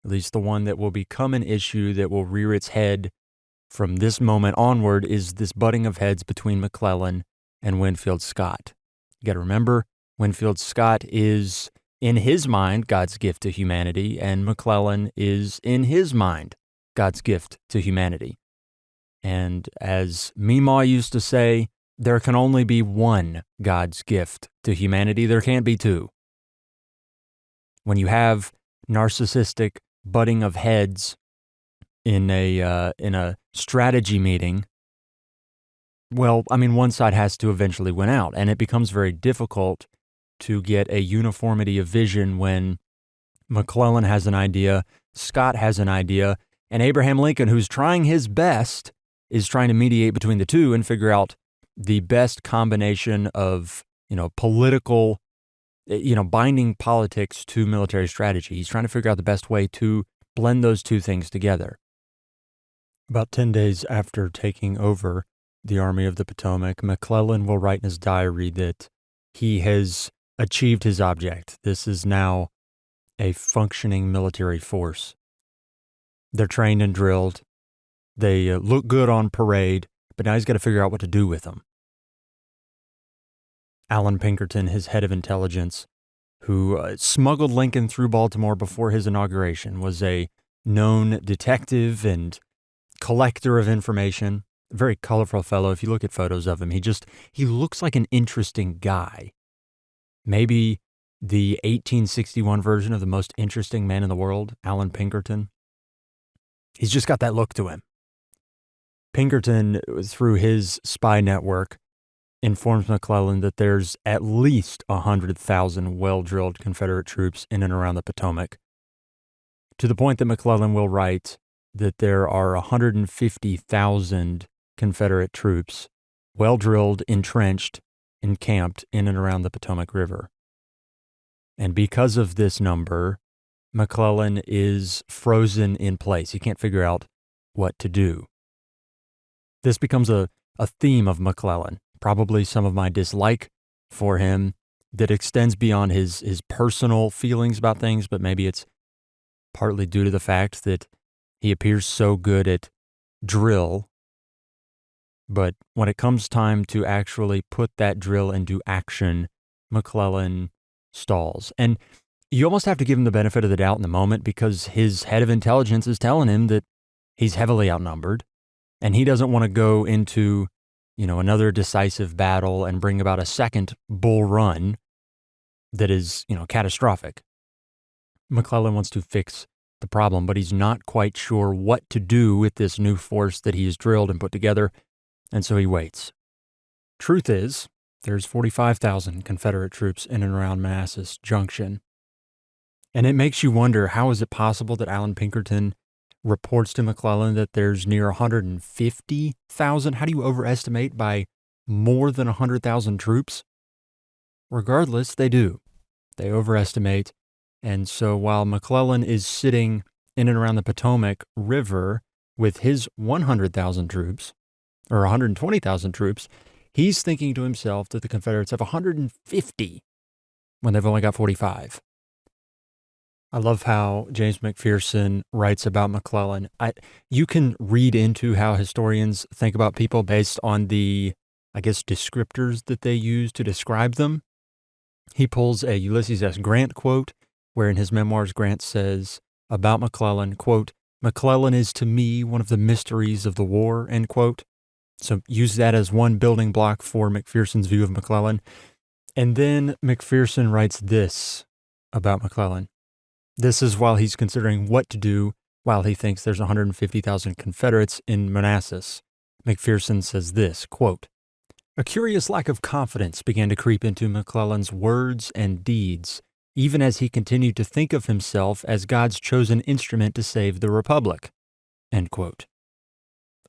at least the one that will become an issue that will rear its head from this moment onward, is this butting of heads between McClellan and Winfield Scott. You got to remember, Winfield Scott is, in his mind, God's gift to humanity, and McClellan is, in his mind, God's gift to humanity. And as Meemaw used to say, there can only be one God's gift to humanity. There can't be two. When you have narcissistic butting of heads in a strategy meeting, well, I mean, one side has to eventually win out, and it becomes very difficult to get a uniformity of vision when McClellan has an idea, Scott has an idea, and Abraham Lincoln, who's trying his best, is trying to mediate between the two and figure out the best combination of, political, binding politics to military strategy. He's trying to figure out the best way to blend those two things together. About 10 days after taking over the Army of the Potomac, McClellan will write in his diary that he has achieved his object. This is now a functioning military force. They're trained and drilled. They look good on parade, but now he's got to figure out what to do with them. Alan Pinkerton, his head of intelligence, who smuggled Lincoln through Baltimore before his inauguration, was a known detective and collector of information. A very colorful fellow. If you look at photos of him, he looks like an interesting guy. Maybe the 1861 version of the most interesting man in the world, Alan Pinkerton. He's just got that look to him. Pinkerton, through his spy network, informs McClellan that there's at least 100,000 well-drilled Confederate troops in and around the Potomac, to the point that McClellan will write that there are 150,000 Confederate troops, well-drilled, entrenched, encamped in and around the Potomac River. And because of this number, McClellan is frozen in place. He can't figure out what to do. This becomes a theme of McClellan, probably some of my dislike for him that extends beyond his personal feelings about things, but maybe it's partly due to the fact that he appears so good at drill, but when it comes time to actually put that drill into action, McClellan stalls. And you almost have to give him the benefit of the doubt in the moment because his head of intelligence is telling him that he's heavily outnumbered, and he doesn't want to go into, another decisive battle and bring about a second Bull Run that is, catastrophic. McClellan wants to fix the problem, but he's not quite sure what to do with this new force that he's drilled and put together, and so he waits. Truth is, there's 45,000 Confederate troops in and around Manassas Junction. And it makes you wonder, how is it possible that Alan Pinkerton reports to McClellan that there's near 150,000? How do you overestimate by more than 100,000 troops? Regardless, they do. They overestimate. And so while McClellan is sitting in and around the Potomac River with his 100,000 troops, or 120,000 troops, he's thinking to himself that the Confederates have 150 when they've only got 45. I love how James McPherson writes about McClellan. You can read into how historians think about people based on the, descriptors that they use to describe them. He pulls a Ulysses S. Grant quote, where in his memoirs, Grant says about McClellan, quote, "McClellan is to me one of the mysteries of the war," end quote. So use that as one building block for McPherson's view of McClellan. And then McPherson writes this about McClellan. This is while he's considering what to do while he thinks there's 150,000 Confederates in Manassas. McPherson says this, quote, "A curious lack of confidence began to creep into McClellan's words and deeds, even as he continued to think of himself as God's chosen instrument to save the Republic," end quote.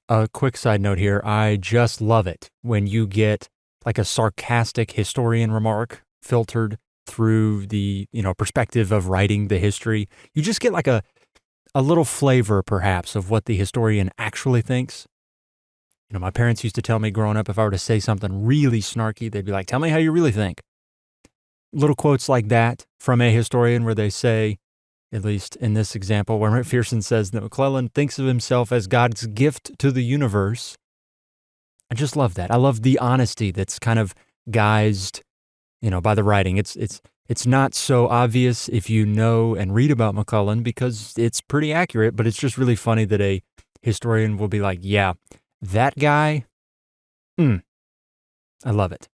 A quick side note here, I just love it when you get like a sarcastic historian remark filtered through the, perspective of writing the history. You just get like a little flavor, perhaps, of what the historian actually thinks. My parents used to tell me growing up, if I were to say something really snarky, they'd be like, "Tell me how you really think." Little quotes like that from a historian where they say, at least in this example, where McPherson says that McClellan thinks of himself as God's gift to the universe. I just love that. I love the honesty that's kind of guised, by the writing. It's not so obvious if you know and read about McClellan because it's pretty accurate, but it's just really funny that a historian will be like, yeah, that guy, I love it.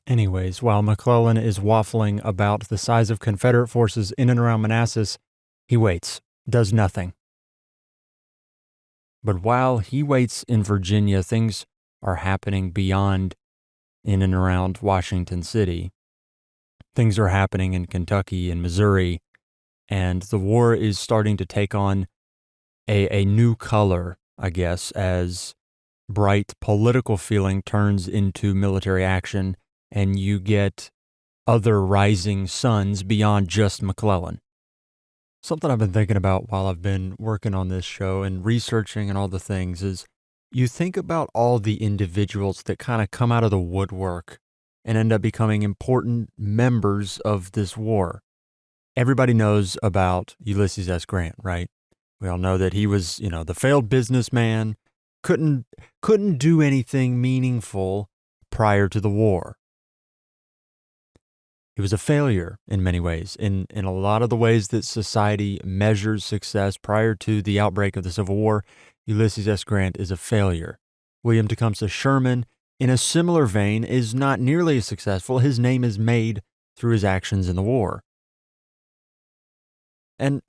Anyways, while McClellan is waffling about the size of Confederate forces in and around Manassas, he waits, does nothing. But while he waits in Virginia, things are happening beyond in and around Washington City. Things are happening in Kentucky and Missouri, and the war is starting to take on a new color, I guess, as bright political feeling turns into military action, and you get other rising suns beyond just McClellan. Something I've been thinking about while I've been working on this show and researching and all the things is you think about all the individuals that kind of come out of the woodwork and end up becoming important members of this war. Everybody knows about Ulysses S. Grant, right? We all know that he was, the failed businessman, couldn't do anything meaningful prior to the war. He was a failure in many ways, in a lot of the ways that society measures success prior to the outbreak of the Civil War. Ulysses S. Grant is a failure. William Tecumseh Sherman, in a similar vein, is not nearly as successful. His name is made through his actions in the war. And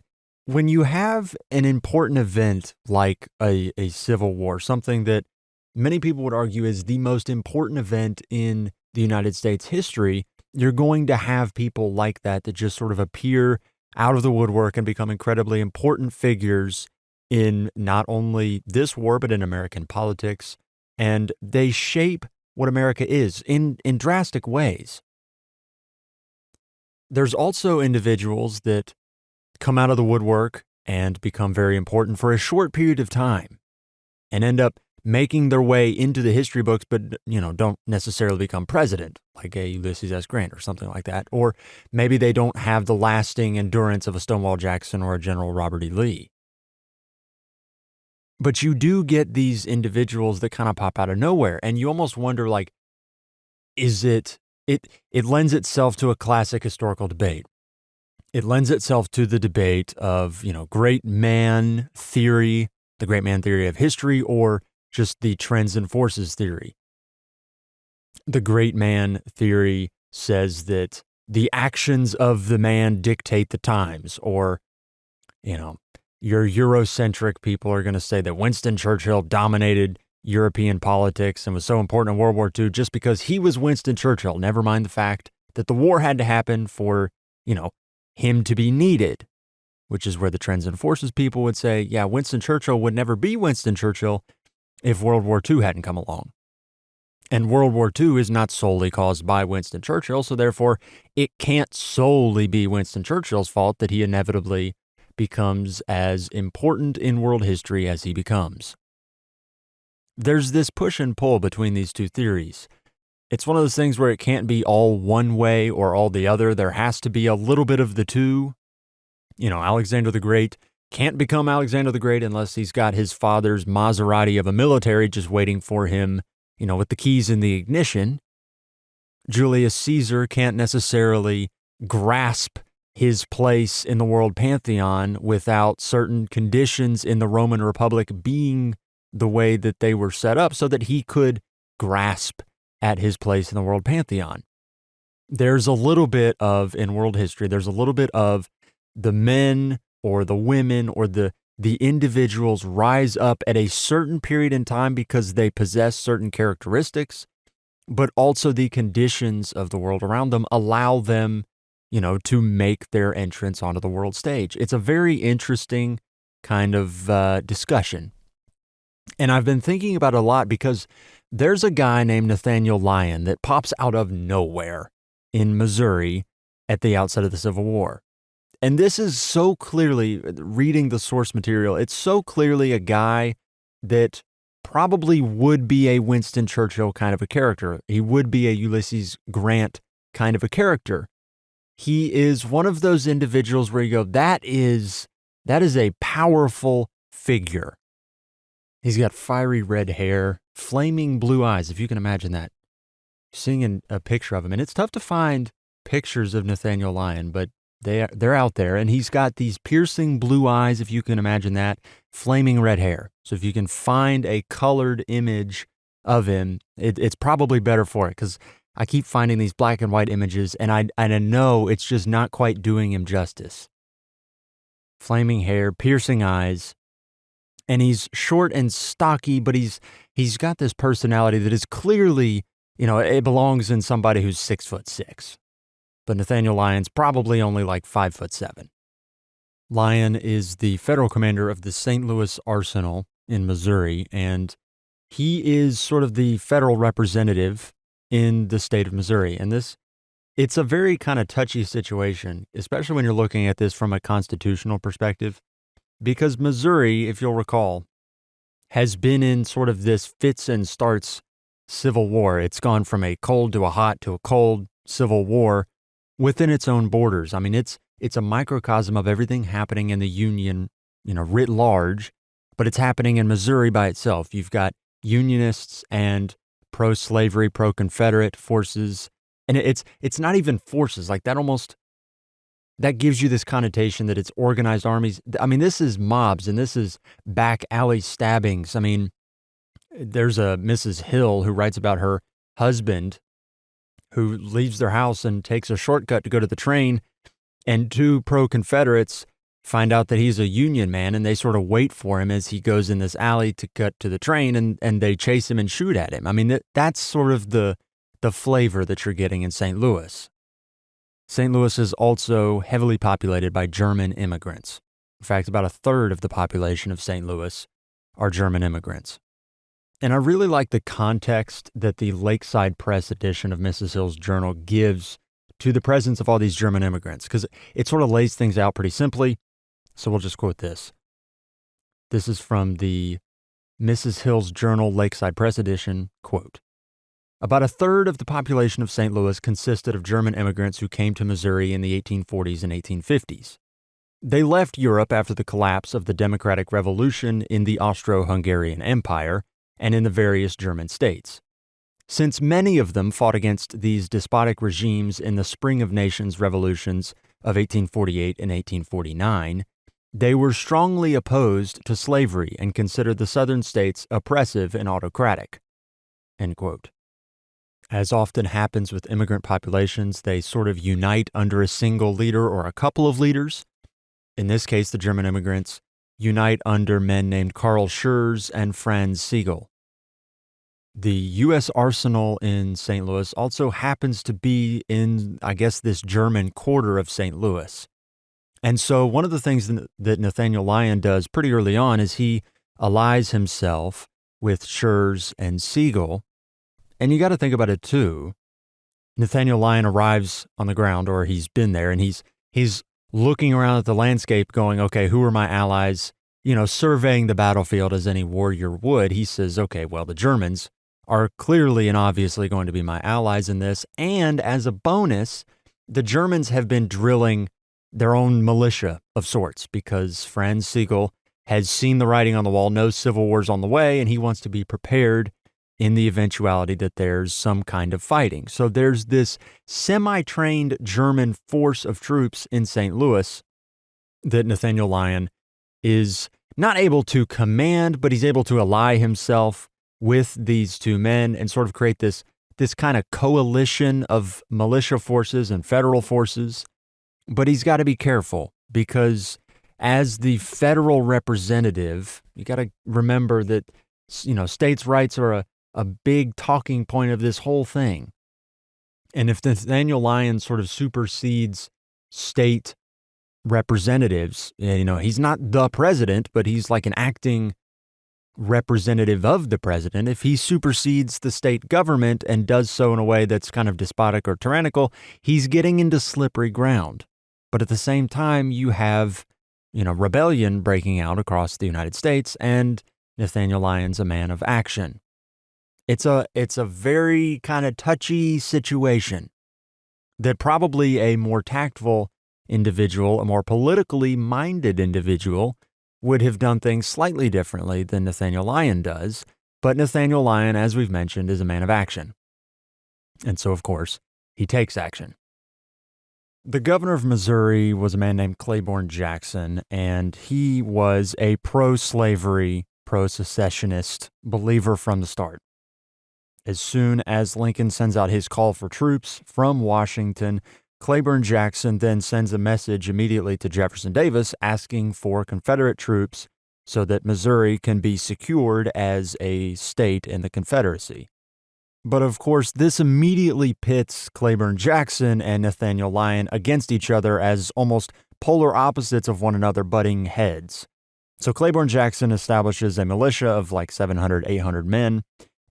when you have an important event like a civil war, something that many people would argue is the most important event in the United States history, you're going to have people like that just sort of appear out of the woodwork and become incredibly important figures in not only this war, but in American politics. And they shape what America is in drastic ways. There's also individuals that come out of the woodwork and become very important for a short period of time and end up making their way into the history books, but, don't necessarily become president, like a Ulysses S. Grant or something like that. Or maybe they don't have the lasting endurance of a Stonewall Jackson or a General Robert E. Lee. But you do get these individuals that kind of pop out of nowhere, and you almost wonder, like, is it lends itself to a classic historical debate. It lends itself to the debate of, great man theory, the great man theory of history, or just the trends and forces theory. The great man theory says that the actions of the man dictate the times, or, you know, your Eurocentric people are going to say that Winston Churchill dominated European politics and was so important in World War II just because he was Winston Churchill. Never mind the fact that the war had to happen for, him to be needed, which is where the Trends and Forces people would say, yeah, Winston Churchill would never be Winston Churchill if World War II hadn't come along. And World War II is not solely caused by Winston Churchill, so therefore it can't solely be Winston Churchill's fault that he inevitably becomes as important in world history as he becomes. There's this push and pull between these two theories. It's one of those things where it can't be all one way or all the other. There has to be a little bit of the two. Alexander the Great can't become Alexander the Great unless he's got his father's Maserati of a military just waiting for him, with the keys in the ignition. Julius Caesar can't necessarily grasp his place in the world pantheon without certain conditions in the Roman Republic being the way that they were set up so that he could grasp at his place in the world pantheon. There's a little bit of, in world history, there's a little bit of the men or the women or the individuals rise up at a certain period in time because they possess certain characteristics, but also the conditions of the world around them allow them, to make their entrance onto the world stage. It's a very interesting kind of discussion. And I've been thinking about it a lot because there's a guy named Nathaniel Lyon that pops out of nowhere in Missouri at the outset of the Civil War. And this is so clearly, reading the source material, it's so clearly a guy that probably would be a Winston Churchill kind of a character. He would be a Ulysses Grant kind of a character. He is one of those individuals where you go, that is a powerful figure. He's got fiery red hair, flaming blue eyes, if you can imagine that. Seeing a picture of him, and it's tough to find pictures of Nathaniel Lyon, but they're out there, and he's got these piercing blue eyes, if you can imagine that, flaming red hair. So if you can find a colored image of him, it's probably better for it, because I keep finding these black and white images, and I know it's just not quite doing him justice. Flaming hair, piercing eyes, and he's short and stocky, but he's got this personality that is clearly, it belongs in somebody who's 6'6". But Nathaniel Lyon's probably only like 5'7". Lyon is the federal commander of the St. Louis Arsenal in Missouri, and he is sort of the federal representative in the state of Missouri. And it's a very kind of touchy situation, especially when you're looking at this from a constitutional perspective, because Missouri, if you'll recall, has been in sort of this fits and starts civil war. It's gone from a cold to a hot to a cold civil war within its own borders. I mean, it's a microcosm of everything happening in the Union, writ large, but it's happening in Missouri by itself. You've got Unionists and pro-slavery, pro-Confederate forces, and it's not even forces like that. That gives you this connotation that it's organized armies. I mean, this is mobs and this is back alley stabbings. I mean, there's a Mrs. Hill who writes about her husband who leaves their house and takes a shortcut to go to the train, and two pro-Confederates find out that he's a Union man, and they sort of wait for him as he goes in this alley to cut to the train, and they chase him and shoot at him. I mean, that's sort of the flavor that you're getting in St. Louis. St. Louis is also heavily populated by German immigrants. In fact, about a third of the population of St. Louis are German immigrants. And I really like the context that the Lakeside Press edition of Mrs. Hill's journal gives to the presence of all these German immigrants, because it sort of lays things out pretty simply. So we'll just quote this. This is from the Mrs. Hill's journal, Lakeside Press edition, quote, "About a third of the population of St. Louis consisted of German immigrants who came to Missouri in the 1840s and 1850s. They left Europe after the collapse of the Democratic Revolution in the Austro-Hungarian Empire and in the various German states. Since many of them fought against these despotic regimes in the Spring of Nations revolutions of 1848 and 1849, they were strongly opposed to slavery and considered the southern states oppressive and autocratic." End quote. As often happens with immigrant populations, they sort of unite under a single leader or a couple of leaders. In this case, the German immigrants unite under men named Karl Schurz and Franz Siegel. The U.S. arsenal in St. Louis also happens to be in, I guess, this German quarter of St. Louis. And so one of the things that Nathaniel Lyon does pretty early on is he allies himself with Schurz and Siegel. And you got to think about it too. Nathaniel Lyon arrives on the ground, or he's been there, and he's looking around at the landscape going, okay, who are my allies? Surveying the battlefield as any warrior would. He says, okay, well, the Germans are clearly and obviously going to be my allies in this. And as a bonus, the Germans have been drilling their own militia of sorts because Franz Siegel has seen the writing on the wall, knows civil war's on the way, and he wants to be prepared in the eventuality that there's some kind of fighting. So there's this semi-trained German force of troops in St. Louis that Nathaniel Lyon is not able to command, but he's able to ally himself with these two men and sort of create this kind of coalition of militia forces and federal forces. But he's got to be careful because as the federal representative, you got to remember that, states' rights are a big talking point of this whole thing. And if Nathaniel Lyon sort of supersedes state representatives, he's not the president, but he's like an acting representative of the president. If he supersedes the state government and does so in a way that's kind of despotic or tyrannical, he's getting into slippery ground. But at the same time, you have, rebellion breaking out across the United States, and Nathaniel Lyon's a man of action. It's a very kind of touchy situation that probably a more tactful individual, a more politically minded individual, would have done things slightly differently than Nathaniel Lyon does. But Nathaniel Lyon, as we've mentioned, is a man of action. And so, of course, he takes action. The governor of Missouri was a man named Claiborne Jackson, and he was a pro-slavery, pro-secessionist believer from the start. As soon as Lincoln sends out his call for troops from Washington, Claiborne Jackson then sends a message immediately to Jefferson Davis asking for Confederate troops so that Missouri can be secured as a state in the Confederacy. But of course, this immediately pits Claiborne Jackson and Nathaniel Lyon against each other as almost polar opposites of one another butting heads. So Claiborne Jackson establishes a militia of like 700, 800 men,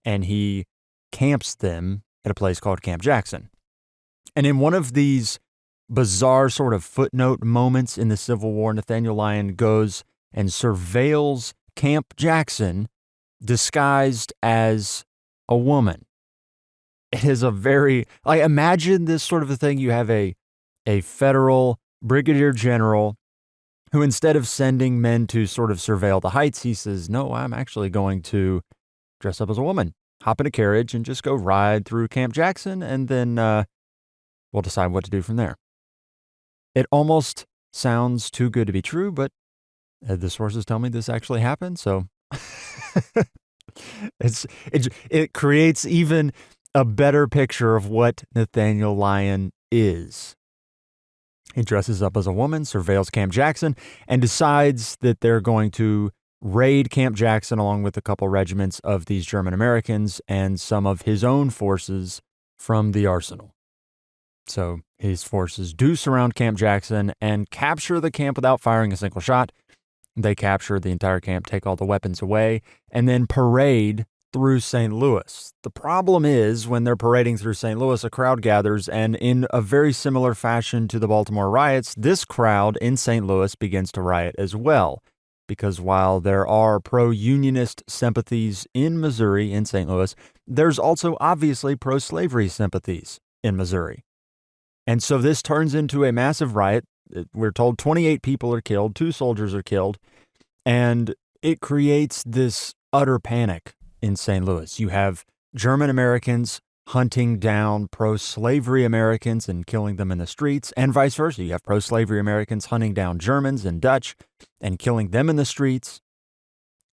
and he camps them at a place called Camp Jackson. And in one of these bizarre sort of footnote moments in the Civil War, Nathaniel Lyon goes and surveils Camp Jackson disguised as a woman. It is a very, imagine this sort of a thing. You have a federal brigadier general who, instead of sending men to sort of surveil the heights, he says, no, I'm actually going to dress up as a woman, hop in a carriage and just go ride through Camp Jackson, and then we'll decide what to do from there. It almost sounds too good to be true, but the sources tell me this actually happened, so it creates even a better picture of what Nathaniel Lyon is. He dresses up as a woman, surveils Camp Jackson, and decides that they're going to raid Camp Jackson along with a couple regiments of these German Americans and some of his own forces from the arsenal. So his forces do surround Camp Jackson and capture the camp without firing a single shot. They capture the entire camp, take all the weapons away, and then parade through St. Louis. The problem is when they're parading through St. Louis, a crowd gathers, and in a very similar fashion to the Baltimore riots, this crowd in St. Louis begins to riot as well. Because while there are pro-unionist sympathies in Missouri, in St. Louis, there's also obviously pro-slavery sympathies in Missouri. And so this turns into a massive riot. We're told 28 people are killed, 2 soldiers are killed, and it creates this utter panic in St. Louis. You have German Americans hunting down pro-slavery Americans and killing them in the streets, and vice versa. You have pro-slavery Americans hunting down Germans and Dutch and killing them in the streets.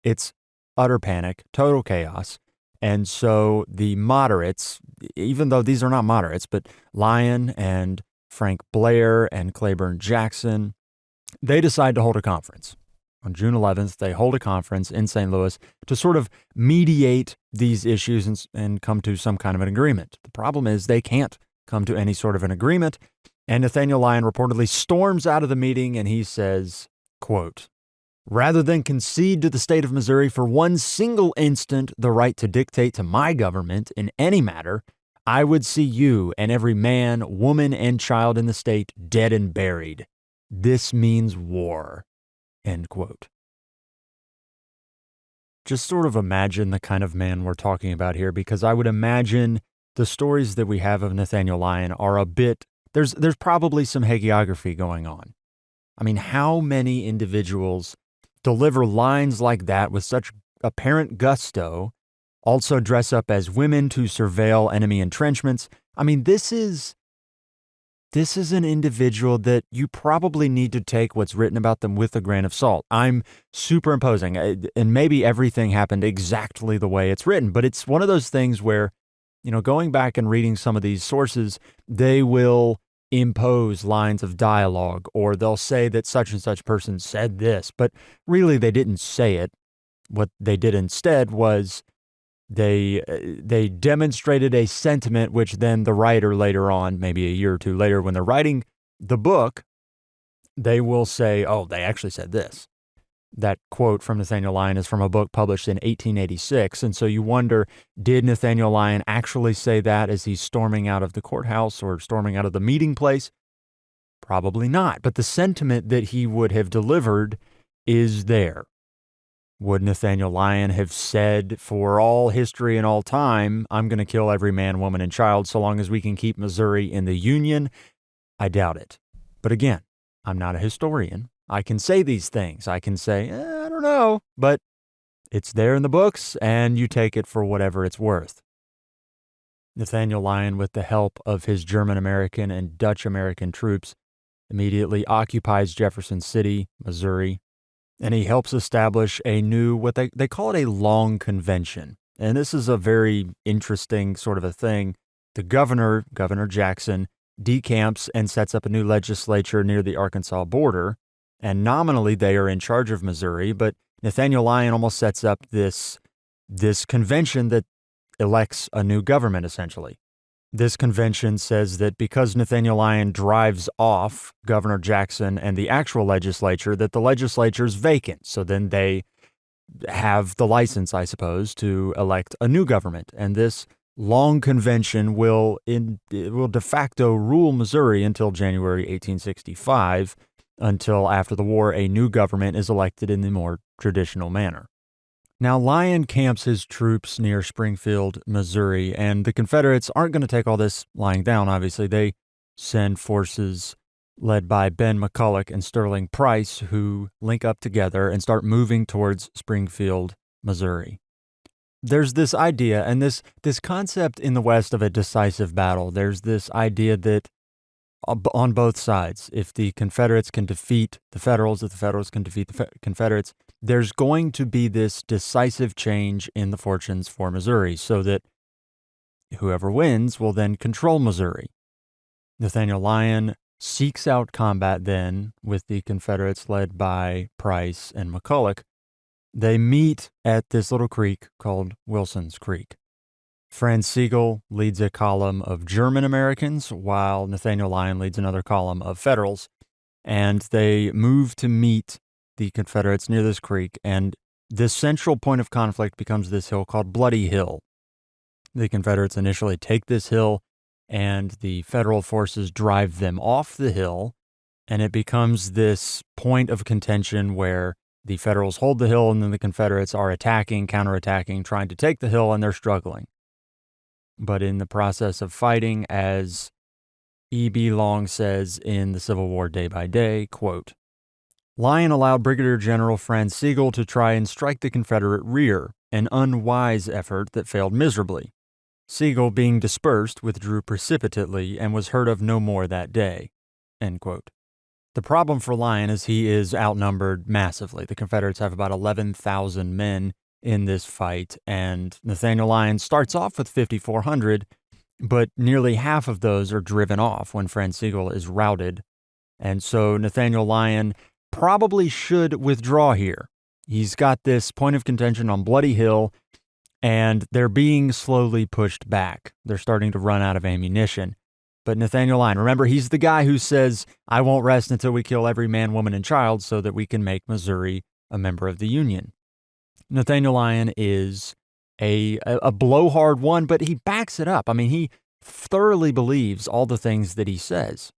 It's utter panic, total chaos. And so the moderates, even though these are not moderates, but Lyon and Frank Blair and Claiborne Jackson, they decide to hold a conference. On June 11th, they hold a conference in St. Louis to sort of mediate these issues and come to some kind of an agreement. The problem is they can't come to any sort of an agreement, and Nathaniel Lyon reportedly storms out of the meeting and he says, quote, "Rather than concede to the state of Missouri for one single instant the right to dictate to my government in any matter, I would see you and every man, woman, and child in the state dead and buried. This means war." End quote. Just sort of imagine the kind of man we're talking about here, because I would imagine the stories that we have of Nathaniel Lyon are a bit, there's probably some hagiography going on. I mean, how many individuals deliver lines like that with such apparent gusto, also dress up as women to surveil enemy entrenchments? I mean, this is an individual that you probably need to take what's written about them with a grain of salt. I'm superimposing, and maybe everything happened exactly the way it's written, but it's one of those things where, going back and reading some of these sources, they will impose lines of dialogue, or they'll say that such and such person said this, but really they didn't say it. What they did instead was they demonstrated a sentiment, which then the writer later on, maybe a year or two later, when they're writing the book, they will say, oh, they actually said this. That quote from Nathaniel Lyon is from a book published in 1886. And so you wonder, did Nathaniel Lyon actually say that as he's storming out of the courthouse or storming out of the meeting place? Probably not. But the sentiment that he would have delivered is there. Would Nathaniel Lyon have said, for all history and all time, I'm going to kill every man, woman, and child so long as we can keep Missouri in the Union? I doubt it. But again, I'm not a historian. I can say these things. I can say, I don't know, but it's there in the books, and you take it for whatever it's worth. Nathaniel Lyon, with the help of his German-American and Dutch-American troops, immediately occupies Jefferson City, Missouri, and he helps establish a new, what they call it, a long convention. And this is a very interesting sort of a thing. The Governor Jackson, decamps and sets up a new legislature near the Arkansas border. And nominally they are in charge of Missouri, but Nathaniel Lyon almost sets up this convention that elects a new government, essentially. This convention says that because Nathaniel Lyon drives off Governor Jackson and the actual legislature, that the legislature's vacant. So then they have the license, I suppose, to elect a new government. And this long convention will de facto rule Missouri until January 1865, until after the war a new government is elected in the more traditional manner. Now, Lyon camps his troops near Springfield, Missouri, and the Confederates aren't going to take all this lying down, obviously. They send forces led by Ben McCulloch and Sterling Price, who link up together and start moving towards Springfield, Missouri. There's this idea, and this concept in the West of a decisive battle. There's this idea that on both sides, if the Confederates can defeat the Federals, if the Federals can defeat the Confederates, there's going to be this decisive change in the fortunes for Missouri, so that whoever wins will then control Missouri. Nathaniel Lyon seeks out combat then with the Confederates led by Price and McCulloch. They meet at this little creek called Wilson's Creek. Franz Sigel leads a column of German Americans, while Nathaniel Lyon leads another column of Federals, and they move to meet the Confederates near this creek, and this central point of conflict becomes this hill called Bloody Hill. The Confederates initially take this hill, and the Federal forces drive them off the hill, and it becomes this point of contention where the Federals hold the hill, and then the Confederates are attacking, counterattacking, trying to take the hill, and they're struggling. But in the process of fighting, as E.B. Long says in the Civil War Day by Day, quote, Lyon allowed Brigadier General Franz Sigel to try and strike the Confederate rear, an unwise effort that failed miserably. Sigel, being dispersed, withdrew precipitately and was heard of no more that day. End quote. The problem for Lyon is he is outnumbered massively. The Confederates have about 11,000 men. in this fight, and Nathaniel Lyon starts off with 5,400, but nearly half of those are driven off when Franz Sigel is routed. And so Nathaniel Lyon probably should withdraw here. He's got this point of contention on Bloody Hill, and they're being slowly pushed back. They're starting to run out of ammunition. But Nathaniel Lyon, remember, he's the guy who says, I won't rest until we kill every man, woman, and child so that we can make Missouri a member of the Union. Nathaniel Lyon is a blowhard one, but he backs it up. I mean, he thoroughly believes all the things that he says.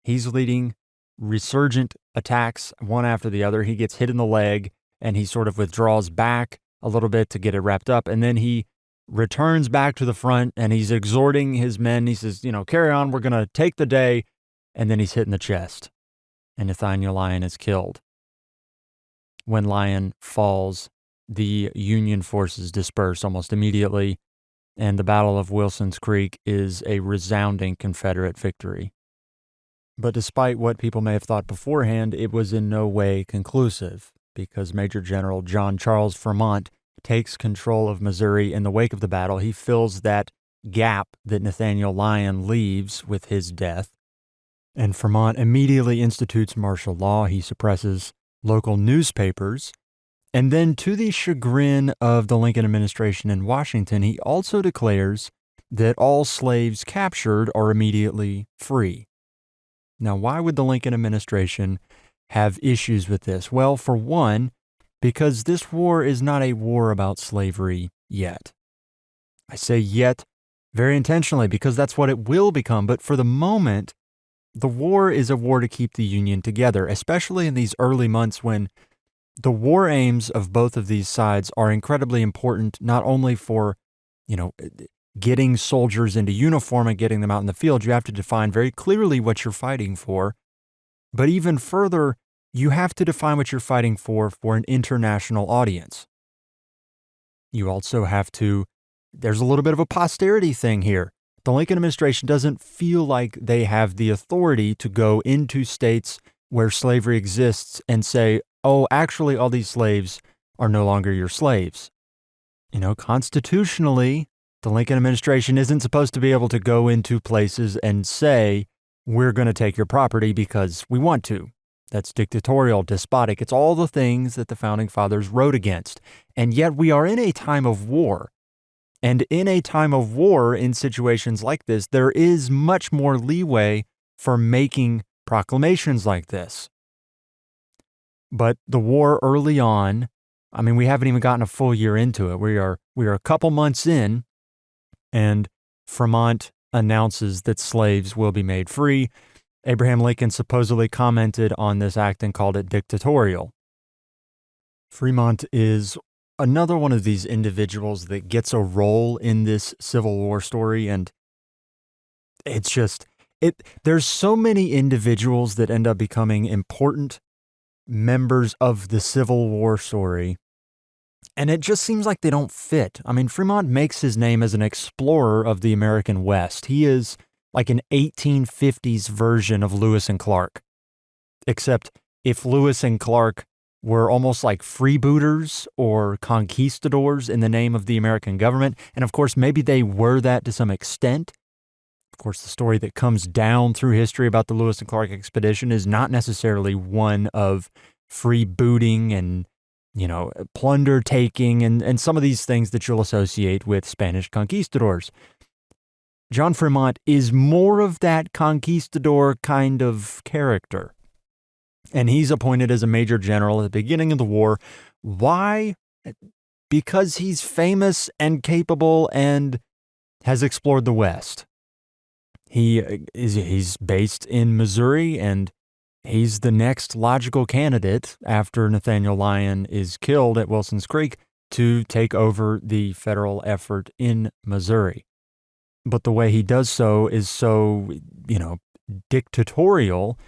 He's leading resurgent attacks one after the other. He gets hit in the leg, and he sort of withdraws back a little bit to get it wrapped up, and then he returns back to the front, and he's exhorting his men. He says, carry on, we're going to take the day, and then he's hit in the chest, and Nathaniel Lyon is killed. When Lyon falls, the Union forces disperse almost immediately, and the Battle of Wilson's Creek is a resounding Confederate victory. But despite what people may have thought beforehand, it was in no way conclusive, because Major General John Charles Fremont takes control of Missouri in the wake of the battle. He fills that gap that Nathaniel Lyon leaves with his death. And Fremont immediately institutes martial law. He suppresses local newspapers. And then, to the chagrin of the Lincoln administration in Washington, he also declares that all slaves captured are immediately free. Now, why would the Lincoln administration have issues with this? Well, for one, because this war is not a war about slavery yet. I say yet very intentionally because that's what it will become. But for the moment, the war is a war to keep the Union together, especially in these early months when the war aims of both of these sides are incredibly important, not only for, getting soldiers into uniform and getting them out in the field. You have to define very clearly what you're fighting for. But even further, you have to define what you're fighting for an international audience. You also have to, there's a little bit of a posterity thing here. The Lincoln administration doesn't feel like they have the authority to go into states where slavery exists and say, oh, actually, all these slaves are no longer your slaves. Constitutionally, the Lincoln administration isn't supposed to be able to go into places and say, we're going to take your property because we want to. That's dictatorial, despotic. It's all the things that the Founding Fathers wrote against. And yet we are in a time of war. And in a time of war, in situations like this, there is much more leeway for making proclamations like this. But the war early on, we haven't even gotten a full year into it. We are a couple months in, and Fremont announces that slaves will be made free. Abraham Lincoln supposedly commented on this act and called it dictatorial. Fremont is another one of these individuals that gets a role in this Civil War story, and it's just, there's so many individuals that end up becoming important members of the Civil War story, and it just seems like they don't fit. Fremont makes his name as an explorer of the American West. He is like an 1850s version of Lewis and Clark, except if Lewis and Clark were almost like freebooters or conquistadors in the name of the American government. And of course, maybe they were that to some extent. Of course, the story that comes down through history about the Lewis and Clark expedition is not necessarily one of freebooting and, plunder taking and some of these things that you'll associate with Spanish conquistadors. John Fremont is more of that conquistador kind of character. And he's appointed as a major general at the beginning of the war. Why? Because he's famous and capable and has explored the West. He's based in Missouri, and he's the next logical candidate after Nathaniel Lyon is killed at Wilson's Creek to take over the federal effort in Missouri. But the way he does so is so, dictatorial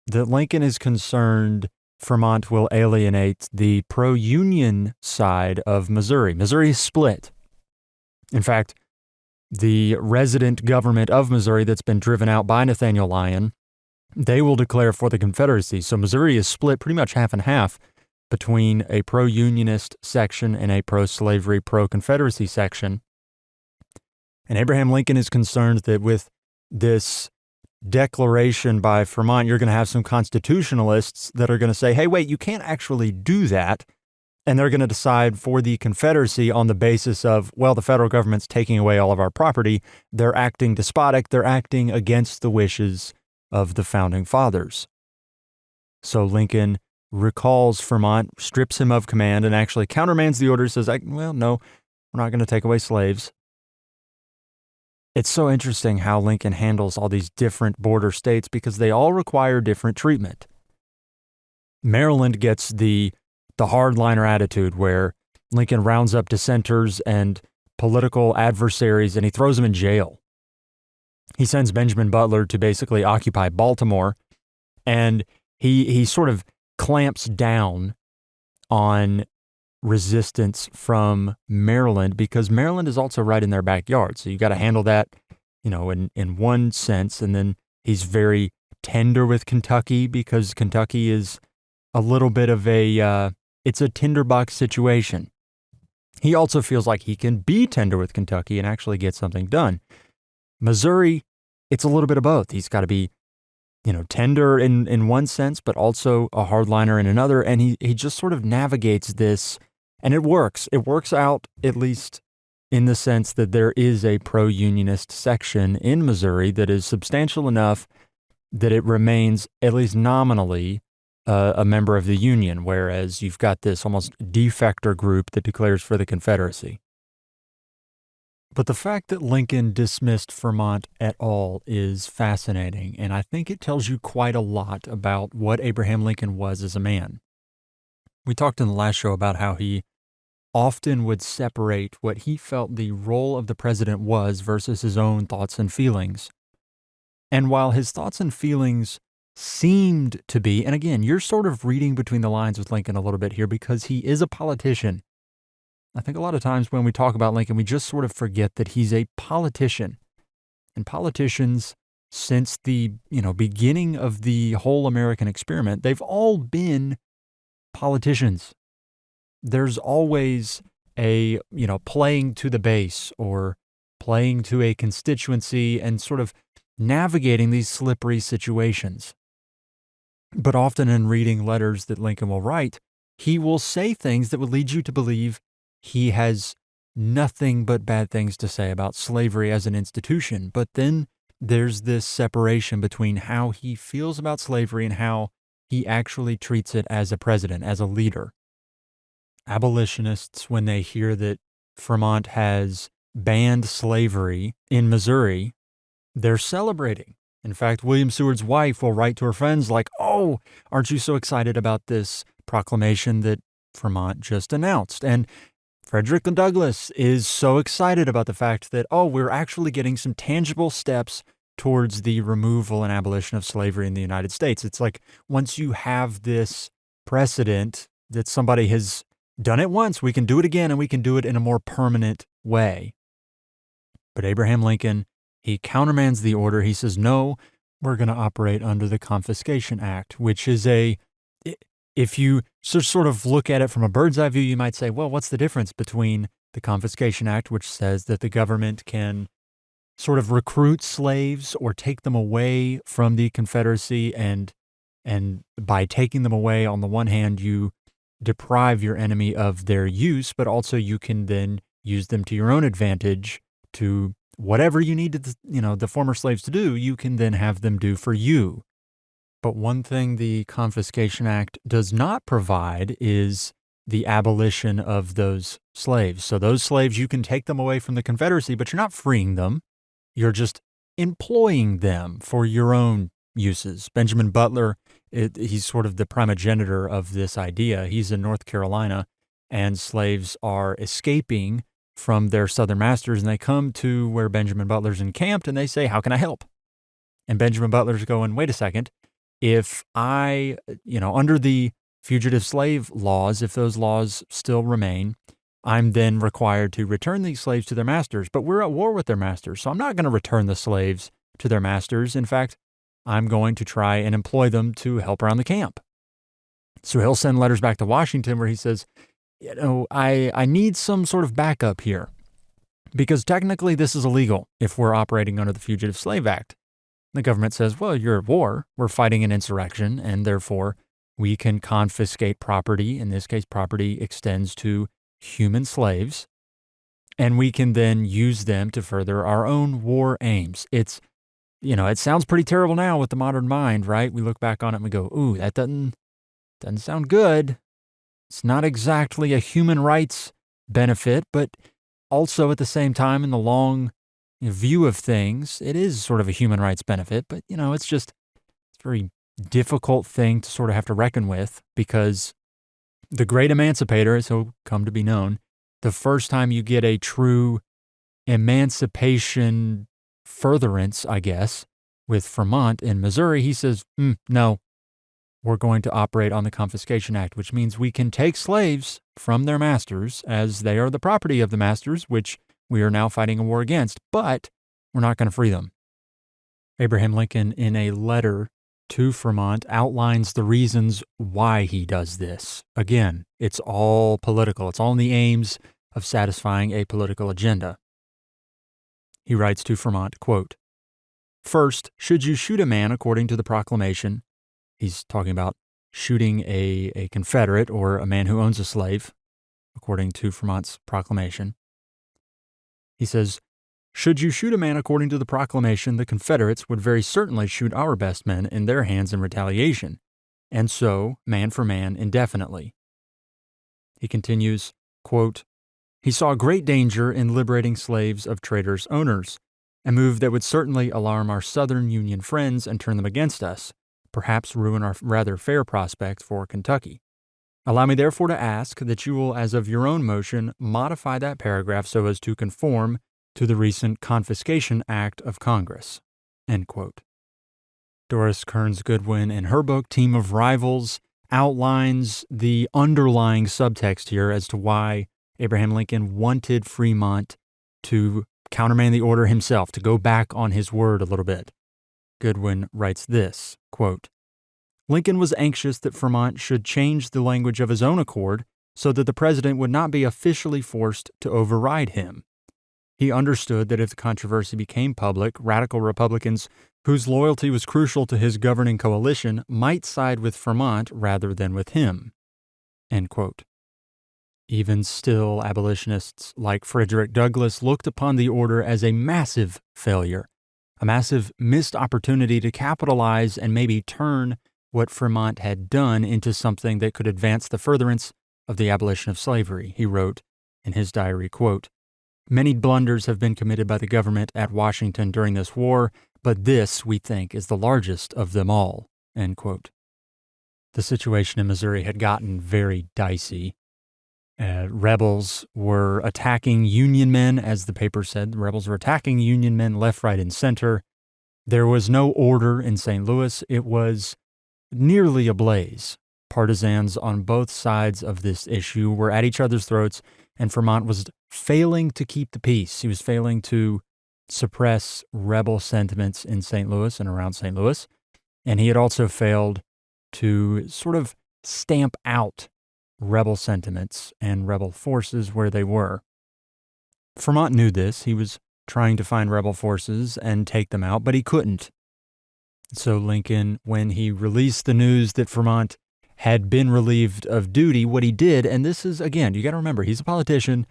that Lincoln is concerned Fremont will alienate the pro-Union side of Missouri. Missouri is split. In fact, the resident government of Missouri that's been driven out by Nathaniel Lyon, they will declare for the Confederacy. So Missouri is split pretty much half and half. between a pro-unionist section and a pro-slavery, pro-Confederacy section. And Abraham Lincoln is concerned that with this declaration by Fremont, you're going to have some constitutionalists that are going to say, hey, wait, you can't actually do that. And they're going to decide for the Confederacy on the basis of, well, the federal government's taking away all of our property. They're acting despotic. They're acting against the wishes of the founding fathers. So Lincoln recalls Fremont, strips him of command, and actually countermands the order, says, well, no, we're not going to take away slaves. It's so interesting how Lincoln handles all these different border states because they all require different treatment. Maryland gets the hardliner attitude where Lincoln rounds up dissenters and political adversaries and he throws them in jail. He sends Benjamin Butler to basically occupy Baltimore, and he sort of clamps down on resistance from Maryland because Maryland is also right in their backyard. So you got to handle that, in one sense. And then he's very tender with Kentucky because Kentucky is a little bit of it's a tinderbox situation. He also feels like he can be tender with Kentucky and actually get something done. Missouri, it's a little bit of both. He's got to be, tender in one sense, but also a hardliner in another. And he just sort of navigates this, and it works. It works out, at least in the sense that there is a pro-unionist section in Missouri that is substantial enough that it remains, at least nominally, a member of the Union, whereas you've got this almost defector group that declares for the Confederacy. But the fact that Lincoln dismissed Fremont at all is fascinating, and I think it tells you quite a lot about what Abraham Lincoln was as a man. We talked in the last show about how he often would separate what he felt the role of the president was versus his own thoughts and feelings. And while his thoughts and feelings seemed to be, and again, you're sort of reading between the lines with Lincoln a little bit here because he is a politician. I think a lot of times when we talk about Lincoln, we just sort of forget that he's a politician. And politicians, since the beginning of the whole American experiment, they've all been politicians. There's always a, playing to the base or playing to a constituency and sort of navigating these slippery situations. But often in reading letters that Lincoln will write, he will say things that would lead you to believe he has nothing but bad things to say about slavery as an institution. But then there's this separation between how he feels about slavery and how he actually treats it as a president, as a leader. Abolitionists, when they hear that Fremont has banned slavery in Missouri, they're celebrating. In fact, William Seward's wife will write to her friends like, oh, aren't you so excited about this proclamation that Fremont just announced? And Frederick Douglass is so excited about the fact that, we're actually getting some tangible steps towards the removal and abolition of slavery in the United States. It's like once you have this precedent that somebody has done it once, we can do it again, and we can do it in a more permanent way. But Abraham Lincoln, he countermands the order. He says, no, we're going to operate under the Confiscation Act, which is if you sort of look at it from a bird's eye view, you might say, well, what's the difference between the Confiscation Act, which says that the government can sort of recruit slaves or take them away from the Confederacy, and by taking them away, on the one hand, you deprive your enemy of their use, but also you can then use them to your own advantage to whatever you needed, the former slaves to do, you can then have them do for you. But one thing the Confiscation Act does not provide is the abolition of those slaves. So those slaves, you can take them away from the Confederacy, but you're not freeing them. You're just employing them for your own uses. Benjamin Butler, he's sort of the primogenitor of this idea. He's in North Carolina, and slaves are escaping from their southern masters, and they come to where Benjamin Butler's encamped, and they say, how can I help? And Benjamin Butler's going, wait a second, if I, under the fugitive slave laws, if those laws still remain, I'm then required to return these slaves to their masters, but we're at war with their masters, so I'm not going to return the slaves to their masters. In fact, I'm going to try and employ them to help around the camp. So he'll send letters back to Washington where he says, I need some sort of backup here because technically this is illegal if we're operating under the Fugitive Slave Act. The government says, well, you're at war. We're fighting an insurrection, and therefore we can confiscate property. In this case, property extends to human slaves, and we can then use them to further our own war aims. It sounds pretty terrible now with the modern mind, right? We look back on it and we go, ooh, that doesn't sound good. It's not exactly a human rights benefit, but also at the same time, in the long view of things, it is sort of a human rights benefit. But, it's a very difficult thing to sort of have to reckon with because the great emancipator, as he'll come to be known, the first time you get a true emancipation furtherance, I guess, with Fremont in Missouri, he says, no, we're going to operate on the Confiscation Act, which means we can take slaves from their masters as they are the property of the masters, which we are now fighting a war against, but we're not going to free them. Abraham Lincoln, in a letter to Fremont, outlines the reasons why he does this. Again, it's all political. It's all in the aims of satisfying a political agenda. He writes to Fremont, quote, "First, should you shoot a man according to the proclamation," he's talking about shooting a Confederate or a man who owns a slave, according to Fremont's proclamation. He says, "Should you shoot a man according to the proclamation, the Confederates would very certainly shoot our best men in their hands in retaliation, and so, man for man, indefinitely." He continues, quote, "He saw great danger in liberating slaves of traitors' owners, a move that would certainly alarm our Southern Union friends and turn them against us, perhaps ruin our rather fair prospects for Kentucky. Allow me therefore to ask that you will, as of your own motion, modify that paragraph so as to conform to the recent Confiscation Act of Congress." End quote. Doris Kearns Goodwin, in her book Team of Rivals, outlines the underlying subtext here as to why Abraham Lincoln wanted Fremont to countermand the order himself, to go back on his word a little bit. Goodwin writes this, quote, "Lincoln was anxious that Fremont should change the language of his own accord so that the president would not be officially forced to override him. He understood that if the controversy became public, radical Republicans whose loyalty was crucial to his governing coalition might side with Fremont rather than with him." End quote. Even still, abolitionists like Frederick Douglass looked upon the order as a massive failure, a massive missed opportunity to capitalize and maybe turn what Fremont had done into something that could advance the furtherance of the abolition of slavery. He wrote in his diary, quote, "Many blunders have been committed by the government at Washington during this war, but this, we think, is the largest of them all." End quote. The situation in Missouri had gotten very dicey. Rebels were attacking Union men, as the paper said. The rebels were attacking Union men left, right, and center. There was no order in St. Louis. It was nearly ablaze. Partisans on both sides of this issue were at each other's throats, and Fremont was failing to keep the peace. He was failing to suppress rebel sentiments in St. Louis and around St. Louis, and he had also failed to sort of stamp out rebel sentiments and rebel forces where they were. Fremont knew this. He was trying to find rebel forces and take them out, but he couldn't. So Lincoln, when he released the news that Fremont had been relieved of duty, what he did, and this is, again, you got to remember, he's a politician.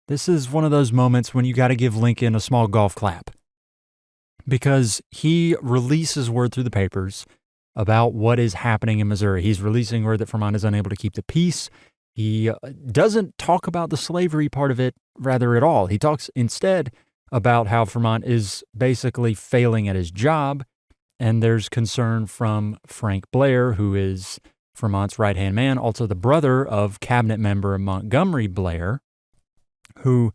This is one of those moments when you got to give Lincoln a small golf clap, because he releases word through the papers about what is happening in Missouri. He's releasing word that Fremont is unable to keep the peace. He doesn't talk about the slavery part of it rather at all. He talks instead about how Fremont is basically failing at his job, and there's concern from Frank Blair, who is Fremont's right-hand man, also the brother of cabinet member Montgomery Blair, who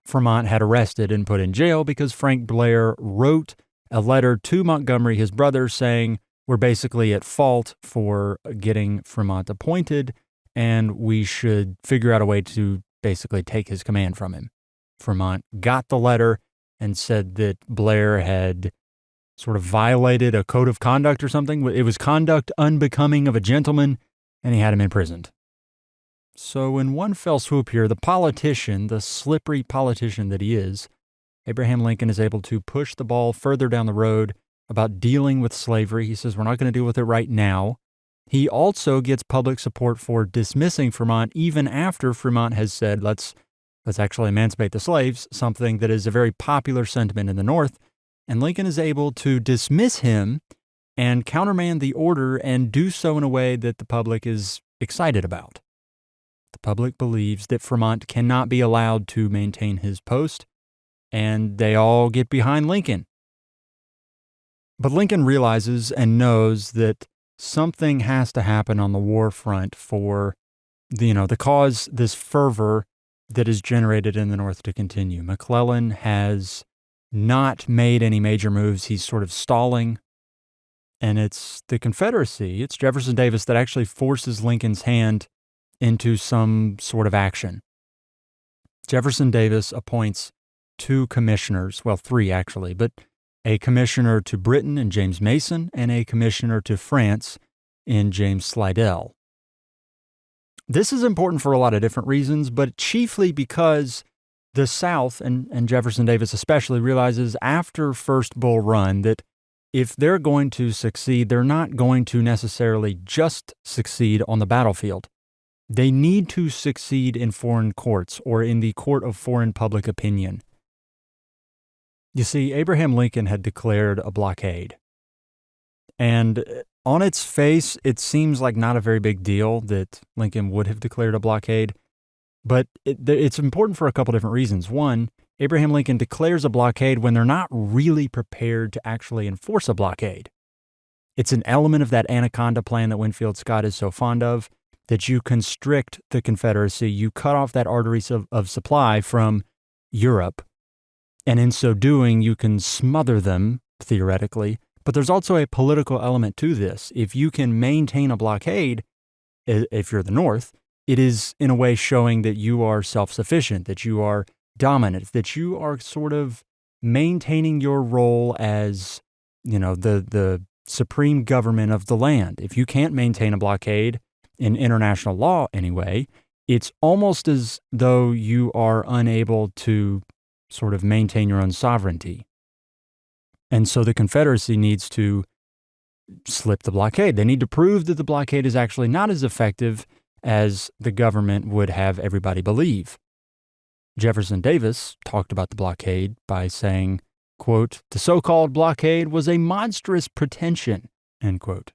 Fremont had arrested and put in jail because Frank Blair wrote a letter to Montgomery, his brother, saying, "We're basically at fault for getting Fremont appointed, and we should figure out a way to basically take his command from him." Fremont got the letter and said that Blair had sort of violated a code of conduct or something. It was conduct unbecoming of a gentleman, and he had him imprisoned. So in one fell swoop here, the politician, the slippery politician that he is, Abraham Lincoln is able to push the ball further down the road about dealing with slavery. He says, we're not going to deal with it right now. He also gets public support for dismissing Fremont, even after Fremont has said, let's actually emancipate the slaves, something that is a very popular sentiment in the North. And Lincoln is able to dismiss him and countermand the order and do so in a way that the public is excited about. The public believes that Fremont cannot be allowed to maintain his post, and they all get behind Lincoln. But Lincoln realizes and knows that something has to happen on the war front for, the cause, this fervor that is generated in the North to continue. McClellan has not made any major moves. He's sort of stalling. And it's the Confederacy, it's Jefferson Davis that actually forces Lincoln's hand into some sort of action. Jefferson Davis appoints 2 commissioners, well, 3 actually, but a commissioner to Britain in James Mason and a commissioner to France in James Slidell. This is important for a lot of different reasons, but chiefly because the South, and Jefferson Davis especially, realizes after First Bull Run that if they're going to succeed, they're not going to necessarily just succeed on the battlefield. They need to succeed in foreign courts or in the court of foreign public opinion. You see, Abraham Lincoln had declared a blockade. And on its face, it seems like not a very big deal that Lincoln would have declared a blockade. But it's important for a couple different reasons. One, Abraham Lincoln declares a blockade when they're not really prepared to actually enforce a blockade. It's an element of that Anaconda plan that Winfield Scott is so fond of, that you constrict the Confederacy, you cut off that arteries of supply from Europe, and in so doing, you can smother them, theoretically. But there's also a political element to this. If you can maintain a blockade, if you're the North, it is in a way showing that you are self-sufficient, that you are dominant, that you are sort of maintaining your role as, the supreme government of the land. If you can't maintain a blockade in international law anyway, it's almost as though you are unable to sort of maintain your own sovereignty. And so the Confederacy needs to slip the blockade. They need to prove that the blockade is actually not as effective as the government would have everybody believe. Jefferson Davis talked about the blockade by saying, quote, "The so-called blockade was a monstrous pretension," end quote.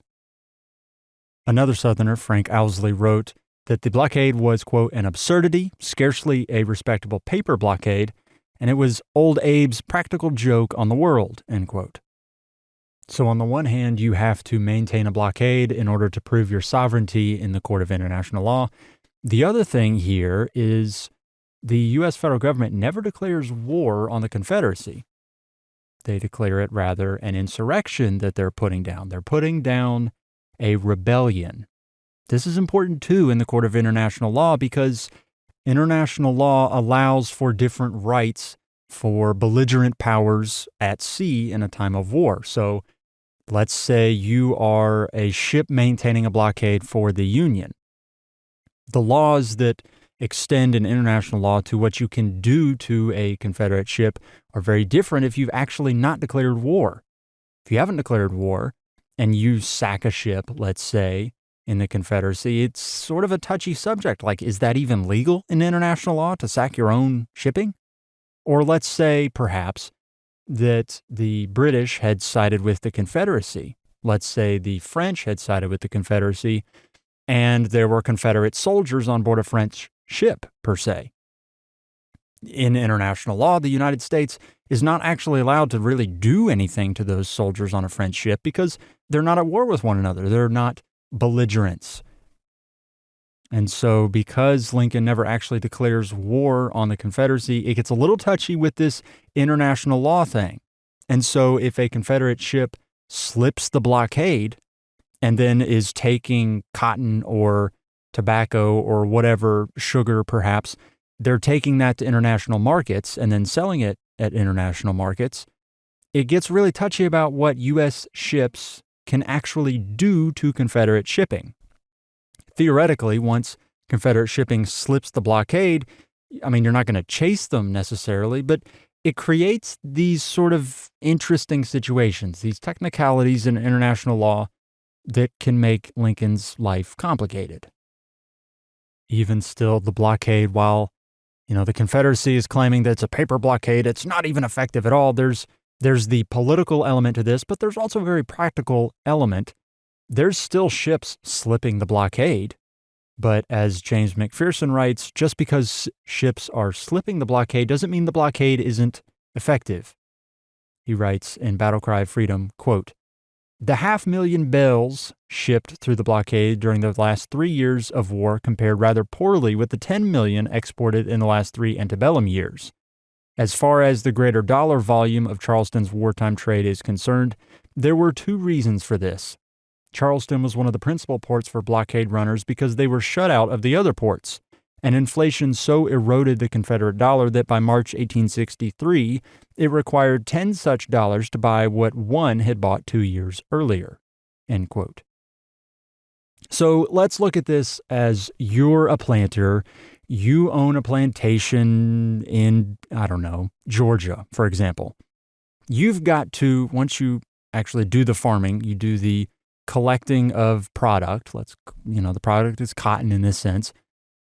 Another Southerner, Frank Owsley, wrote that the blockade was, quote, "an absurdity, scarcely a respectable paper blockade, and it was old Abe's practical joke on the world," end quote. So on the one hand, you have to maintain a blockade in order to prove your sovereignty in the court of international law. The other thing here is the U.S. federal government never declares war on the Confederacy. They declare it rather an insurrection that they're putting down. They're putting down a rebellion. This is important too in the court of international law because international law allows for different rights for belligerent powers at sea in a time of war. So let's say you are a ship maintaining a blockade for the Union. The laws that extend in international law to what you can do to a Confederate ship are very different if you've actually not declared war. If you haven't declared war and you sack a ship, let's say, in the Confederacy, it's sort of a touchy subject. Like, is that even legal in international law to sack your own shipping? Or let's say, perhaps, that the British had sided with the Confederacy. Let's say the French had sided with the Confederacy, and there were Confederate soldiers on board a French ship, per se. In international law, the United States is not actually allowed to really do anything to those soldiers on a French ship because they're not at war with one another. They're not belligerents. And so because Lincoln never actually declares war on the Confederacy, it gets a little touchy with this international law thing. And so if a Confederate ship slips the blockade and then is taking cotton or tobacco or whatever, sugar perhaps, they're taking that to international markets and then selling it at international markets, it gets really touchy about what U.S. ships can actually do to Confederate shipping. theoretically, once Confederate shipping slips the blockade, I mean, you're not going to chase them necessarily, but it creates these sort of interesting situations, these technicalities in international law that can make Lincoln's life complicated. Even still, the blockade, while the Confederacy is claiming that it's a paper blockade, it's not even effective at all. There's the political element to this, but there's also a very practical element. There's still ships slipping the blockade. But as James McPherson writes, just because ships are slipping the blockade doesn't mean the blockade isn't effective. He writes in Battle Cry of Freedom, quote, "The 500,000 bales shipped through the blockade during the last 3 years of war compared rather poorly with the 10 million exported in the last 3 antebellum years. As far as the greater dollar volume of Charleston's wartime trade is concerned, there were 2 reasons for this. Charleston was one of the principal ports for blockade runners because they were shut out of the other ports, and inflation so eroded the Confederate dollar that by March 1863, it required 10 such dollars to buy what one had bought 2 years earlier." End quote. So let's look at this as you're a planter. You own a plantation in, Georgia, for example. You've got to, once you actually do the farming, you do the collecting of product. The product is cotton in this sense.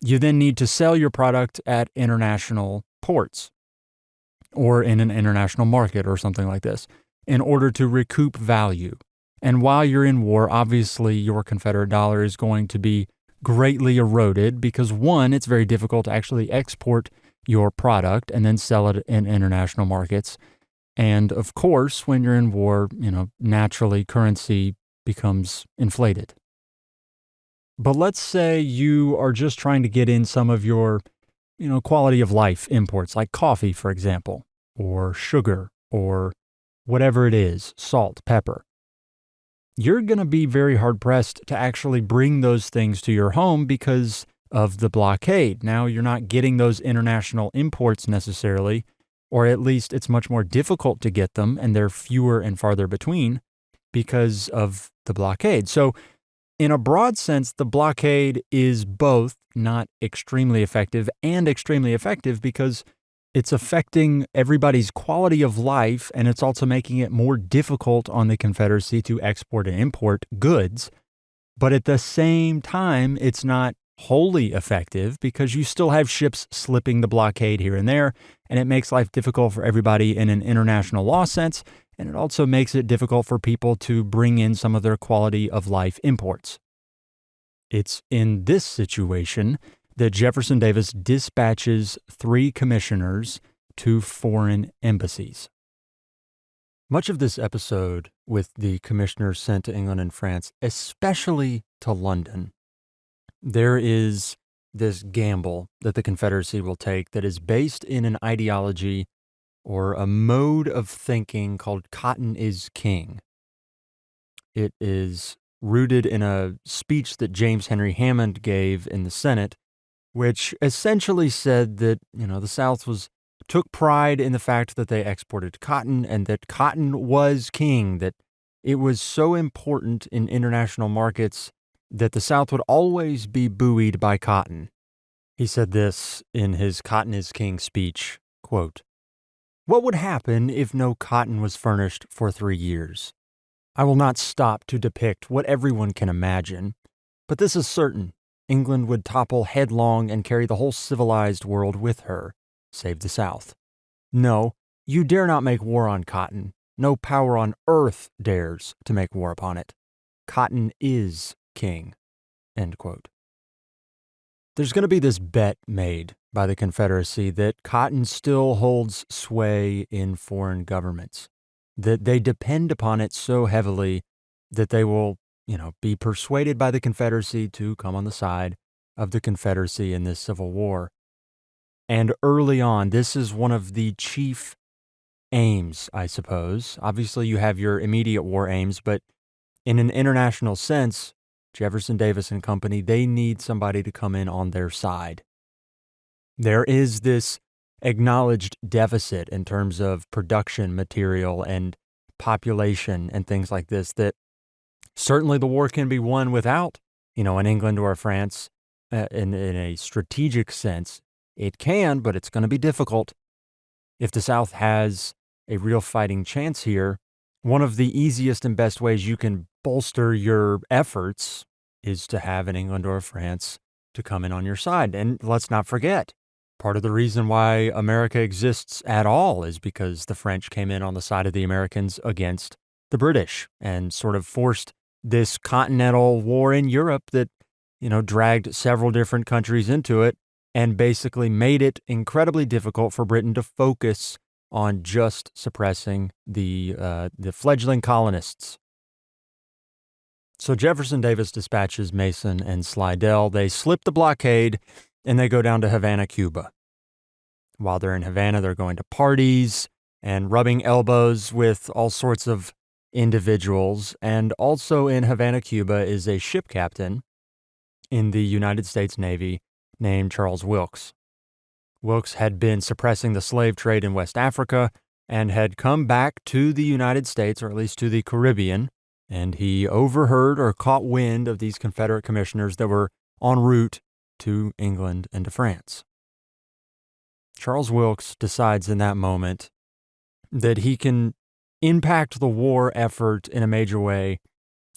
You then need to sell your product at international ports or in an international market or something like this in order to recoup value. And while you're in war, obviously your Confederate dollar is going to be greatly eroded because, one, it's very difficult to actually export your product and then sell it in international markets. And of course, when you're in war, naturally currency becomes inflated. But let's say you are just trying to get in some of your, quality of life imports, like coffee, for example, or sugar, or whatever it is, salt, pepper. You're going to be very hard-pressed to actually bring those things to your home because of the blockade. Now you're not getting those international imports necessarily, or at least it's much more difficult to get them, and they're fewer and farther between because of the blockade. So in a broad sense, the blockade is both not extremely effective and extremely effective because it's affecting everybody's quality of life, and it's also making it more difficult on the Confederacy to export and import goods. But at the same time, it's not wholly effective because you still have ships slipping the blockade here and there, and it makes life difficult for everybody in an international law sense, and it also makes it difficult for people to bring in some of their quality of life imports. It's in this situation that Jefferson Davis dispatches 3 commissioners to foreign embassies. Much of this episode with the commissioners sent to England and France, especially to London, there is this gamble that the Confederacy will take that is based in an ideology or a mode of thinking called cotton is king. It is rooted in a speech that James Henry Hammond gave in the Senate, which essentially said that, the South took pride in the fact that they exported cotton and that cotton was king, that it was so important in international markets that the South would always be buoyed by cotton. He said this in his Cotton is King speech, quote, "What would happen if no cotton was furnished for 3 years? I will not stop to depict what everyone can imagine, but this is certain. England would topple headlong and carry the whole civilized world with her, save the South. No, you dare not make war on cotton. No power on earth dares to make war upon it. Cotton is king." End quote. There's going to be this bet made by the Confederacy that cotton still holds sway in foreign governments, that they depend upon it so heavily that they will, be persuaded by the Confederacy to come on the side of the Confederacy in this Civil War. And early on, this is one of the chief aims, I suppose. Obviously, you have your immediate war aims, but in an international sense, Jefferson Davis and company, they need somebody to come in on their side. There is this acknowledged deficit in terms of production material and population and things like this that certainly the war can be won without an England or a France in a strategic sense. It can, but it's going to be difficult. If the South has a real fighting chance here, one of the easiest and best ways you can bolster your efforts is to have an England or a France to come in on your side. And let's not forget, part of the reason why America exists at all is because the French came in on the side of the Americans against the British and sort of forced this continental war in Europe that, dragged several different countries into it and basically made it incredibly difficult for Britain to focus on just suppressing the fledgling colonists. So Jefferson Davis dispatches Mason and Slidell. They slip the blockade and they go down to Havana, Cuba. While they're in Havana, they're going to parties and rubbing elbows with all sorts of individuals. And also in Havana, Cuba is a ship captain in the United States Navy named Charles Wilkes. Wilkes had been suppressing the slave trade in West Africa and had come back to the United States, or at least to the Caribbean, and he overheard or caught wind of these Confederate commissioners that were en route to England and to France. Charles Wilkes decides in that moment that he can impact the war effort in a major way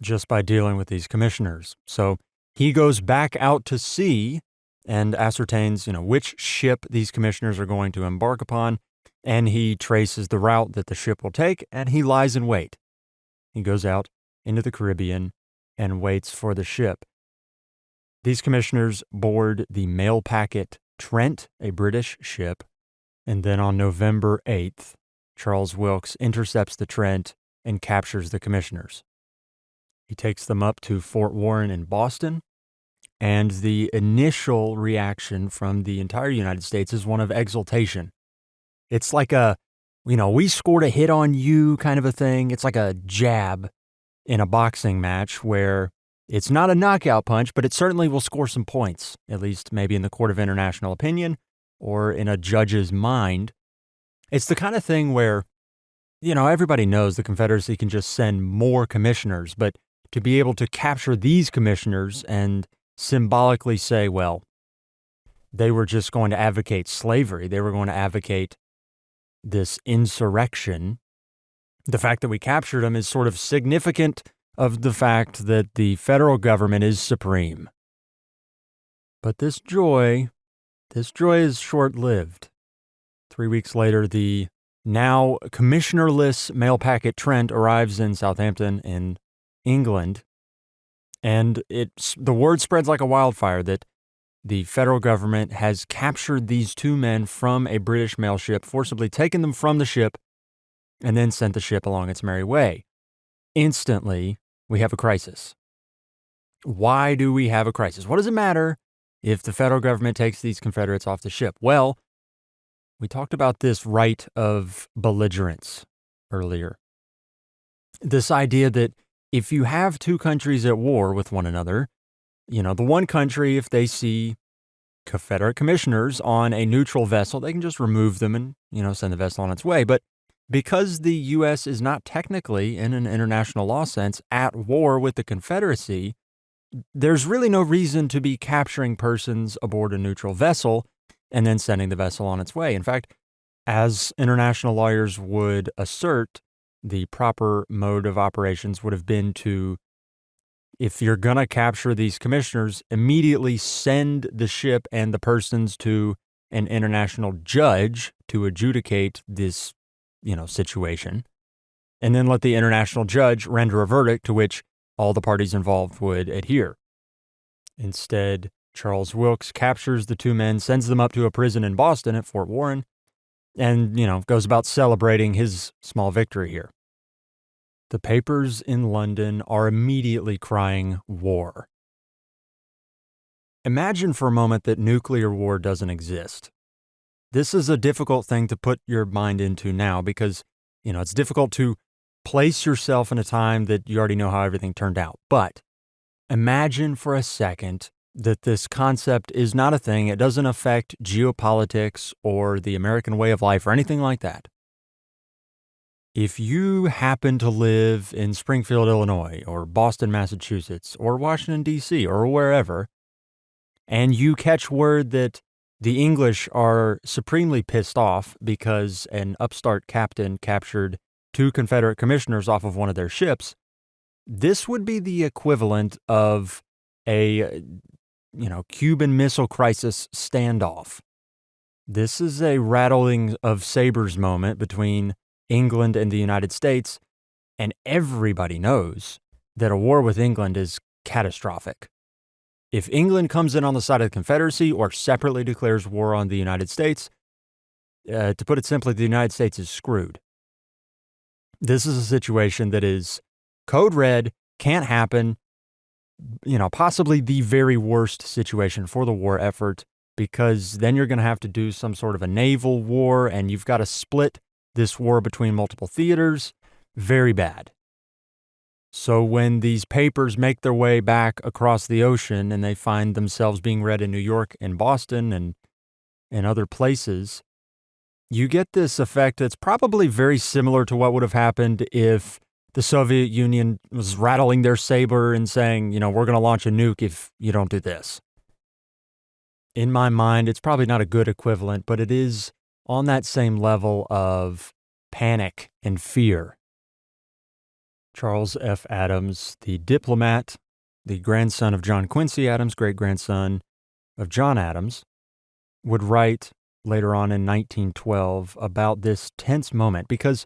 just by dealing with these commissioners. So he goes back out to sea and ascertains, which ship these commissioners are going to embark upon, and he traces the route that the ship will take, and he lies in wait. He goes out into the Caribbean and waits for the ship. These commissioners board the mail packet Trent, a British ship, and then on November 8th, Charles Wilkes intercepts the Trent and captures the commissioners. He takes them up to Fort Warren in Boston, and the initial reaction from the entire United States is one of exultation. It's like we scored a hit on you kind of a thing. It's like a jab in a boxing match where it's not a knockout punch, but it certainly will score some points, at least maybe in the court of international opinion or in a judge's mind. It's the kind of thing where, everybody knows the Confederacy can just send more commissioners, but to be able to capture these commissioners and symbolically say, well, they were just going to advocate slavery. They were going to advocate this insurrection. The fact that we captured them is sort of significant of the fact that the federal government is supreme. But this joy is short-lived. 3 weeks later, the now commissionerless mail packet Trent arrives in Southampton in England, and the word spreads like a wildfire that the federal government has captured these two men from a British mail ship, forcibly taken them from the ship, and then sent the ship along its merry way. Instantly, we have a crisis. Why do we have a crisis? What does it matter if the federal government takes these Confederates off the ship? Well, we talked about this right of belligerence earlier. This idea that if you have two countries at war with one another, the one country, if they see Confederate commissioners on a neutral vessel, they can just remove them and, send the vessel on its way. But because the U.S. is not technically, in an international law sense, at war with the Confederacy, there's really no reason to be capturing persons aboard a neutral vessel and then sending the vessel on its way. In fact, as international lawyers would assert, the proper mode of operations would have been to, if you're going to capture these commissioners, immediately send the ship and the persons to an international judge to adjudicate this, situation, and then let the international judge render a verdict to which all the parties involved would adhere. Instead, Charles Wilkes captures the two men, sends them up to a prison in Boston at Fort Warren, and, goes about celebrating his small victory here. The papers in London are immediately crying war. Imagine for a moment that nuclear war doesn't exist. This is a difficult thing to put your mind into now because, it's difficult to place yourself in a time that you already know how everything turned out. But imagine for a second that this concept is not a thing. It doesn't affect geopolitics or the American way of life or anything like that. If you happen to live in Springfield, Illinois, or Boston, Massachusetts, or Washington, D.C., or wherever, and you catch word that the English are supremely pissed off because an upstart captain captured 2 Confederate commissioners off of one of their ships, this would be the equivalent of a, Cuban Missile Crisis standoff. This is a rattling of sabers moment between England and the United States, and everybody knows that a war with England is catastrophic. If England comes in on the side of the Confederacy or separately declares war on the United States, to put it simply, the United States is screwed. This is a situation that is code red, can't happen, possibly the very worst situation for the war effort, because then you're going to have to do some sort of a naval war, and you've got to split this war between multiple theaters. Very bad. So when these papers make their way back across the ocean and they find themselves being read in New York and Boston and other places, you get this effect that's probably very similar to what would have happened if the Soviet Union was rattling their saber and saying, we're going to launch a nuke if you don't do this. In my mind, it's probably not a good equivalent, but it is on that same level of panic and fear. Charles F. Adams, the diplomat, the grandson of John Quincy Adams, great-grandson of John Adams, would write later on in 1912 about this tense moment, because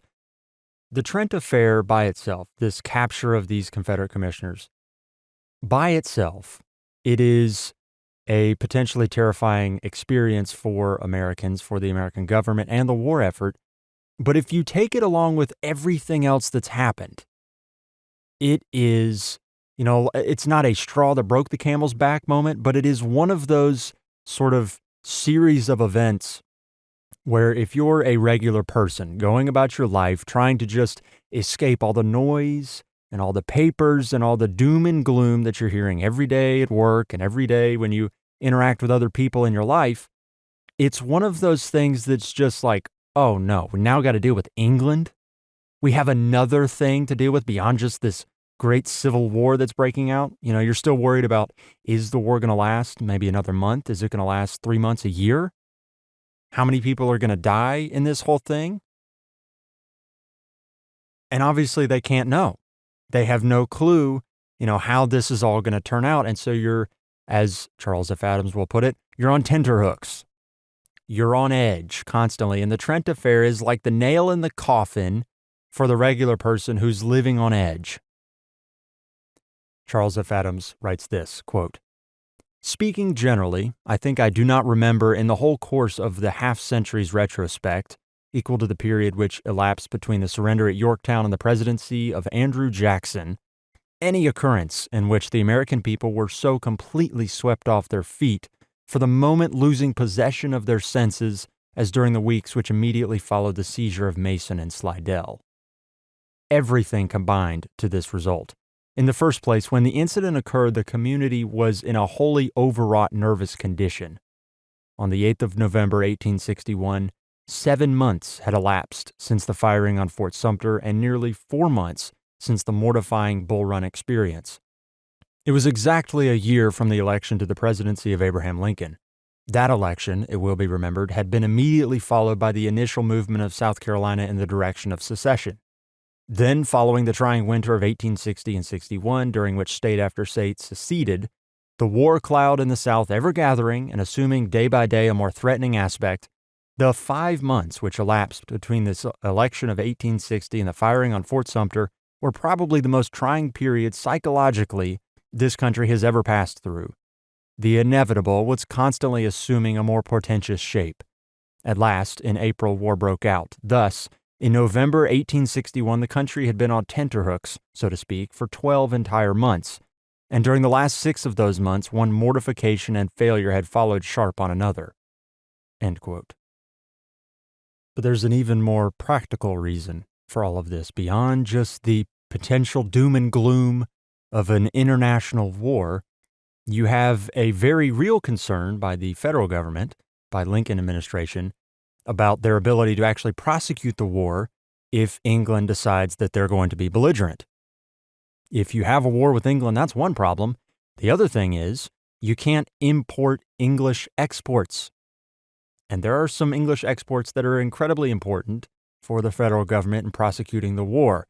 the Trent Affair by itself, this capture of these Confederate commissioners, by itself, it is a potentially terrifying experience for Americans, for the American government and the war effort. But if you take it along with everything else that's happened, it is, it's not a straw that broke the camel's back moment, but it is one of those sort of series of events where if you're a regular person going about your life trying to just escape all the noise and all the papers and all the doom and gloom that you're hearing every day at work and every day when you interact with other people in your life, it's one of those things that's just like, oh no, we now got to deal with England. We have another thing to deal with beyond just this great civil war that's breaking out. You're still worried about, is the war going to last maybe another month? Is it going to last 3 months, a year? How many people are going to die in this whole thing? And obviously they can't know. They have no clue, how this is all going to turn out. And so you're, as Charles F. Adams will put it, you're on tenterhooks. You're on edge constantly. And the Trent Affair is like the nail in the coffin for the regular person who's living on edge. Charles F. Adams writes this, quote, "Speaking generally, I think I do not remember in the whole course of the half-century's retrospect, equal to the period which elapsed between the surrender at Yorktown and the presidency of Andrew Jackson, any occurrence in which the American people were so completely swept off their feet, for the moment losing possession of their senses as during the weeks which immediately followed the seizure of Mason and Slidell. Everything combined to this result. In the first place, when the incident occurred, the community was in a wholly overwrought nervous condition. On the 8th of November, 1861, 7 months had elapsed since the firing on Fort Sumter and nearly 4 months since the mortifying Bull Run experience. It was exactly a year from the election to the presidency of Abraham Lincoln. That election, it will be remembered, had been immediately followed by the initial movement of South Carolina in the direction of secession. Then, following the trying winter of 1860 and 61, during which state after state seceded, the war cloud in the South ever gathering and assuming day by day a more threatening aspect, the 5 months which elapsed between this election of 1860 and the firing on Fort Sumter were probably the most trying period psychologically this country has ever passed through. The inevitable was constantly assuming a more portentous shape. At last, in April, war broke out. Thus, in November 1861, the country had been on tenterhooks, so to speak, for 12 entire months, and during the last 6 of those months, one mortification and failure had followed sharp on another." End quote. But there's an even more practical reason for all of this, beyond just the potential doom and gloom of an international war. You have a very real concern by the federal government, by Lincoln administration, about their ability to actually prosecute the war if England decides that they're going to be belligerent. If you have a war with England, that's one problem. The other thing is you can't import English exports. And there are some English exports that are incredibly important for the federal government in prosecuting the war.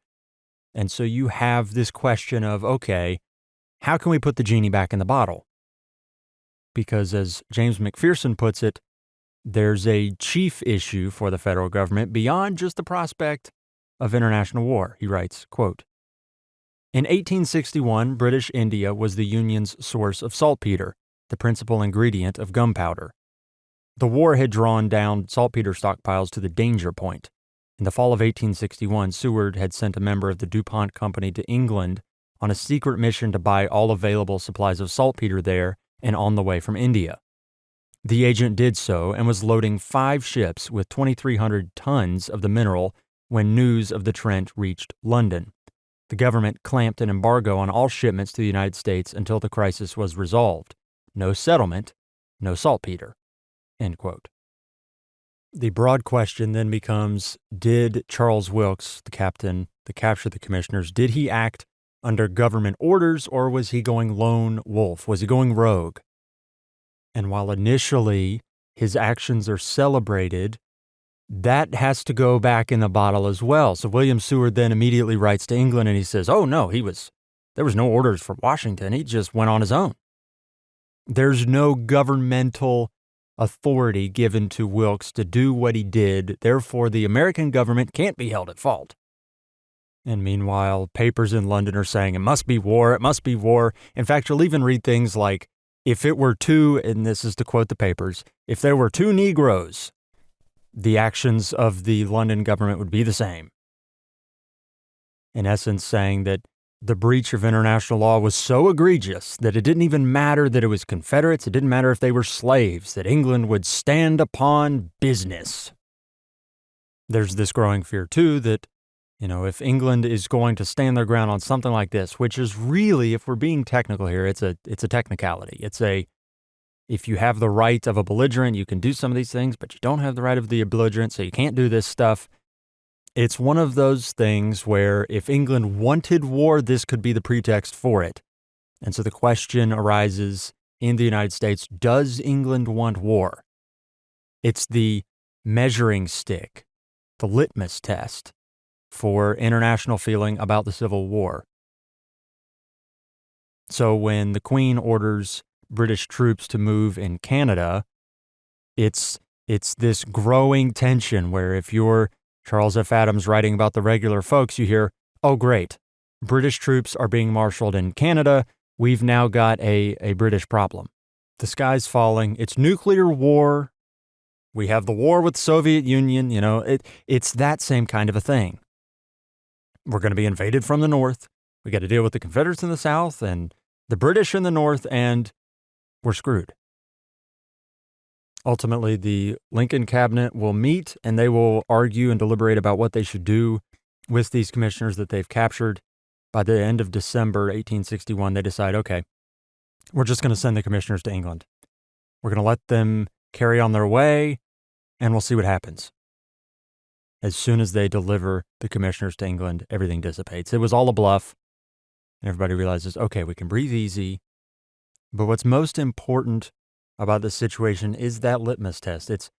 And so you have this question of, okay, how can we put the genie back in the bottle? Because as James McPherson puts it, there's a chief issue for the federal government beyond just the prospect of international war. He writes, quote, in 1861, British India was the Union's source of saltpeter, the principal ingredient of gunpowder. The war had drawn down saltpeter stockpiles to the danger point. In the fall of 1861, Seward had sent a member of the DuPont Company to England on a secret mission to buy all available supplies of saltpeter there and on the way from India. The agent did so and was loading 5 ships with 2,300 tons of the mineral when news of the Trent reached London. The government clamped an embargo on all shipments to the United States until the crisis was resolved. No settlement, no saltpeter. End quote. The broad question then becomes, did Charles Wilkes, the captain, that captured the commissioners, did he act under government orders or was he going lone wolf? Was he going rogue? And while initially his actions are celebrated, that has to go back in the bottle as well. So William Seward then immediately writes to England and he says, oh no, there was no orders from Washington. He just went on his own. There's no governmental authority given to Wilkes to do what he did. Therefore, the American government can't be held at fault. And meanwhile, papers in London are saying it must be war, it must be war. In fact, you'll even read things like, if it were two, and this is to quote the papers, if there were 2 Negroes, the actions of the London government would be the same. In essence, saying that the breach of international law was so egregious that it didn't even matter that it was Confederates, it didn't matter if they were slaves, that England would stand upon business. There's this growing fear, too, that, if England is going to stand their ground on something like this, which is really, if we're being technical here, it's a technicality. If you have the right of a belligerent, you can do some of these things, but you don't have the right of the belligerent, so you can't do this stuff. It's one of those things where if England wanted war, this could be the pretext for it. And so the question arises in the United States, does England want war? It's the measuring stick, the litmus test for international feeling about the Civil War. So when the Queen orders British troops to move in Canada, it's this growing tension where if you're Charles F. Adams writing about the regular folks, you hear, oh great, British troops are being marshaled in Canada, we've now got a British problem. The sky's falling, it's nuclear war, we have the war with the Soviet Union, it's that same kind of a thing. We're going to be invaded from the north, we got to deal with the Confederates in the south and the British in the north, and we're screwed. Ultimately, the Lincoln cabinet will meet and they will argue and deliberate about what they should do with these commissioners that they've captured. By the end of December 1861, they decide, okay, we're just going to send the commissioners to England. We're going to let them carry on their way and we'll see what happens. As soon as they deliver the commissioners to England, everything dissipates. It was all a bluff. And everybody realizes, okay, we can breathe easy. But what's most important about this situation is that litmus test. It's,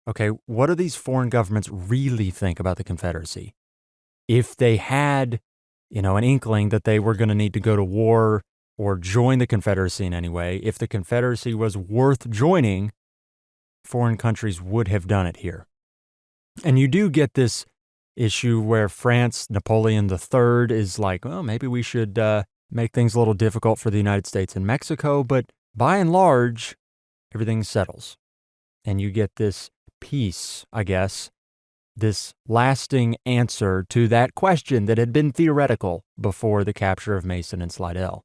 okay, what do these foreign governments really think about the Confederacy? If they had, an inkling that they were going to need to go to war or join the Confederacy in any way, if the Confederacy was worth joining, foreign countries would have done it here. And you do get this issue where France, Napoleon III is like, well, maybe we should make things a little difficult for the United States and Mexico, but by and large, everything settles. And you get this peace, I guess, this lasting answer to that question that had been theoretical before the capture of Mason and Slidell.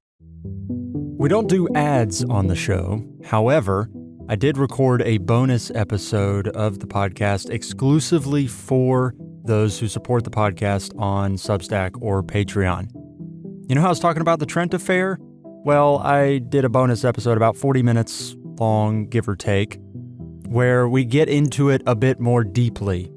We don't do ads on the show. However, I did record a bonus episode of the podcast exclusively for those who support the podcast on Substack or Patreon. You know how I was talking about the Trent affair? Well, I did a bonus episode about 40 minutes long, give or take, where we get into it a bit more deeply.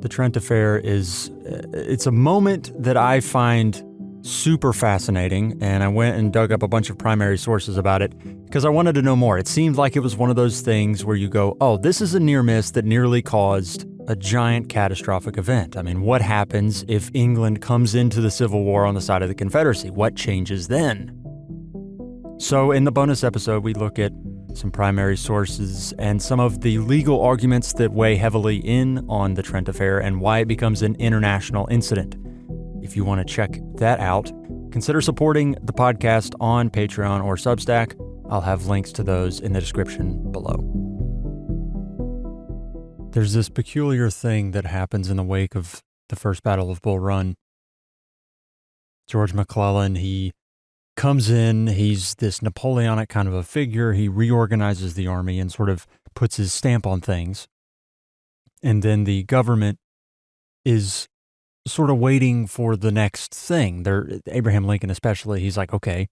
The Trent Affair it's a moment that I find super fascinating, and I went and dug up a bunch of primary sources about it because I wanted to know more. It seemed like it was one of those things where you go, oh, this is a near miss that nearly caused a giant catastrophic event. I mean, what happens if England comes into the Civil War on the side of the Confederacy? What changes then? So in the bonus episode, we look at some primary sources and some of the legal arguments that weigh heavily in on the Trent Affair and why it becomes an international incident. If you want to check that out, consider supporting the podcast on Patreon or Substack. I'll have links to those in the description below. There's this peculiar thing that happens in the wake of the First Battle of Bull Run. George McClellan, he comes in, he's this Napoleonic kind of a figure. He reorganizes the army and sort of puts his stamp on things. And then the government is sort of waiting for the next thing. Abraham Lincoln especially, he's like, okay,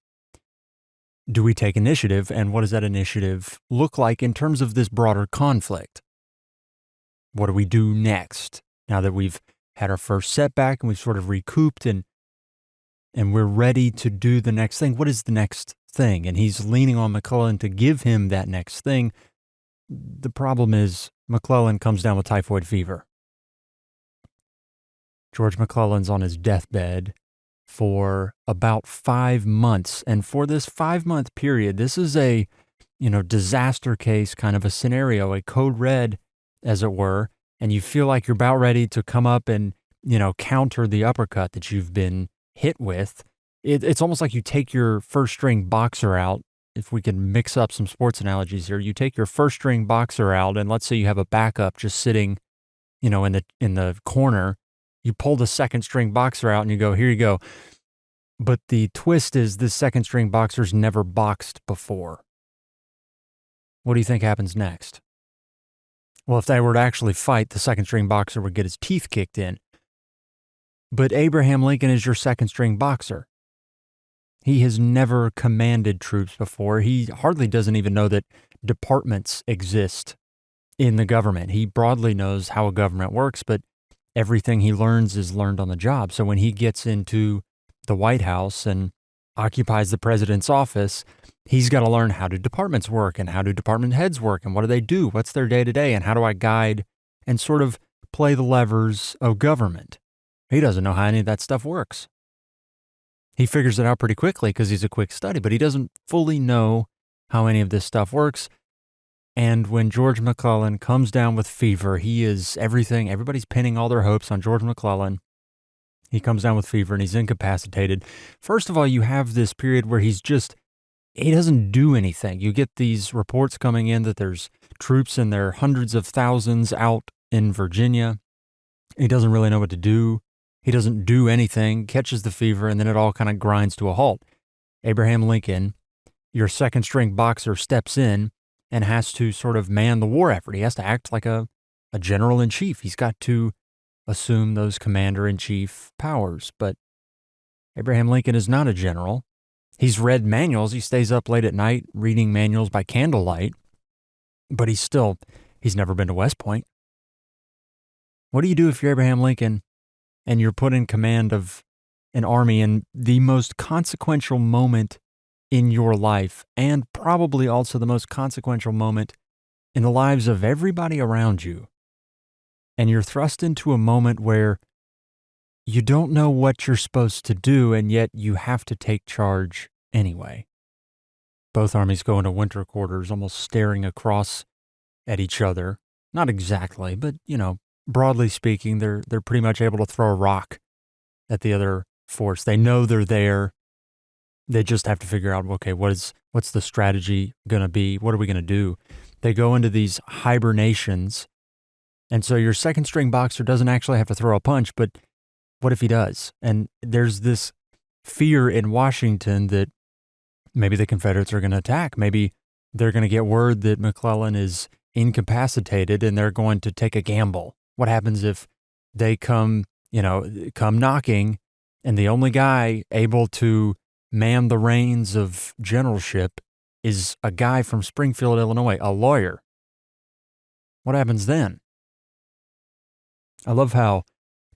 do we take initiative? And what does that initiative look like in terms of this broader conflict? What do we do next? Now that we've had our first setback and we've sort of recouped and we're ready to do the next thing. What is the next thing? And he's leaning on McClellan to give him that next thing. The problem is McClellan comes down with typhoid fever. George McClellan's on his deathbed for about 5 months. And for this 5-month period, this is a, disaster case kind of a scenario, a code red, as it were. And you feel like you're about ready to come up and, counter the uppercut that you've been hit with. It's almost like you take your first string boxer out. If we can mix up some sports analogies here, you take your first string boxer out, and let's say you have a backup just sitting, in the corner. You pull the second string boxer out and you go, here you go. But the twist is this second string boxer's never boxed before. What do you think happens next? Well, if they were to actually fight, the second string boxer would get his teeth kicked in. But Abraham Lincoln is your second string boxer. He has never commanded troops before. He hardly doesn't even know that departments exist in the government. He broadly knows how a government works, but everything he learns is learned on the job. So when he gets into the White House and occupies the president's office, he's got to learn how do departments work and how do department heads work and what do they do? What's their day-to-day and how do I guide and sort of play the levers of government? He doesn't know how any of that stuff works. He figures it out pretty quickly because he's a quick study, but he doesn't fully know how any of this stuff works. And when George McClellan comes down with fever, he is everything. Everybody's pinning all their hopes on George McClellan. He comes down with fever and he's incapacitated. First of all, you have this period where he doesn't do anything. You get these reports coming in that there's troops in their hundreds of thousands out in Virginia. He doesn't really know what to do. He doesn't do anything, catches the fever, and then it all kind of grinds to a halt. Abraham Lincoln, your second string boxer, steps in and has to sort of man the war effort. He has to act like a general-in-chief. He's got to assume those commander-in-chief powers. But Abraham Lincoln is not a general. He's read manuals. He stays up late at night reading manuals by candlelight. But he's never been to West Point. What do you do if you're Abraham Lincoln and you're put in command of an army in the most consequential moment in your life, and probably also the most consequential moment in the lives of everybody around you? And you're thrust into a moment where you don't know what you're supposed to do, and yet you have to take charge anyway. Both armies go into winter quarters, almost staring across at each other. Not exactly, but, broadly speaking, they're pretty much able to throw a rock at the other force. They know they're there. They just have to figure out, okay, what's the strategy going to be? What are we going to do? They go into these hibernations. And so your second string boxer doesn't actually have to throw a punch, but what if he does? And there's this fear in Washington that maybe the Confederates are going to attack. Maybe they're going to get word that McClellan is incapacitated and they're going to take a gamble. What happens if they come knocking and the only guy able to man the reins of generalship is a guy from Springfield, Illinois, a lawyer? What happens then? I love how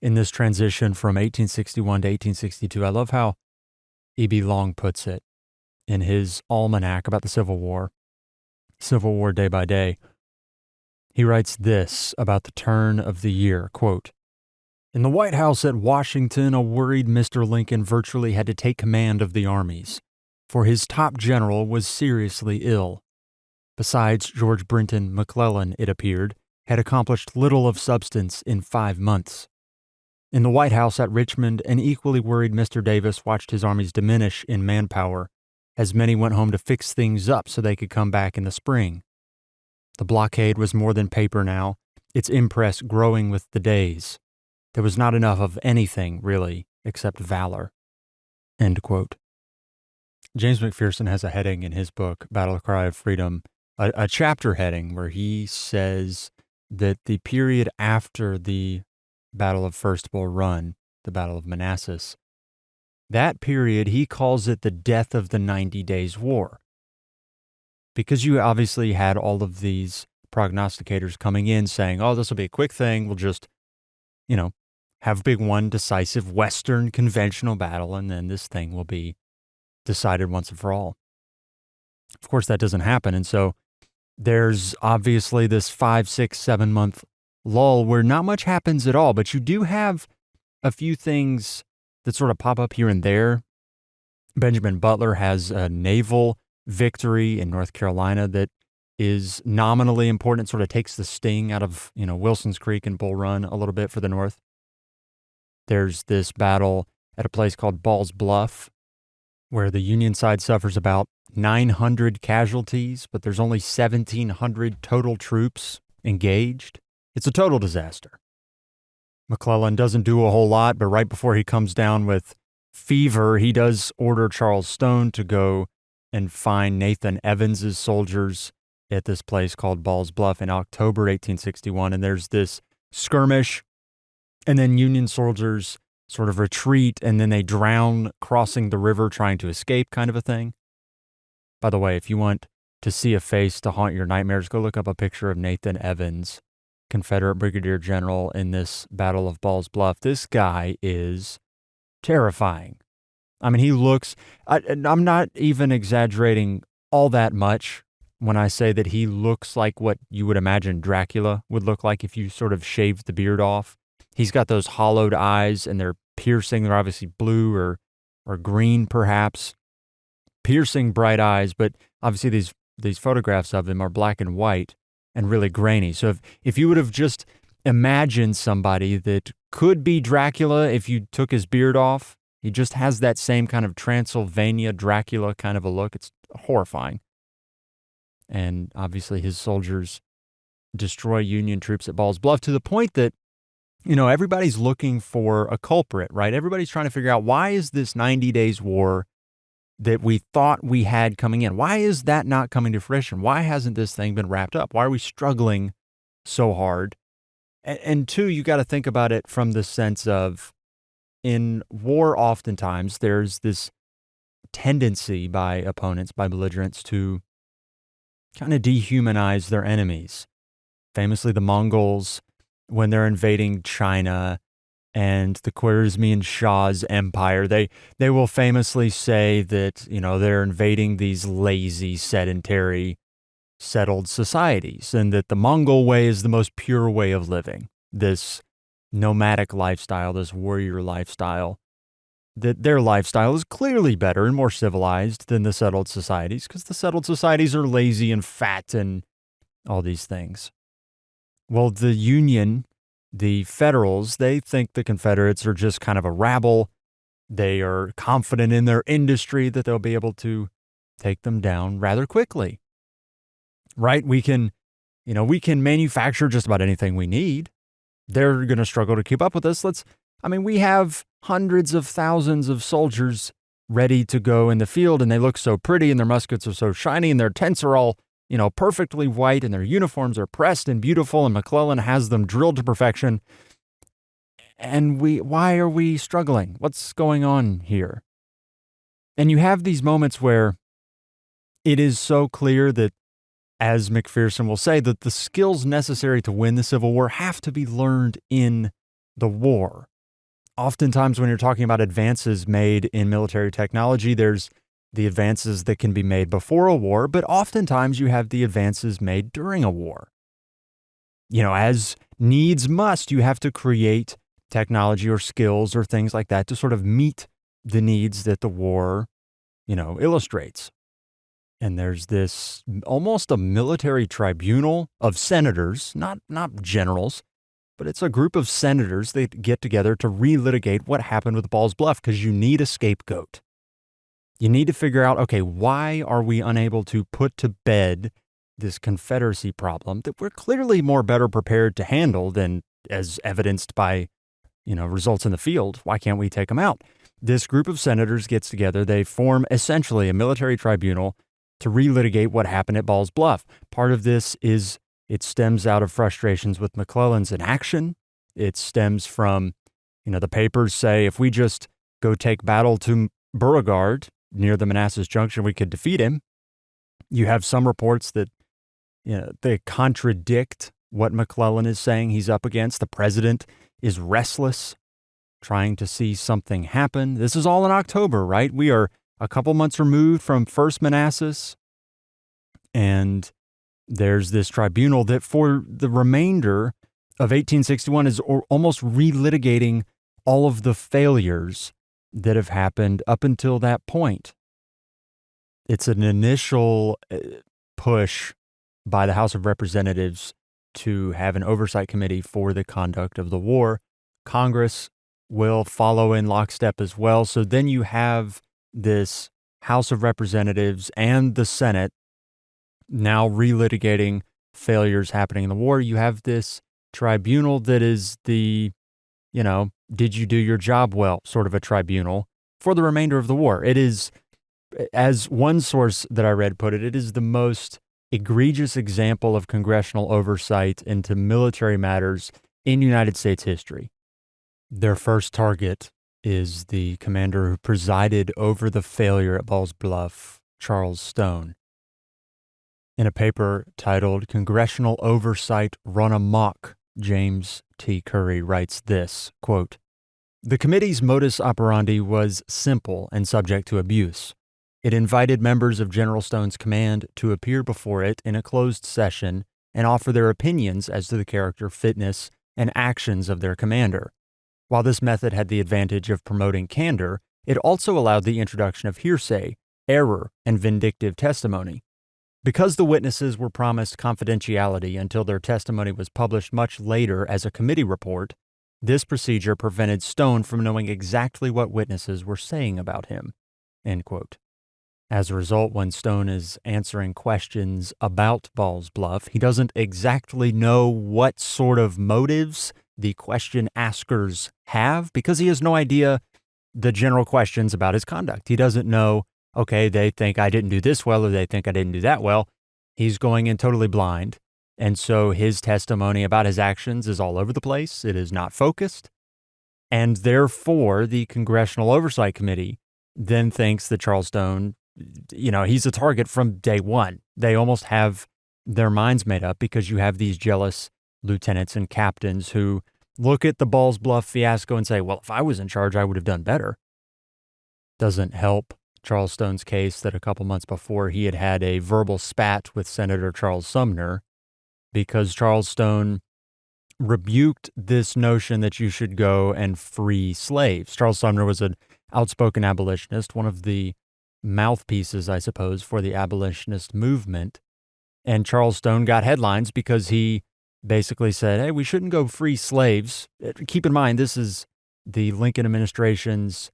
in this transition from 1861 to 1862, I love how E.B. Long puts it in his almanac about the Civil War Day by Day. He writes this about the turn of the year, quote, "In the White House at Washington, a worried Mr. Lincoln virtually had to take command of the armies, for his top general was seriously ill. Besides, George Brinton McClellan, it appeared, had accomplished little of substance in 5 months. In the White House at Richmond, an equally worried Mr. Davis watched his armies diminish in manpower, as many went home to fix things up so they could come back in the spring. The blockade was more than paper now, its impress growing with the days. There was not enough of anything, really, except valor." End quote. James McPherson has a heading in his book, Battle Cry of Freedom, a chapter heading where he says that the period after the Battle of First Bull Run, the Battle of Manassas, that period, he calls it the death of the 90 Days War. Because you obviously had all of these prognosticators coming in saying, oh, this will be a quick thing. We'll just, have big one decisive Western conventional battle, and then this thing will be decided once and for all. Of course, that doesn't happen. And so there's obviously this 5, 6, 7 month lull where not much happens at all, but you do have a few things that sort of pop up here and there. Benjamin Butler has a naval victory in North Carolina that is nominally important, sort of takes the sting out of, Wilson's Creek and Bull Run a little bit for the North. There's this battle at a place called Ball's Bluff, where the Union side suffers about 900 casualties, but there's only 1,700 total troops engaged. It's a total disaster. McClellan doesn't do a whole lot, but right before he comes down with fever, he does order Charles Stone to go and find Nathan Evans's soldiers at this place called Ball's Bluff in October 1861. And there's this skirmish, and then Union soldiers sort of retreat, and then they drown crossing the river trying to escape, kind of a thing. By the way, if you want to see a face to haunt your nightmares, go look up a picture of Nathan Evans, Confederate Brigadier General in this Battle of Ball's Bluff. This guy is terrifying. I mean, he looks, I'm not even exaggerating all that much when I say that he looks like what you would imagine Dracula would look like if you sort of shaved the beard off. He's got those hollowed eyes, and they're piercing. They're obviously blue or green, perhaps. Piercing bright eyes, but obviously these photographs of him are black and white and really grainy. So if you would have just imagined somebody that could be Dracula if you took his beard off, he just has that same kind of Transylvania Dracula kind of a look. It's horrifying. And obviously his soldiers destroy Union troops at Ball's Bluff to the point that, everybody's looking for a culprit, right? Everybody's trying to figure out, why is this 90 Days War that we thought we had coming in, why is that not coming to fruition? Why hasn't this thing been wrapped up? Why are we struggling so hard? And two, you got to think about it from the sense of, in war, oftentimes there's this tendency by opponents, by belligerents, to kind of dehumanize their enemies. Famously, the Mongols, when they're invading China and the Khwarezmian Shah's empire, they will famously say that, they're invading these lazy, sedentary, settled societies, and that the Mongol way is the most pure way of living. This nomadic lifestyle, this warrior lifestyle, that their lifestyle is clearly better and more civilized than the settled societies, because the settled societies are lazy and fat and all these things. Well, the Union, the Federals, they think the Confederates are just kind of a rabble. They are confident in their industry that they'll be able to take them down rather quickly. Right? We can manufacture just about anything we need. They're going to struggle to keep up with us. We have hundreds of thousands of soldiers ready to go in the field, and they look so pretty, and their muskets are so shiny, and their tents are all, perfectly white, and their uniforms are pressed and beautiful, and McClellan has them drilled to perfection. And why are we struggling? What's going on here? And you have these moments where it is so clear that, as McPherson will say, that the skills necessary to win the Civil War have to be learned in the war. Oftentimes when you're talking about advances made in military technology, there's the advances that can be made before a war, but oftentimes you have the advances made during a war. As needs must, you have to create technology or skills or things like that to sort of meet the needs that the war, illustrates. And there's this almost a military tribunal of senators, not generals, but it's a group of senators that get together to relitigate what happened with Ball's Bluff because you need a scapegoat. You need to figure out, okay, why are we unable to put to bed this Confederacy problem that we're clearly better prepared to handle than as evidenced by, results in the field? Why can't we take them out? This group of senators gets together. They form essentially a military tribunal to relitigate what happened at Ball's Bluff. Part of this is it stems out of frustrations with McClellan's inaction. It stems from, the papers say if we just go take battle to Beauregard near the Manassas Junction, we could defeat him. You have some reports that they contradict what McClellan is saying he's up against. The president is restless, trying to see something happen. This is all in October, right? We are a couple months removed from First Manassas, and there's this tribunal that for the remainder of 1861 is almost relitigating all of the failures that have happened up until that point. It's an initial push by the House of Representatives to have an oversight committee for the conduct of the war. Congress will follow in lockstep as well. So then you have this House of Representatives and the Senate now relitigating failures happening in the war. You have this tribunal that is the, did you do your job well sort of a tribunal for the remainder of the war. It is, as one source that I read put it, it is the most egregious example of congressional oversight into military matters in United States history. Their first target is the commander who presided over the failure at Ball's Bluff, Charles Stone. In a paper titled Congressional Oversight Run Amok, James T. Curry writes this, quote, "The committee's modus operandi was simple and subject to abuse. It invited members of General Stone's command to appear before it in a closed session and offer their opinions as to the character, fitness, and actions of their commander. While this method had the advantage of promoting candor, it also allowed the introduction of hearsay, error, and vindictive testimony. Because the witnesses were promised confidentiality until their testimony was published much later as a committee report, this procedure prevented Stone from knowing exactly what witnesses were saying about him." End quote. As a result, when Stone is answering questions about Ball's Bluff, he doesn't exactly know what sort of motives the question askers have because he has no idea the general questions about his conduct. He doesn't know, okay, they think I didn't do this well or they think I didn't do that well. He's going in totally blind. And so his testimony about his actions is all over the place. It is not focused. And therefore, the Congressional Oversight Committee then thinks that Charles Stone, he's a target from day one. They almost have their minds made up because you have these jealous lieutenants and captains who look at the Ball's Bluff fiasco and say, well, if I was in charge, I would have done better. Doesn't help Charles Stone's case that a couple months before he had had a verbal spat with Senator Charles Sumner because Charles Stone rebuked this notion that you should go and free slaves. Charles Sumner was an outspoken abolitionist, one of the mouthpieces, I suppose, for the abolitionist movement. And Charles Stone got headlines because he basically said, hey, we shouldn't go free slaves. Keep in mind, this is the Lincoln administration's,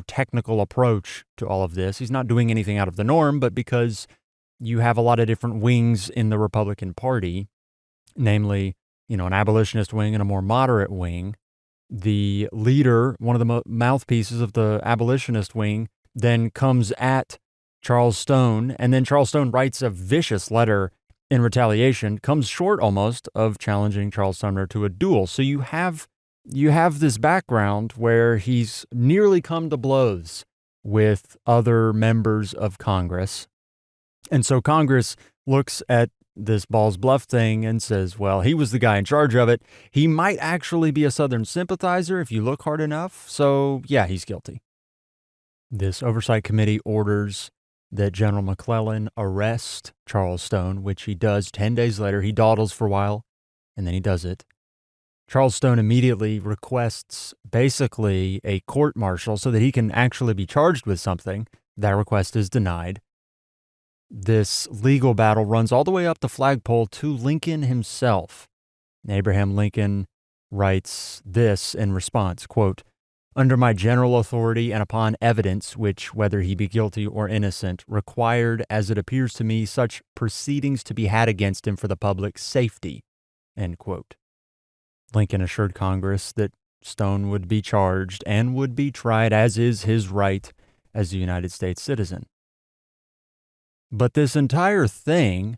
technical approach to all of this. He's not doing anything out of the norm, but because you have a lot of different wings in the Republican Party, namely, an abolitionist wing and a more moderate wing, the leader, one of the mouthpieces of the abolitionist wing, then comes at Charles Stone, and then Charles Stone writes a vicious letter in retaliation, comes short almost of challenging Charles Sumner to a duel. So you have this background where he's nearly come to blows with other members of Congress. And so Congress looks at this Ball's Bluff thing and says, well, he was the guy in charge of it. He might actually be a Southern sympathizer if you look hard enough. So, yeah, he's guilty. This oversight committee orders that General McClellan arrest Charles Stone, which he does 10 days later. He dawdles for a while, and then he does it. Charles Stone immediately requests basically a court-martial so that he can actually be charged with something. That request is denied. This legal battle runs all the way up the flagpole to Lincoln himself. Abraham Lincoln writes this in response, quote, "Under my general authority and upon evidence, which, whether he be guilty or innocent, required, as it appears to me, such proceedings to be had against him for the public safety," end quote. Lincoln assured Congress that Stone would be charged and would be tried, as is his right as a United States citizen. But this entire thing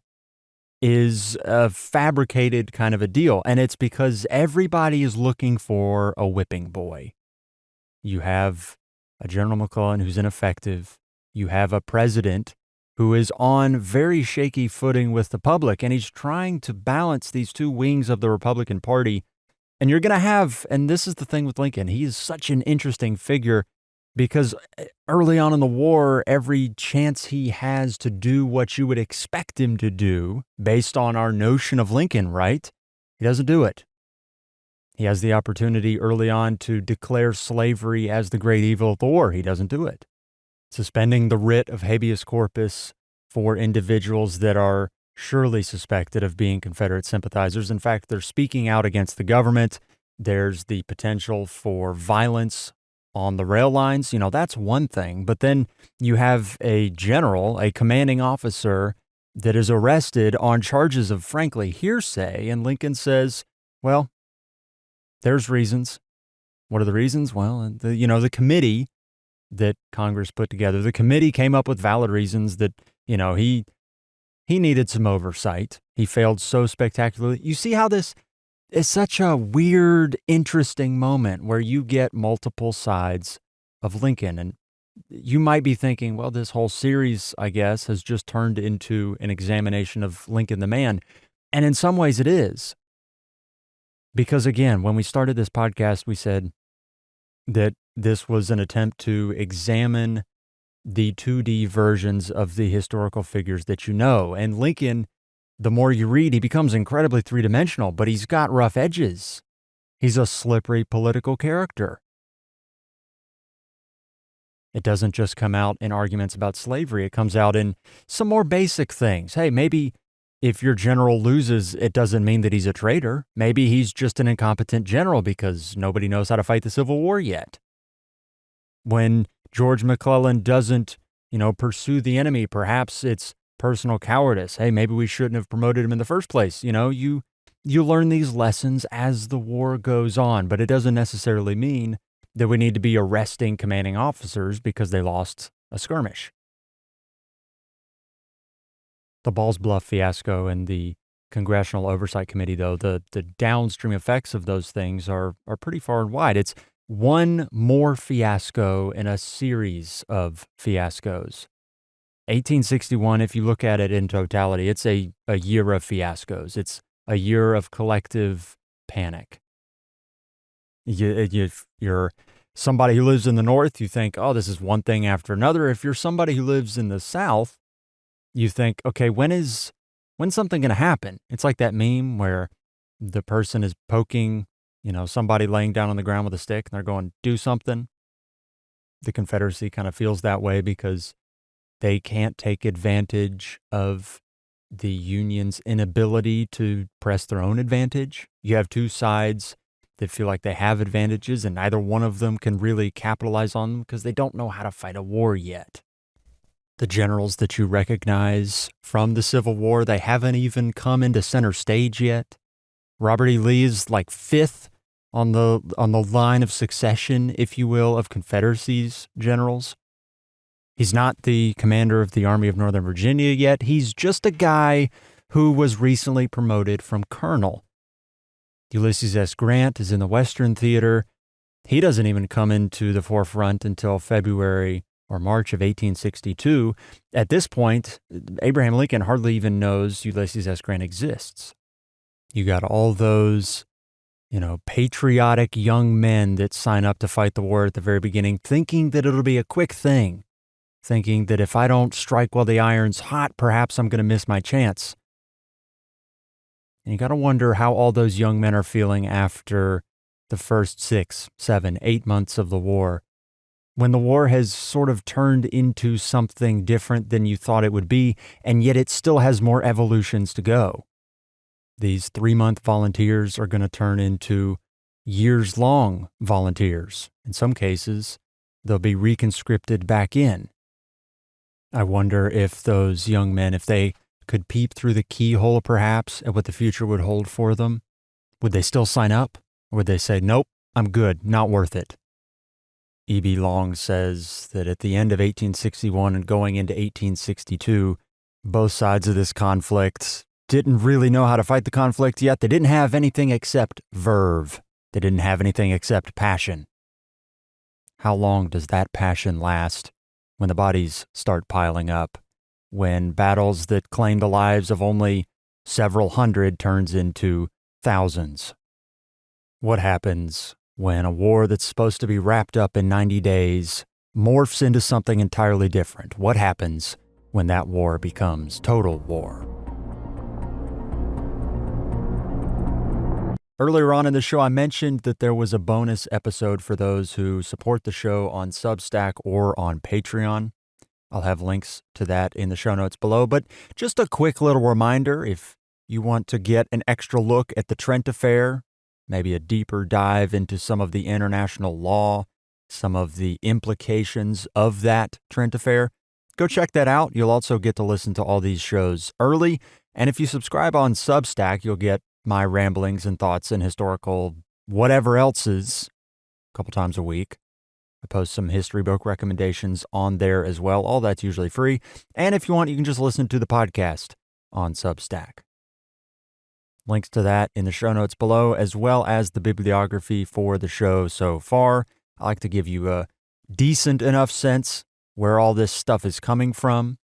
is a fabricated kind of a deal, and it's because everybody is looking for a whipping boy. You have a General McClellan who's ineffective. You have a president who is on very shaky footing with the public, and he's trying to balance these two wings of the Republican Party. And you're going to have, and this is the thing with Lincoln, he is such an interesting figure because early on in the war, every chance he has to do what you would expect him to do based on our notion of Lincoln, right? He doesn't do it. He has the opportunity early on to declare slavery as the great evil of the war. He doesn't do it. Suspending the writ of habeas corpus for individuals that are surely suspected of being Confederate sympathizers. In fact, they're speaking out against the government. There's the potential for violence on the rail lines. You know, that's one thing. But then you have a general, a commanding officer that is arrested on charges of, frankly, hearsay. And Lincoln says, well, there's reasons. What are the reasons? Well, the committee that Congress put together, the committee came up with valid reasons that, he needed some oversight. He failed so spectacularly. You see how this is such a weird, interesting moment where you get multiple sides of Lincoln. And you might be thinking, well, this whole series, I guess, has just turned into an examination of Lincoln the man. And in some ways it is. Because again, when we started this podcast, we said that this was an attempt to examine the 2D versions of the historical figures that you know. And Lincoln, the more you read, he becomes incredibly three-dimensional, but he's got rough edges. He's a slippery political character. It doesn't just come out in arguments about slavery. It comes out in some more basic things. Hey, maybe if your general loses, it doesn't mean that he's a traitor. Maybe he's just an incompetent general because nobody knows how to fight the Civil War yet. When George McClellan doesn't, pursue the enemy, perhaps it's personal cowardice. Hey, maybe we shouldn't have promoted him in the first place. You learn these lessons as the war goes on, but it doesn't necessarily mean that we need to be arresting commanding officers because they lost a skirmish. The Ball's Bluff fiasco and the Congressional Oversight Committee, though, the downstream effects of those things are pretty far and wide. It's one more fiasco in a series of fiascos. 1861, if you look at it in totality, it's a year of fiascos. It's a year of collective panic. If you're somebody who lives in the North, you think, oh, this is one thing after another. If you're somebody who lives in the South, you think, okay, when's something going to happen? It's like that meme where the person is poking somebody laying down on the ground with a stick, and they're going, do something. The Confederacy kind of feels that way because they can't take advantage of the Union's inability to press their own advantage. You have two sides that feel like they have advantages, and neither one of them can really capitalize on them because they don't know how to fight a war yet. The generals that you recognize from the Civil War, they haven't even come into center stage yet. Robert E. Lee is like fifth on the line of succession, if you will, of Confederacy's generals. He's not the commander of the Army of Northern Virginia yet. He's just a guy who was recently promoted from colonel. Ulysses S. Grant is in the Western Theater. He doesn't even come into the forefront until February or March of 1862. At this point, Abraham Lincoln hardly even knows Ulysses S. Grant exists. You got all those, patriotic young men that sign up to fight the war at the very beginning, thinking that it'll be a quick thing, thinking that if I don't strike while the iron's hot, perhaps I'm going to miss my chance. And you got to wonder how all those young men are feeling after the first 6, 7, 8 months of the war, when the war has sort of turned into something different than you thought it would be, and yet it still has more evolutions to go. These 3-month volunteers are going to turn into years-long volunteers. In some cases, they'll be reconscripted back in. I wonder if those young men, if they could peep through the keyhole perhaps at what the future would hold for them, would they still sign up? Or would they say, nope, I'm good, not worth it? E.B. Long says that at the end of 1861 and going into 1862, both sides of this conflict didn't really know how to fight the conflict yet. They didn't have anything except verve. They didn't have anything except passion. How long does that passion last when the bodies start piling up? When battles that claim the lives of only several hundred turns into thousands? What happens when a war that's supposed to be wrapped up in 90 days morphs into something entirely different? What happens when that war becomes total war? Earlier on in the show, I mentioned that there was a bonus episode for those who support the show on Substack or on Patreon. I'll have links to that in the show notes below, but just a quick little reminder, if you want to get an extra look at the Trent Affair, maybe a deeper dive into some of the international law, some of the implications of that Trent Affair, go check that out. You'll also get to listen to all these shows early, and if you subscribe on Substack, you'll get my ramblings and thoughts and historical whatever else's a couple times a week. I post some history book recommendations on there as well. All that's usually free. And if you want, you can just listen to the podcast on Substack. Links to that in the show notes below, as well as the bibliography for the show so far. I like to give you a decent enough sense where all this stuff is coming from.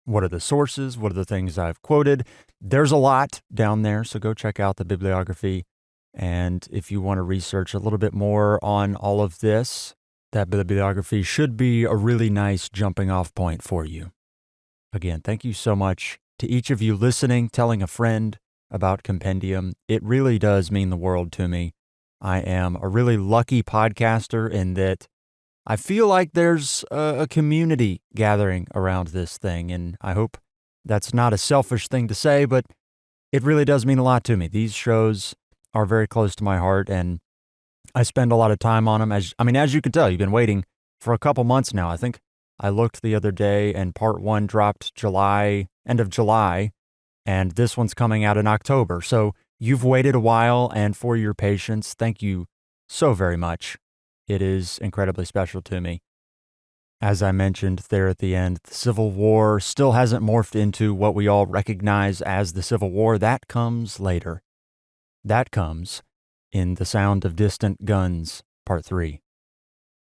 What are the sources? What are the things I've quoted? There's a lot down there, so go check out the bibliography. And if you want to research a little bit more on all of this, that bibliography should be a really nice jumping off point for you. Again, thank you so much to each of you listening, telling a friend about Compendium. It really does mean the world to me. I am a really lucky podcaster in that I feel like there's a community gathering around this thing, and I hope that's not a selfish thing to say, but it really does mean a lot to me. These shows are very close to my heart, and I spend a lot of time on them. As you can tell, you've been waiting for a couple months now. I think I looked the other day, and part 1 dropped end of July, and this one's coming out in October. So you've waited a while, and for your patience, thank you so very much. It is incredibly special to me. As I mentioned there at the end, the Civil War still hasn't morphed into what we all recognize as the Civil War. That comes later. That comes in The Sound of Distant Guns, Part 3.